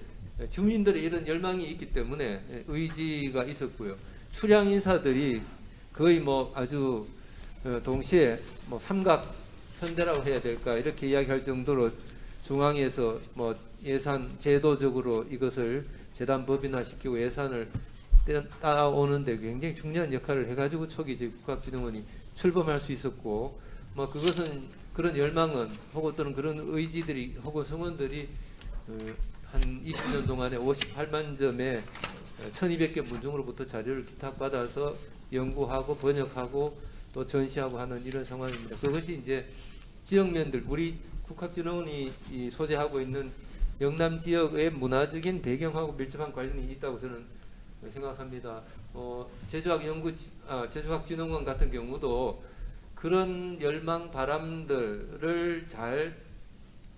주민들의 이런 열망이 있기 때문에 의지가 있었고요. 수량 인사들이 거의 뭐 아주 동시에 뭐 삼각 현대라고 해야 될까 이렇게 이야기할 정도로 중앙에서 뭐 예산 제도적으로 이것을 재단 법인화시키고 예산을 따오는데 굉장히 중요한 역할을 해가지고 초기 이제 국학진흥원이 출범할 수 있었고, 뭐 그것은 그런 열망은 혹은 또는 그런 의지들이 혹은 성원들이 한 20년 동안에 58만 점의 1200개 문중으로부터 자료를 기탁받아서 연구하고 번역하고 또 전시하고 하는 이런 상황입니다. 그것이 이제 지역면들, 우리 국학진흥원이 소재하고 있는 영남 지역의 문화적인 배경하고 밀접한 관련이 있다고 저는 생각합니다. 제주학진흥원 같은 경우도 그런 열망 바람들을 잘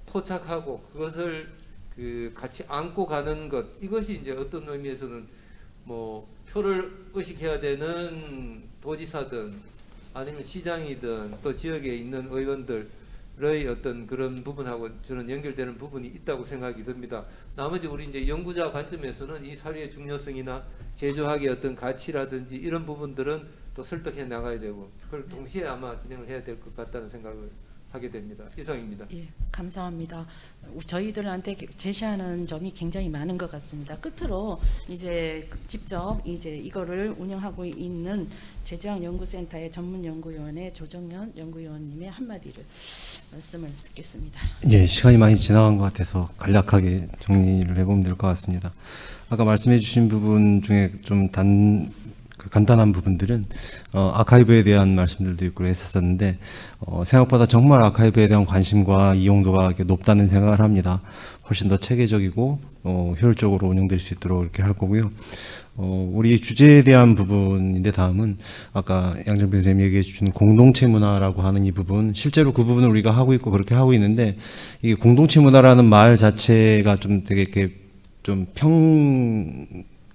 포착하고 그것을 같이 안고 가는 것, 이것이 이제 어떤 의미에서는 뭐 표를 의식해야 되는 도지사든 아니면 시장이든 또 지역에 있는 의원들의 어떤 그런 부분하고 저는 연결되는 부분이 있다고 생각이 듭니다. 나머지 우리 이제 연구자 관점에서는 이 사료의 중요성이나 제조학의 어떤 가치라든지 이런 부분들은 또 설득해 나가야 되고 그걸 동시에 아마 진행을 해야 될 것 같다는 생각을 하게 됩니다. 이상입니다. 예, 감사합니다. 저희들한테 제시하는 점이 굉장히 많은 것 같습니다. 끝으로 이제 직접 이제 이거를 운영하고 있는 제주학연구센터의 전문연구위원회 조정현 연구위원님의 한마디를 말씀을 듣겠습니다. 예, 시간이 많이 지나간 것 같아서 간략하게 정리를 해보면 될 것 같습니다. 아까 말씀해주신 부분 중에 좀 간단한 부분들은 아카이브에 대한 말씀들도 있고 했었는데 생각보다 정말 아카이브에 대한 관심과 이용도가 높다는 생각을 합니다. 훨씬 더 체계적이고 효율적으로 운영될 수 있도록 이렇게 할 거고요. 우리 주제에 대한 부분인데 다음은 아까 양정빈 선생님이 얘기해 주신 공동체 문화라고 하는 이 부분, 실제로 그 부분을 우리가 하고 있고 그렇게 하고 있는데 이 공동체 문화라는 말 자체가 좀 되게 이렇게 좀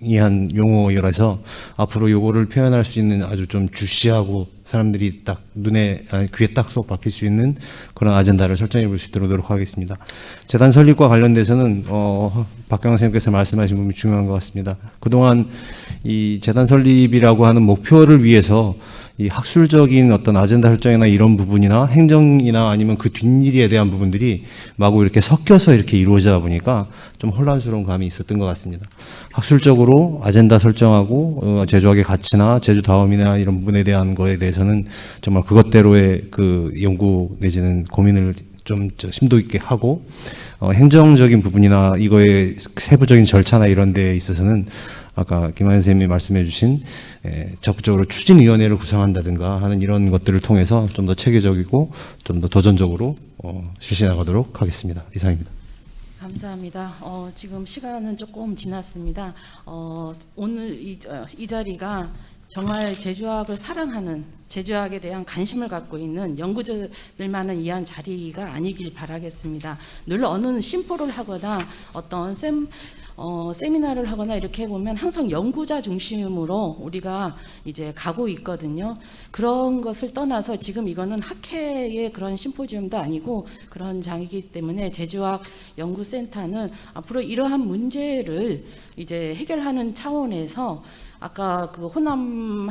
이한 용어라서 앞으로 요거를 표현할 수 있는 아주 좀 주시하고 사람들이 딱 귀에 딱 쏙 박힐 수 있는 그런 아젠다를 설정해 볼 수 있도록 노력하겠습니다. 재단 설립과 관련돼서는 박경환 선생님께서 말씀하신 부분이 중요한 것 같습니다. 그동안 이 재단 설립이라고 하는 목표를 위해서 이 학술적인 어떤 아젠다 설정이나 이런 부분이나 행정이나 아니면 그 뒷일에 대한 부분들이 마구 이렇게 섞여서 이렇게 이루어지다 보니까 좀 혼란스러운 감이 있었던 것 같습니다. 학술적으로 아젠다 설정하고 제주학의 가치나 제주다움이나 이런 부분에 대한 거에 대해서는 정말 그것대로의 그 연구 내지는 고민을 좀 심도 있게 하고 행정적인 부분이나 이거의 세부적인 절차나 이런 데에 있어서는 아까 김환 선생님이 말씀해 주신 적극적으로 추진위원회를 구성한다든가 하는 이런 것들을 통해서 좀 더 체계적이고 좀 더 도전적으로 실시해 나가도록 하겠습니다. 이상입니다. 감사합니다. 지금 시간은 조금 지났습니다. 오늘 이 자리가 정말 제주학을 사랑하는, 제주학에 대한 관심을 갖고 있는 연구자들만을 위한 자리가 아니길 바라겠습니다. 늘 어느 심포를 하거나 어떤 세미나를 하거나 이렇게 보면 항상 연구자 중심으로 우리가 이제 가고 있거든요. 그런 것을 떠나서 지금 이거는 학회의 그런 심포지움도 아니고 그런 장이기 때문에 제주학 연구센터는 앞으로 이러한 문제를 이제 해결하는 차원에서 아까 그 호남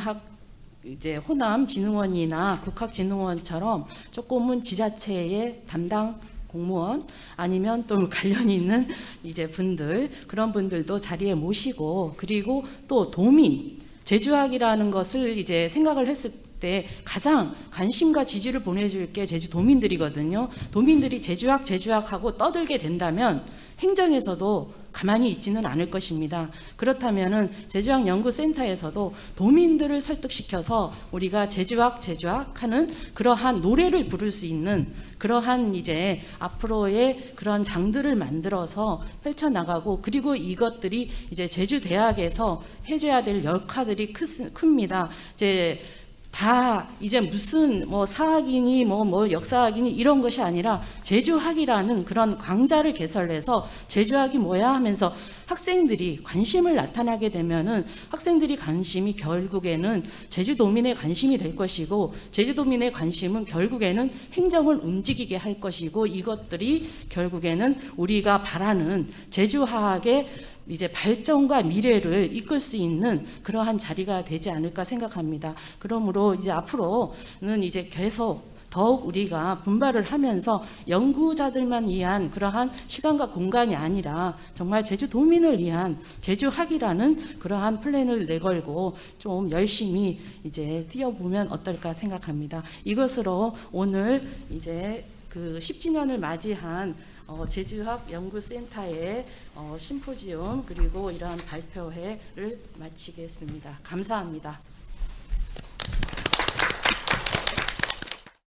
진흥원이나 국학진흥원처럼 조금은 지자체의 담당 공무원 아니면 또 관련 있는 이제 분들, 그런 분들도 자리에 모시고, 그리고 또 도민, 제주학이라는 것을 이제 생각을 했을 때 가장 관심과 지지를 보내줄 게 제주 도민들이거든요. 도민들이 제주학하고 떠들게 된다면 행정에서도 가만히 있지는 않을 것입니다. 그렇다면은 제주학 연구센터에서도 도민들을 설득시켜서 우리가 제주학 하는 그러한 노래를 부를 수 있는 그러한 이제 앞으로의 그런 장들을 만들어서 펼쳐나가고, 그리고 이것들이 이제 제주대학에서 해줘야 될 역할들이 큽니다. 이제 다 이제 무슨 뭐 사학이니 뭐 역사학이니 이런 것이 아니라 제주학이라는 그런 강좌를 개설해서 제주학이 뭐야 하면서 학생들이 관심을 나타나게 되면은 학생들이 관심이 결국에는 제주도민의 관심이 될 것이고 제주도민의 관심은 결국에는 행정을 움직이게 할 것이고 이것들이 결국에는 우리가 바라는 제주학의 이제 발전과 미래를 이끌 수 있는 그러한 자리가 되지 않을까 생각합니다. 그러므로 이제 앞으로는 이제 계속 더욱 우리가 분발을 하면서 연구자들만 위한 그러한 시간과 공간이 아니라 정말 제주도민을 위한 제주학이라는 그러한 플랜을 내걸고 좀 열심히 이제 뛰어보면 어떨까 생각합니다. 이것으로 오늘 이제 그 10주년을 맞이한 제주학 연구센터의 심포지움 그리고 이러한 발표회를 마치겠습니다. 감사합니다.